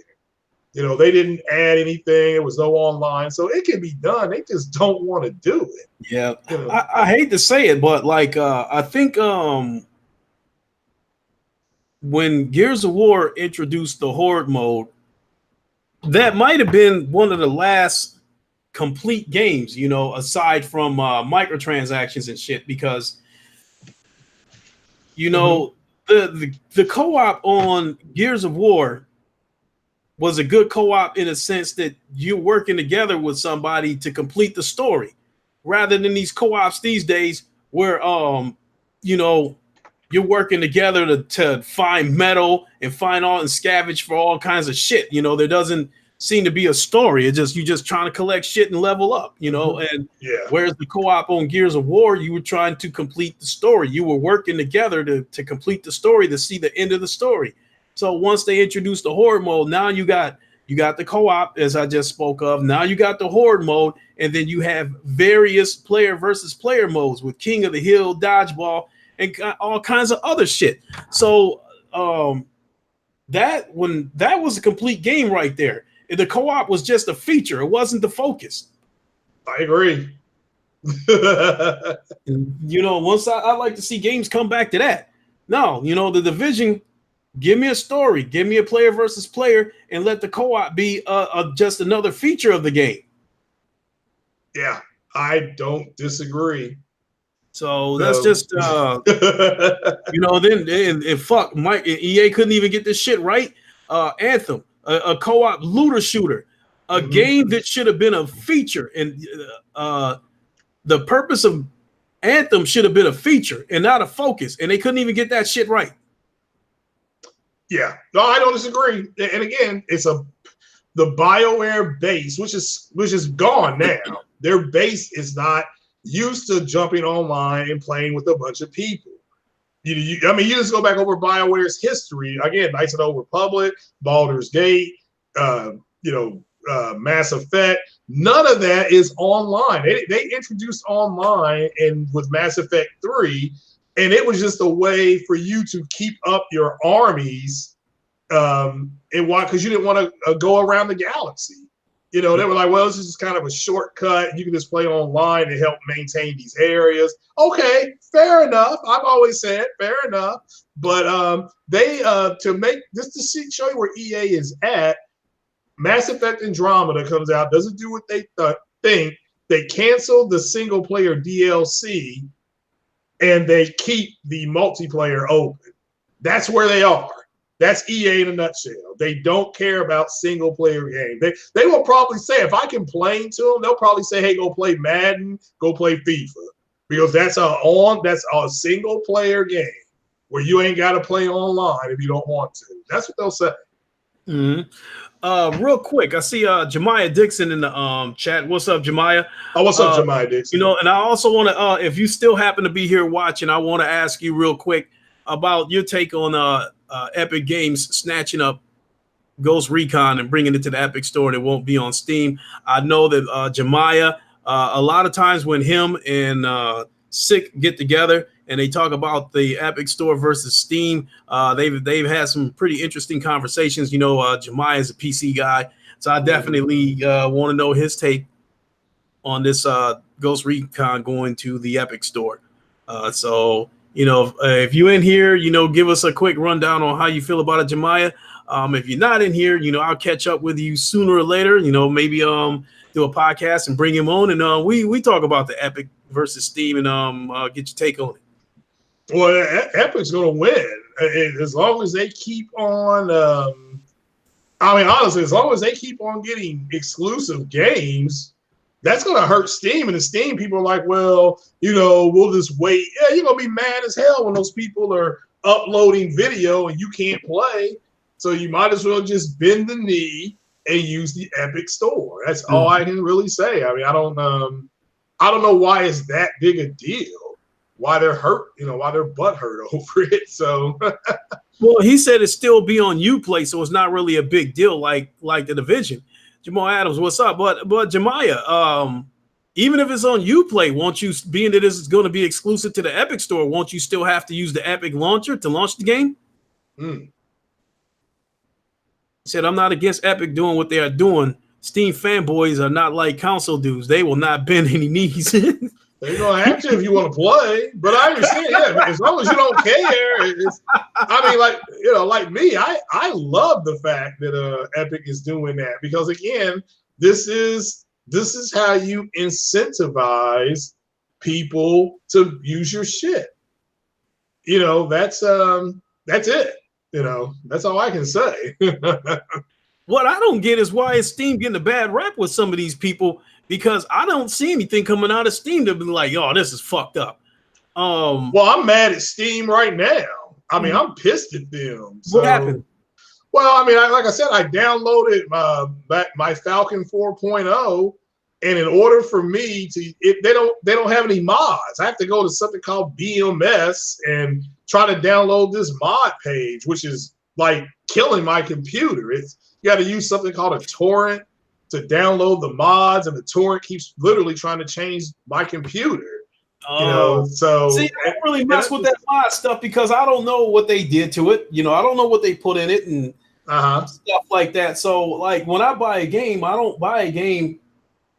B: You know, they didn't add anything. It was no online. So it can be done. They just don't want to do it.
A: Yeah. You know? I hate to say it, but like I think when Gears of War introduced the Horde mode, that might have been one of the last complete games, you know, aside from microtransactions and shit, because, you know, the co-op on Gears of War was a good co-op in a sense that you're working together with somebody to complete the story, rather than these co-ops these days where you know, you're working together to find metal and find all and scavenge for all kinds of shit. You know, there doesn't seem to be a story. It's just you just trying to collect shit and level up, you know. And
B: Yeah.
A: whereas the co-op on Gears of War, you were trying to complete the story. You were working together to complete the story, to see the end of the story. So once they introduced the horde mode, now you got the co-op, as I just spoke of. Now you got the horde mode, and then you have various player versus player modes with King of the Hill, dodgeball, and all kinds of other shit. So that was a complete game right there. The co-op was just a feature; it wasn't the focus.
B: I agree.
A: And, you know, once I like to see games come back to that. No, you know, the Division. Give me a story, give me a player versus player, and let the co-op be just another feature of the game.
B: Yeah, I don't disagree.
A: So that's just you know. Then and fuck, Mike, EA couldn't even get this shit right. Anthem, a co-op looter shooter, a game that should have been a feature, and the purpose of Anthem should have been a feature and not a focus, and they couldn't even get that shit right.
B: Yeah, no, I don't disagree. And again, it's the BioWare base, which is gone now. Their base is not used to jumping online and playing with a bunch of people. You just go back over BioWare's history again. Knights of the Old Republic, Baldur's Gate, Mass Effect. None of that is online. They introduced online and with Mass Effect 3. And it was just a way for you to keep up your armies, and why? Because you didn't want to go around the galaxy. You know, they were like, well, this is just kind of a shortcut. You can just play online to help maintain these areas. Okay, fair enough. I've always said fair enough. But they to make just to show you where EA is at. Mass Effect Andromeda comes out, doesn't do what they think. They canceled the single player DLC. And they keep the multiplayer open. That's where they are. That's EA in a nutshell. They don't care about single player games. They will probably say, if I complain to them, they'll probably say, hey, go play Madden, go play FIFA. Because that's a single player game where you ain't got to play online if you don't want to. That's what they'll say.
A: Mm-hmm. Real quick, I see Jemiah Dixon in the chat. What's up, Jemiah?
B: Oh, what's up, Jemiah Dixon?
A: You know, and I also want to, if you still happen to be here watching, I want to ask you real quick about your take on Epic Games snatching up Ghost Recon and bringing it to the Epic Store, and it won't be on Steam. I know that Jemiah, a lot of times when him and Sick get together and they talk about the Epic Store versus Steam, they've had some pretty interesting conversations. You know, Jemiah is a PC guy, so I definitely want to know his take on this Ghost Recon going to the Epic Store. So, you know, if you're in here, you know, give us a quick rundown on how you feel about it, Jemiah. If you're not in here, you know, I'll catch up with you sooner or later. You know, maybe do a podcast and bring him on, and we talk about the Epic versus Steam and get your take on it.
B: Well, Epic's going to win as long as they keep on. Honestly, as long as they keep on getting exclusive games, that's going to hurt Steam. And the Steam people are like, well, you know, we'll just wait. Yeah, you're going to be mad as hell when those people are uploading video and you can't play. So you might as well just bend the knee and use the Epic Store. That's all I can really say. I mean, I don't know why it's that big a deal. Why they're hurt, you know, why they're butt hurt over it. So,
A: well, he said it still be on Uplay, so it's not really a big deal like the Division. Jamal Adams, what's up? But Jemiah, even if it's on Uplay, won't you, being that this is going to be exclusive to the Epic Store, won't you still have to use the Epic launcher to launch the game? He said, I'm not against Epic doing what they are doing. Steam fanboys are not like console dudes. They will not bend any knees.
B: They're going to have to if you want to play. But I understand, yeah, as long as you don't care. Like me, I love the fact that Epic is doing that. Because, again, this is how you incentivize people to use your shit. You know, that's it. You know, that's all I can say.
A: What I don't get is why is Steam getting a bad rap with some of these people, because I don't see anything coming out of Steam to be like, oh, this is fucked up.
B: Well, I'm mad at Steam right now. I mean, I'm pissed at them. So,
A: what happened?
B: Well, I mean, like I said, I downloaded my Falcon 4.0, and in order for me to, they don't have any mods. I have to go to something called BMS and try to download this mod page, which is like killing my computer. It's you got to use something called a torrent to download the mods, and the torrent keeps literally trying to change my computer.
A: Oh,
B: So
A: see, I don't really mess with that mod stuff because I don't know what they did to it. I don't know what they put in it and stuff like that. So, like when I buy a game, I don't buy a game,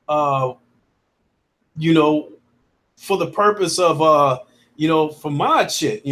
A: for the purpose of for mod shit.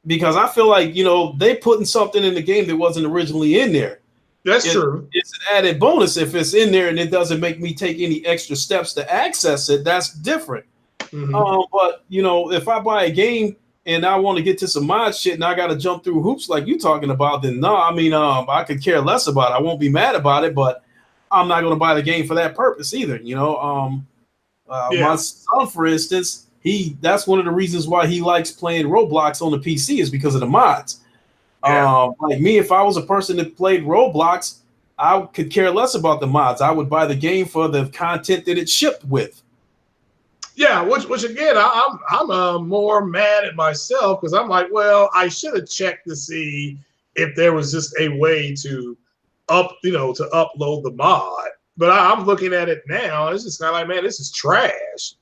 A: Because I feel like they putting something in the game that wasn't originally in there.
B: That's true.
A: It's an added bonus if it's in there and it doesn't make me take any extra steps to access it. That's different. But if I buy a game and I want to get to some mod shit and I got to jump through hoops like you talking about, then no. I mean, I could care less about it. I won't be mad about it, but I'm not going to buy the game for that purpose either. My son, for instance, that's one of the reasons why he likes playing Roblox on the PC is because of the mods. Yeah. Like me, if I was a person that played Roblox, I could care less about the mods. I would buy the game for the content that it shipped with.
B: Yeah, which again, I'm more mad at myself because I'm like, well, I should have checked to see if there was just a way to upload the mod. But I'm looking at it now. It's just kind of like, man, this is trash.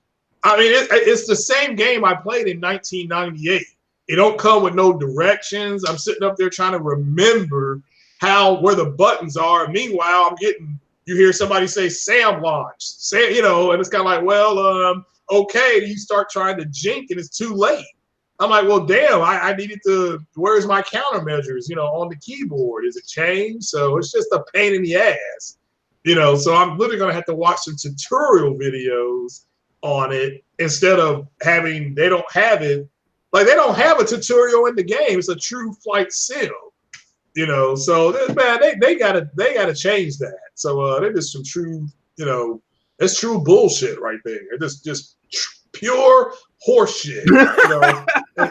B: I mean, it's the same game I played in 1998. It don't come with no directions. I'm sitting up there trying to remember where the buttons are. Meanwhile, you hear somebody say Sam launch, and it's kind of like, well, okay. You start trying to jink and it's too late. I'm like, well, damn, I needed to, where's my countermeasures, on the keyboard? Is it changed? So it's just a pain in the ass, so I'm literally going to have to watch some tutorial videos on it instead of they don't have it. Like they don't have a tutorial in the game. It's a true flight sim, So man, they gotta change that. So they're just some true, that's true bullshit right there. It's just pure horseshit,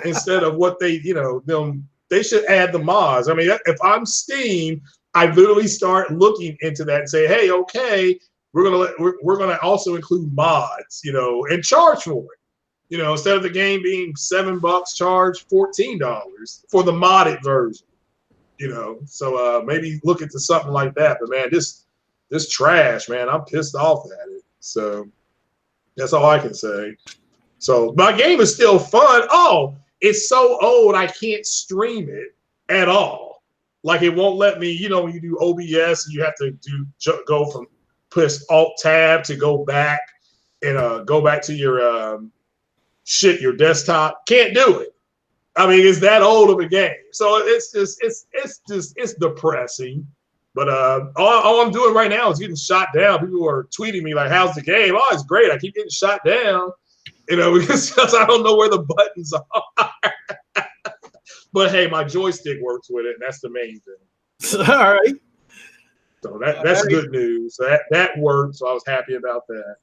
B: instead of what they should add the mods. I mean, if I'm Steam, I literally start looking into that and say, hey, okay, we're gonna also include mods, and charge for it. Instead of the game being $7, charge $14 for the modded version. So maybe look into something like that. But man, this trash, man, I'm pissed off at it. So that's all I can say. So my game is still fun. Oh, it's so old I can't stream it at all. Like it won't let me. When you do OBS, you have to go from push Alt Tab to go back and go back to your your desktop. Can't do it. I mean, it's that old of a game. So it's depressing. But all I'm doing right now is getting shot down. People are tweeting me like, how's the game? Oh, it's great. I keep getting shot down, because I don't know where the buttons are. But hey, my joystick works with it, and that's the main thing.
A: All right.
B: So that's good news. So that worked. So I was happy about that.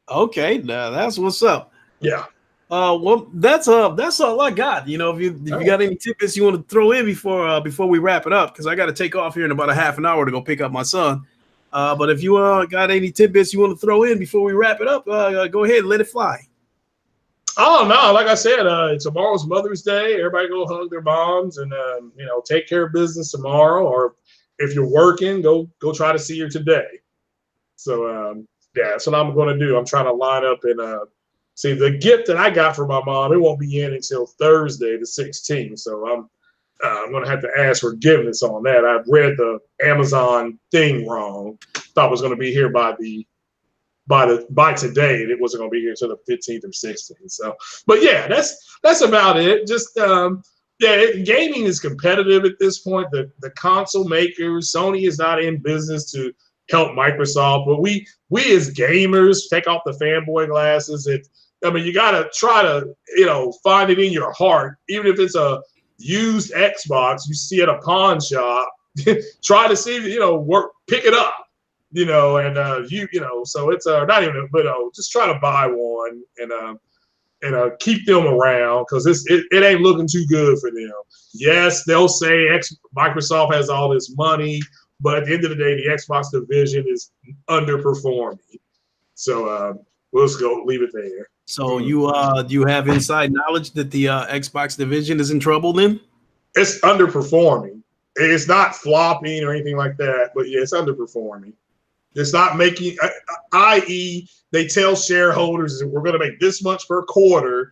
A: Okay, now that's what's up.
B: Yeah.
A: Well, that's all I got. If you got any tidbits you want to throw in before we wrap it up, because I got to take off here in about a half an hour to go pick up my son. But if you got any tidbits you want to throw in before we wrap it up, go ahead and let it fly.
B: Oh no, like I said, tomorrow's Mother's Day. Everybody go hug their moms and take care of business tomorrow. Or if you're working, go try to see her today. So that's what I'm going to do. I'm trying to line up and see the gift that I got for my mom. It won't be in until Thursday, the 16th. So I'm going to have to ask forgiveness on that. I read the Amazon thing wrong. Thought it was going to be here by today, and it wasn't going to be here until the 15th or 16th. So, but yeah, that's about it. Just gaming is competitive at this point. The console makers, Sony is not in business to help Microsoft, but we as gamers, take off the fanboy glasses. You got to try to find it in your heart, even if it's a used Xbox you see at a pawn shop. Try to see pick it up. So it's not even, but just try to buy one and and keep them around because it ain't looking too good for them. Yes, they'll say Microsoft has all this money, but at the end of the day, the Xbox division is underperforming. So we'll just go leave it there.
A: So you do you have inside knowledge that the Xbox division is in trouble then?
B: It's underperforming. It's not flopping or anything like that, but yeah, it's underperforming. It's not making, i.e., they tell shareholders that we're going to make this much per quarter,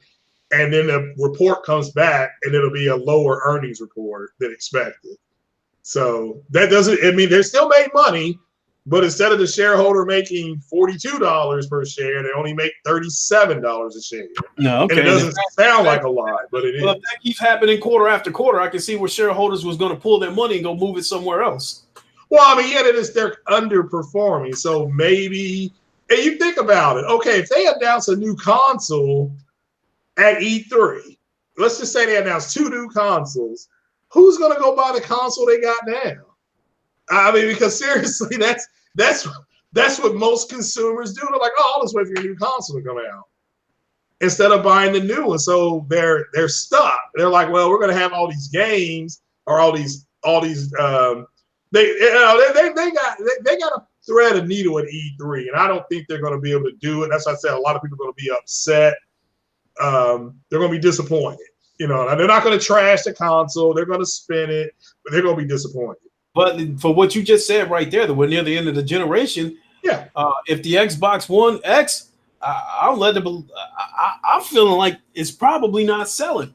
B: and then the report comes back and it'll be a lower earnings report than expected. So that doesn't, I mean, they still made money, but instead of the shareholder making $42 per share, they only make $37 a share.
A: No, okay.
B: And it doesn't sound like a lot, but it is.
A: Well, if that keeps happening quarter after quarter, I can see where shareholders was going to pull their money and go move it somewhere else.
B: Well, I mean, yeah, they're underperforming. So maybe, and you think about it. Okay, if they announce a new console at E3, let's just say they announce 2 new consoles, who's going to go buy the console they got now? I mean, because seriously, that's what most consumers do. They're like, oh, I'll just wait for your new console to come out instead of buying the new one. So they're stuck. They're like, well, we're going to have all these games or all these. They got to thread a needle at E3, and I don't think they're going to be able to do it. That's why I said a lot of people are going to be upset. They're going to be disappointed. You know, and they're not going to trash the console. They're going to spin it, but they're going to be disappointed.
A: But for what you just said right there, that we're near the end of the generation.
B: Yeah.
A: If the Xbox One X, I'm feeling like it's probably not selling.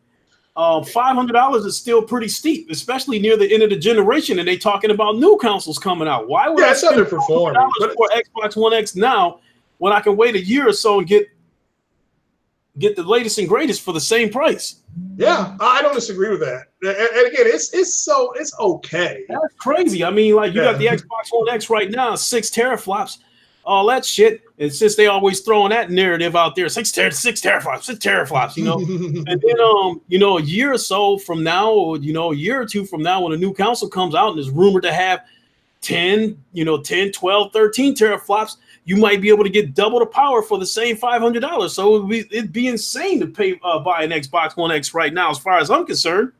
A: $500 is still pretty steep, especially near the end of the generation, and they talking about new consoles coming out. Why would I spend $500 for Xbox One X now when I can wait a year or so and get the latest and greatest for the same price?
B: Yeah, I don't disagree with that. And again, it's okay.
A: That's crazy. I mean, like you got the Xbox One X right now, 6 teraflops, all that shit. And since they always throwing that narrative out there, 6 teraflops, you know. And then a year or so from now, or a year or two from now, when a new console comes out and is rumored to have 10, 12, 13 teraflops, you might be able to get double the power for the same $500. So it'd be insane to buy an Xbox One X right now, as far as I'm concerned.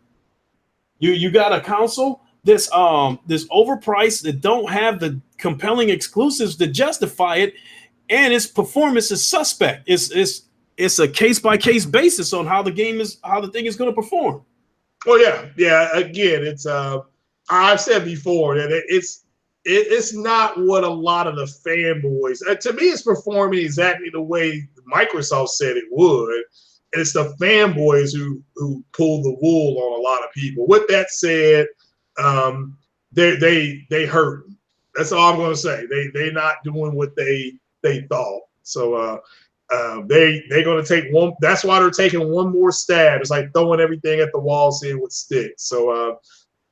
A: You got a console this overpriced, that don't have the compelling exclusives to justify it, and its performance is suspect. It's a case by case basis on how the thing is going to perform.
B: Well, yeah. Again, it's I've said before that it's not what a lot of the fanboys. To me, it's performing exactly the way Microsoft said it would. It's the fanboys who pull the wool on a lot of people. With that said, they hurt. That's all I'm going to say. They're not doing what they thought. So they're going to take one. That's why they're taking one more stab. It's like throwing everything at the wall, seeing what sticks. So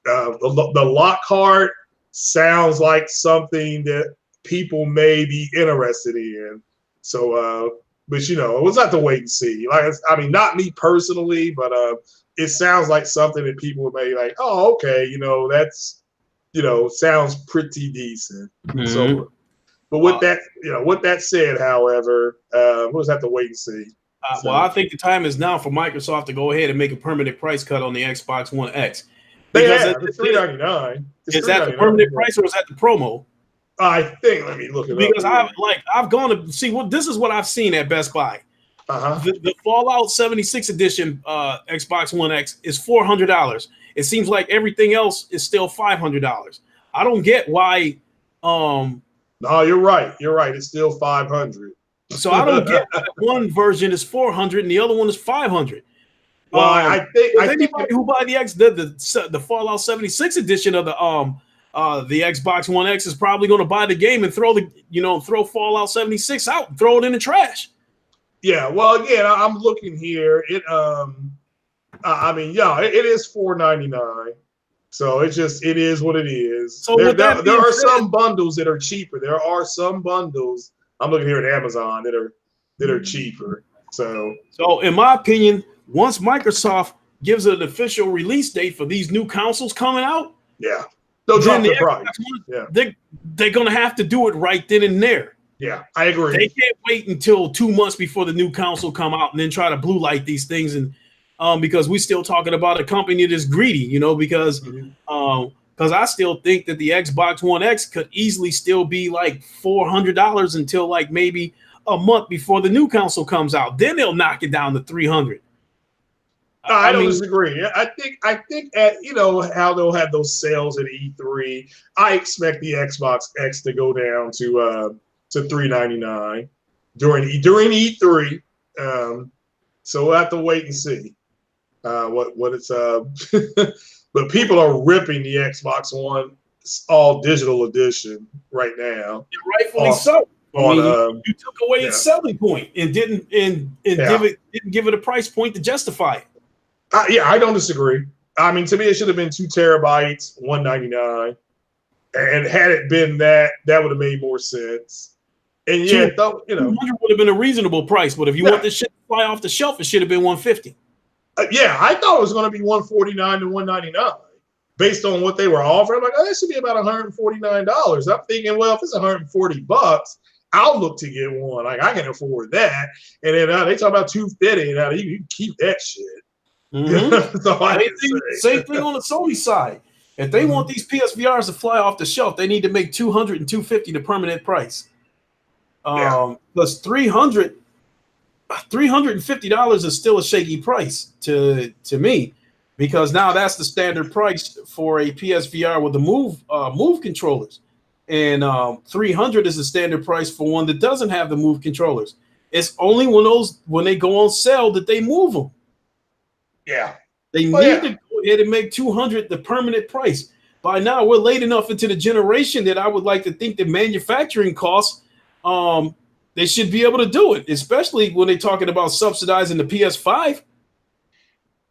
B: the Lockhart sounds like something that people may be interested in. So, but we'll have to wait and see. I mean, not me personally, but it sounds like something that people may be like, oh, okay, that's sounds pretty decent. Mm-hmm. So, but with that said, however, we'll just have to wait and see.
A: Well, I think the time is now for Microsoft to go ahead and make a permanent price cut on the Xbox One X.
B: It's $399.
A: Is that the permanent price or is that the promo?
B: I think. Let me look it up.
A: Because I've gone to see this is what I've seen at Best Buy. The Fallout 76 edition Xbox One X is $400. It seems like everything else is still $500. I don't get why.
B: No, you're right. You're right. It's still $500.
A: So I don't get why one version is $400 and the other one is $500.
B: Well, I think
A: anybody who buy the Fallout 76 edition of the Xbox One X is probably going to buy the game and throw Fallout 76 out and throw it in the trash.
B: Yeah, well, again, I'm looking here. It it is $499. So it is what it is. So there are some bundles that are cheaper. There are some bundles I'm looking here at Amazon that are cheaper. So
A: in my opinion, once Microsoft gives an official release date for these new consoles coming out,
B: they'll drop the price.
A: They're going to have to do it right then and there.
B: Yeah, I agree.
A: They can't wait until 2 months before the new console come out and then try to blue light these things. And because we're still talking about a company that's greedy, because I still think that the Xbox One X could easily still be like $400 until like maybe a month before the new console comes out. Then they'll knock it down to 300.
B: No, I don't
A: mean,
B: disagree. I think at how they'll have those sales at E3. I expect the Xbox X to go down to $399 during E3. So we'll have to wait and see what it's but people are ripping the Xbox One all digital edition right now.
A: rightfully so. I mean, you took away
B: yeah.
A: its selling point and didn't didn't give it a price point to justify it.
B: Yeah, I don't disagree. I mean, to me, it should have been 2 terabytes, $199, and had it been that would have made more sense. And yeah, though,
A: $200 would have been a reasonable price, but if you want this shit to fly off the shelf, it should have been $150.
B: Yeah, I thought it was going to be $149 to $199 based on what they were offering. I'm like, that should be about $149. I'm thinking, well, if it's $140, I'll look to get one. Like, I can afford that. And then they talk about $250. Now you can keep that shit.
A: Same thing on the Sony side. If they want these PSVRs to fly off the shelf, they need to make $200 and $250 the permanent price. Plus $350 is still a shaky price to me, because now that's the standard price for a PSVR with the move controllers, and $300 is the standard price for one that doesn't have the move controllers. It's only when they go on sale that they move them.
B: Yeah,
A: they need to go ahead and make $200 the permanent price. By now, we're late enough into the generation that I would like to think that manufacturing costs, they should be able to do it, especially when they're talking about subsidizing the PS5.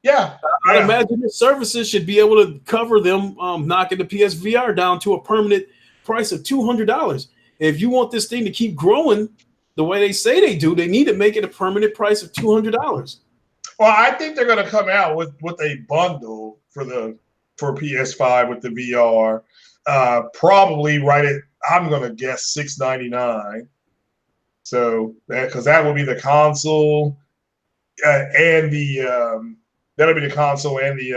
B: Yeah,
A: I imagine the services should be able to cover them knocking the PSVR down to a permanent price of $200. If you want this thing to keep growing the way they say they do, they need to make it a permanent price of $200.
B: Well, I think they're going to come out with a bundle for PS5 with the VR, probably right at, I'm going to guess, $699. So because that will be the console and that'll be the console and the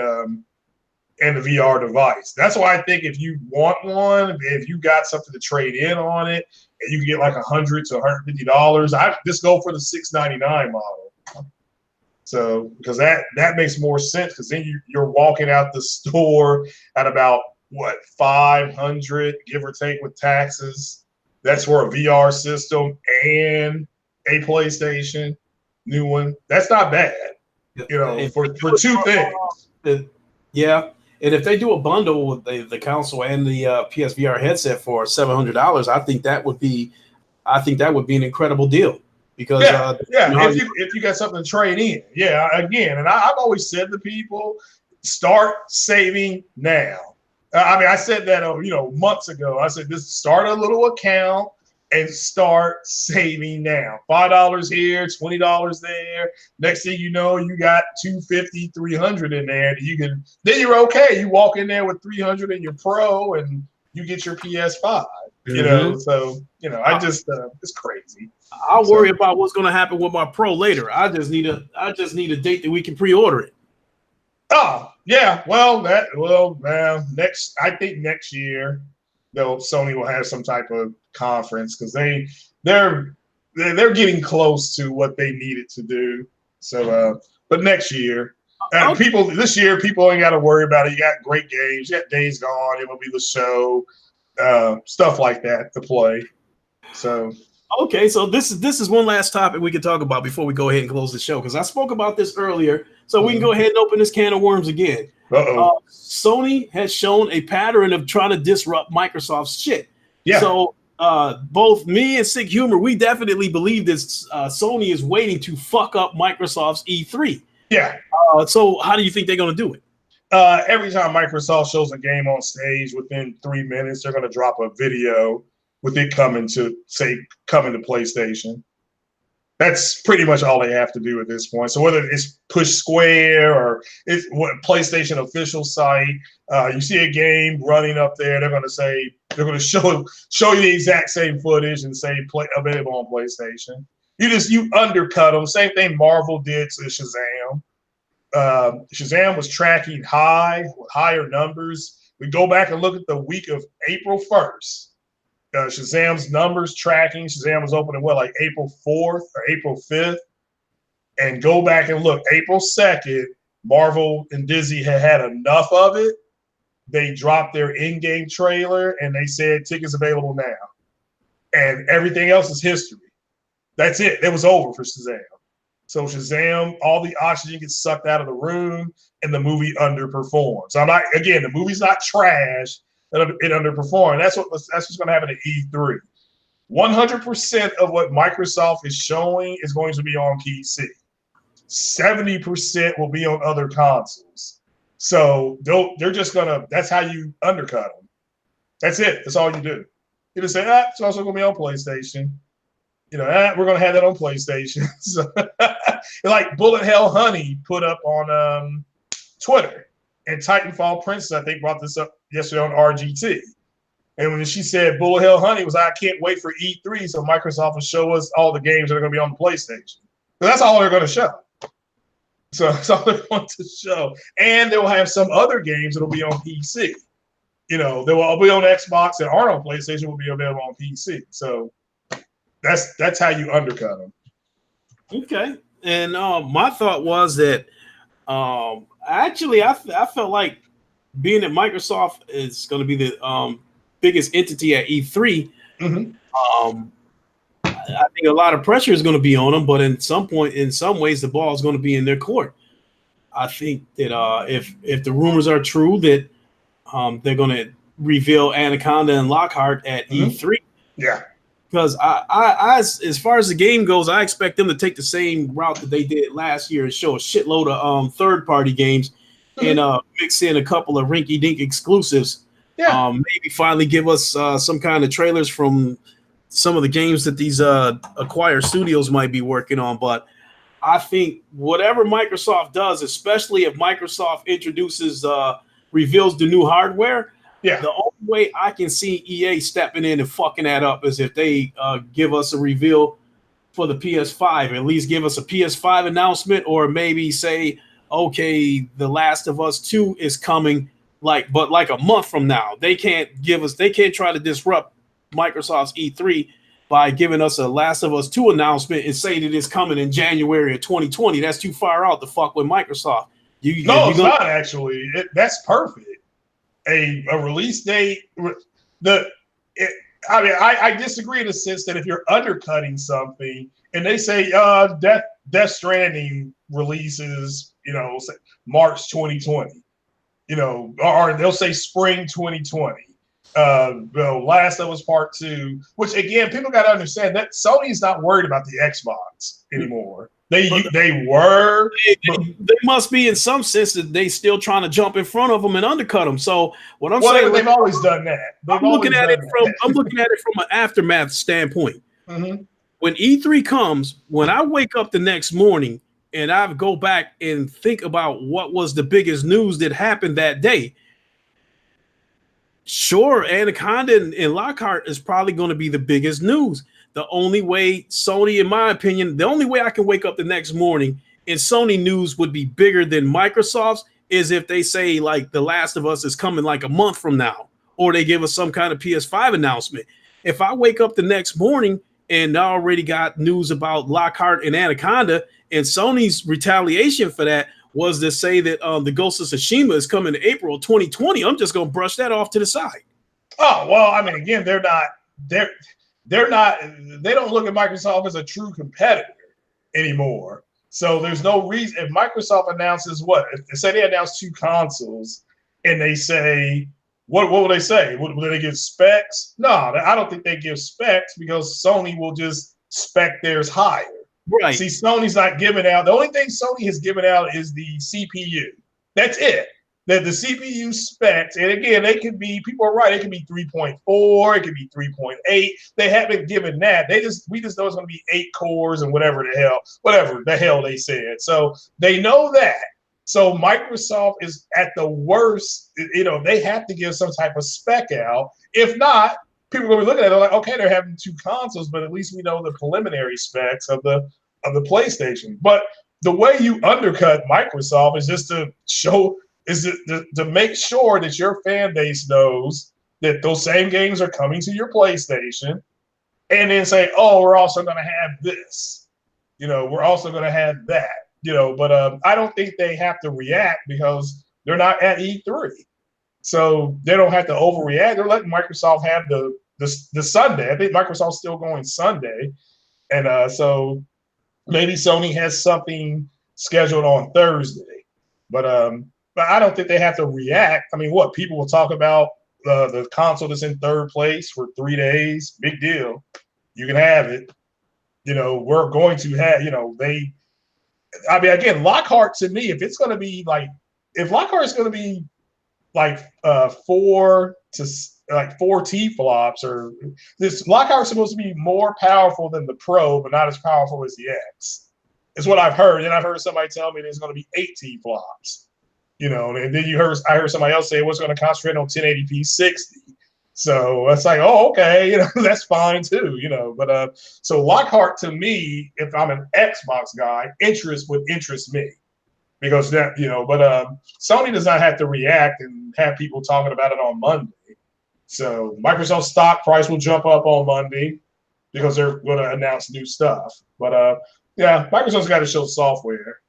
B: VR device. That's why I think if you want one, if you got something to trade in on it, and you can get like $100 to $150, I just go for the $699 model. So, because that makes more sense, because then you're walking out the store at about what, $500, give or take, with taxes. That's for a VR system and a PlayStation, new one. That's not bad, for 2 things.
A: Yeah, and if they do a bundle with the console and the PSVR headset for $700, I think that would be an incredible deal. Because
B: if you got something to trade in, again, and I've always said to people, start saving now. I mean, I said that months ago. I said, just start a little account and start saving now. $5 here, $20 there. Next thing you know, you got $250, $300 in there. Then you're okay. You walk in there with $300 in your Pro, and you get your PS5. So I just it's crazy.
A: I'll worry about what's going to happen with my Pro later. I just need a date that we can pre-order it.
B: Oh yeah, next, I think next year, Sony will have some type of conference, because they're getting close to what they needed to do. So, but next year, this year people ain't got to worry about it. You got great games. You got Days Gone. It will be the show, stuff like that to play. So.
A: Okay, so this is one last topic we can talk about before we go ahead and close the show, because I spoke about this earlier, so we can go ahead and open this can of worms again. Sony has shown a pattern of trying to disrupt Microsoft's shit. Yeah. So both me and Sick Humor, we definitely believe this. Sony is waiting to fuck up Microsoft's E3.
B: Yeah.
A: So how do you think they're going to do it?
B: Every time Microsoft shows a game on stage, within 3 minutes, they're going to drop a video with it coming to PlayStation. That's pretty much all they have to do at this point. So whether it's Push Square or it's PlayStation official site, you see a game running up there, they're going to say They're going to show you the exact same footage and say play available on PlayStation. You undercut them. Same thing Marvel did to Shazam. Shazam was tracking higher numbers. We go back and look at the week of April 1st. Shazam's numbers tracking. Shazam was opening like April 4th or April 5th. And go back and look. April 2nd, Marvel and Disney had enough of it. They dropped their in-game trailer and they said tickets available now. And everything else is history. That's it. It was over for Shazam. So Shazam, all the oxygen gets sucked out of the room and the movie underperforms. The movie's not trash. It underperformed. That's what's going to happen at E3. 100% of what Microsoft is showing is going to be on PC. 70% will be on other consoles. So they're just gonna. That's how you undercut them. That's it. That's all you do. You just say, it's also gonna be on PlayStation. We're gonna have that on PlayStation. So, like Bullet Hell Honey put up on Twitter, and Titanfall Princess I think brought this up yesterday on RGT. And when she said Bullet Hell Honey I can't wait for E3 so Microsoft will show us all the games that are gonna be on the PlayStation. So that's all they're gonna show. So that's all they want to show. And they will have some other games that will be on PC. They will all be on Xbox and aren't on PlayStation will be available on PC. So that's how you undercut them.
A: Okay. And my thought was that actually I felt like being at Microsoft is going to be the biggest entity at E3.
B: Mm-hmm.
A: I think a lot of pressure is going to be on them, but in some ways, the ball is going to be in their court. I think that if the rumors are true that they're going to reveal Anaconda and Lockhart at E3,
B: yeah,
A: because I as far as the game goes, I expect them to take the same route that they did last year and show a shitload of third-party games and mix in a couple of rinky-dink exclusives.
B: Yeah,
A: maybe finally give us some kind of trailers from some of the games that these acquired studios might be working on. But I think whatever Microsoft does, especially if Microsoft reveals the new hardware, the only way I can see EA stepping in and fucking that up is if they give us a reveal for the PS5, at least give us a PS5 announcement, or maybe say, okay, The Last of Us 2 is coming, but a month from now. They can't try to disrupt Microsoft's E3 by giving us a Last of Us 2 announcement and say that it's coming in January of 2020. That's too far out to fuck with Microsoft.
B: It's not actually. That's perfect. A release date. I disagree in the sense that if you're undercutting something and they say Death Stranding releases, March 2020, or they'll say spring 2020. Last of Us Part 2, which again, people got to understand that Sony's not worried about the Xbox anymore. They
A: must be in some sense that they still trying to jump in front of them and undercut them. So what I'm saying,
B: they've always done that.
A: I'm looking at it from an aftermath standpoint.
B: Mm-hmm.
A: When E3 comes, when I wake up the next morning and I go back and think about what was the biggest news that happened that day. Sure, Anaconda and Lockhart is probably going to be the biggest news. The only way Sony, in my opinion, the only way I can wake up the next morning and Sony news would be bigger than Microsoft's is if they say The Last of Us is coming a month from now, or they give us some kind of PS5 announcement. If I wake up the next morning and I already got news about Lockhart and Anaconda, and Sony's retaliation for that was to say that the Ghost of Tsushima is coming in April 2020, I'm just going to brush that off to the side.
B: Oh, well, again, they don't look at Microsoft as a true competitor anymore. So there's no reason. If Microsoft announces if they say they announce 2 consoles and they say, what will they say? Will they give specs? No, I don't think they give specs because Sony will just spec theirs higher.
A: Right.
B: See, Sony's not giving out. The only thing Sony has given out is the CPU. That's it. That the CPU specs, and again, people are right, it could be 3.4, it could be 3.8. They haven't given that. We just know it's going to be 8 cores and whatever the hell they said. So they know that. So Microsoft is at the worst. They have to give some type of spec out. If not, people are going to be looking at it like, okay, they're having two consoles, but at least we know the preliminary specs of the PlayStation. But the way you undercut Microsoft is just to show to make sure that your fan base knows that those same games are coming to your PlayStation, and then say, oh, we're also going to have this. We're also going to have that. But I don't think they have to react because they're not at E3. So they don't have to overreact. They're letting Microsoft have the Sunday. I think Microsoft's still going Sunday. And so maybe Sony has something scheduled on Thursday. But I don't think they have to react. I mean, what people will talk about the console that's in third place for 3 days, big deal. You can have it. We're going to have, again, Lockhart to me, if Lockhart is going to be like 4 T flops, or this Lockhart is supposed to be more powerful than the Pro, but not as powerful as the X. Is what I've heard. And I've heard somebody tell me there's going to be 8 T flops. And then I heard somebody else say it was going to concentrate on 1080p 60. So it's like, oh, okay, that's fine too, But so Lockhart to me, if I'm an Xbox guy, would interest me because that, But Sony does not have to react and have people talking about it on Monday. So Microsoft stock price will jump up on Monday because they're going to announce new stuff. But yeah, Microsoft's got to show software.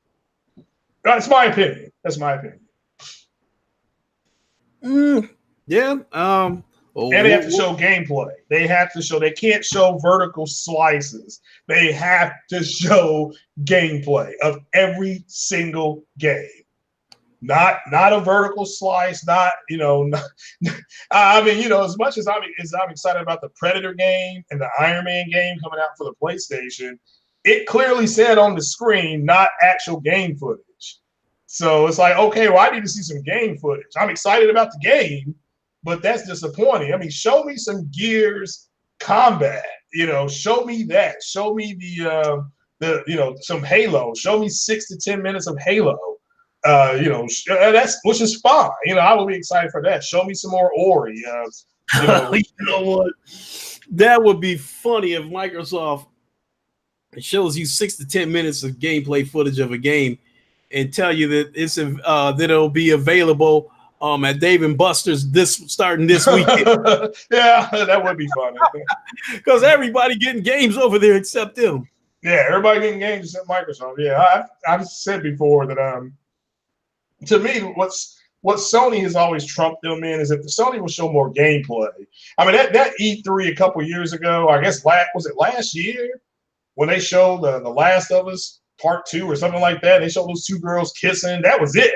B: That's my opinion.
A: Yeah.
B: And they have to show gameplay. They can't show vertical slices. They have to show gameplay of every single game. Not a vertical slice, as much as I'm excited about the Predator game and the Iron Man game coming out for the PlayStation, it clearly said on the screen, not actual game footage. So it's like, okay, well, I need to see some game footage. I'm excited about the game, but that's disappointing. I mean, show me some Gears combat. Show me that. Show me some Halo. Show me 6 to 10 minutes of Halo. Which is fine. I will be excited for that. Show me some more Ori.
A: You know what? That would be funny if Microsoft shows you 6 to 10 minutes of gameplay footage of a game and tell you that that it'll be available at Dave & Buster's starting this weekend.
B: Yeah, that would be funny.
A: Because everybody getting games over there except them.
B: Yeah, everybody getting games except Microsoft. Yeah, I've said before that to me, what Sony has always trumped them in is that Sony will show more gameplay. I mean, that E3 a couple years ago, I guess was it last year when they showed the Last of Us Part 2 or something like that? They showed those two girls kissing. That was it.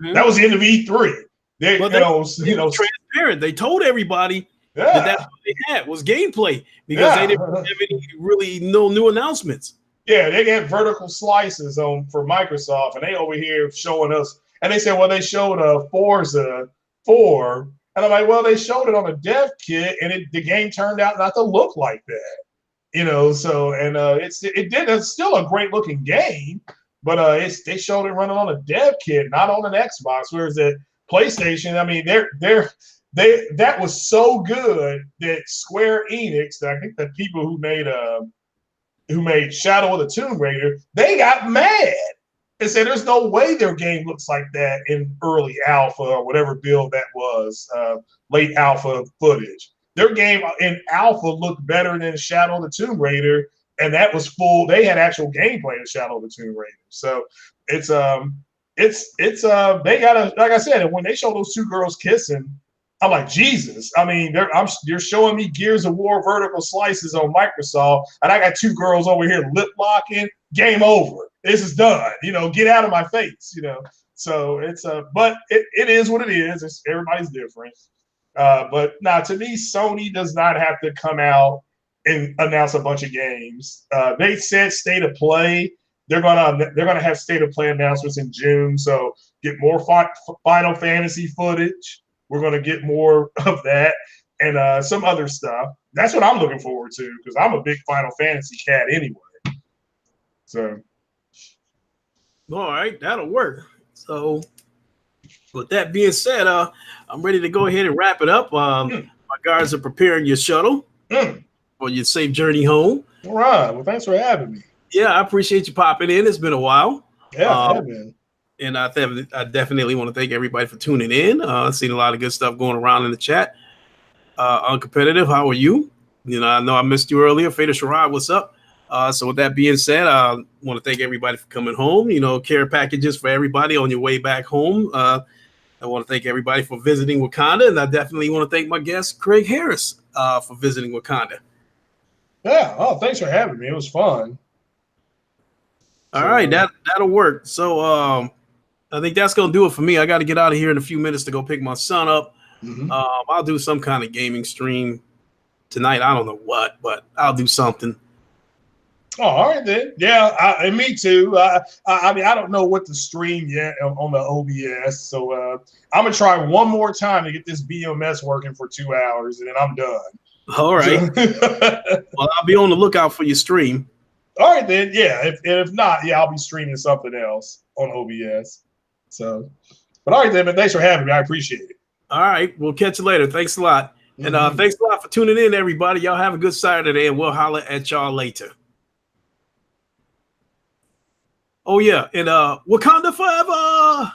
B: Mm-hmm. That was the end of E3. They were
A: transparent. They told everybody that's what they had was gameplay because they didn't have any no new announcements.
B: Yeah, they get vertical slices for Microsoft, and they over here showing us. And they said, well, they showed Forza 4. And I'm like, well, they showed it on a dev kit, and the game turned out not to look like that. So, and it's still a great looking game, but they showed it running on a dev kit, not on an Xbox. Whereas at PlayStation, I mean, that was so good that Square Enix, I think the people who made Shadow of the Tomb Raider, they got mad. They said there's no way their game looks like that in early alpha or whatever build that was, late alpha footage. Their game in alpha looked better than Shadow of the Tomb Raider, and that was full. They had actual gameplay of Shadow of the Tomb Raider. So they gotta, like I said, when they show those two girls kissing, I'm like, Jesus. I mean, you're showing me Gears of War vertical slices on Microsoft, and I got two girls over here lip locking. Game over. This is done. Get out of my face. So it's but it is what it is. Everybody's different. But now to me, Sony does not have to come out and announce a bunch of games. They said state of play. They're gonna have state of play announcements in June. So get more Final Fantasy footage. We're gonna get more of that and some other stuff. That's what I'm looking forward to because I'm a big Final Fantasy cat anyway. So,
A: all right, that'll work. So with that being said, I'm ready to go ahead and wrap it up. My guards are preparing your shuttle for your safe journey home.
B: All right. Well, thanks for having me.
A: Yeah, I appreciate you popping in. It's been a while.
B: Yeah, it has been.
A: And I definitely want to thank everybody for tuning in. I've seen a lot of good stuff going around in the chat. Uncompetitive, how are you? I know I missed you earlier. Fader Sharad, what's up? So with that being said, I want to thank everybody for coming home. Care packages for everybody on your way back home. I want to thank everybody for visiting Wakanda, and I definitely want to thank my guest Craig Harris for visiting Wakanda.
B: Yeah. Oh, thanks for having me. It was fun.
A: All right, that'll work. So I think that's gonna do it for me. I got to get out of here in a few minutes to go pick my son up. I'll do some kind of gaming stream tonight. I don't know what, but I'll do something.
B: Oh, all right then. Yeah, and me too. I mean, I don't know what to stream yet on the OBS, so I'm gonna try one more time to get this BMS working for 2 hours, and then I'm done.
A: All right. Well, I'll be on the lookout for your stream.
B: All right then. Yeah. If not, yeah, I'll be streaming something else on OBS. So, but all right then. But thanks for having me. I appreciate it.
A: All right. We'll catch you later. Thanks a lot. And thanks a lot for tuning in, everybody. Y'all have a good Saturday, and we'll holler at y'all later. Oh, yeah. And Wakanda forever.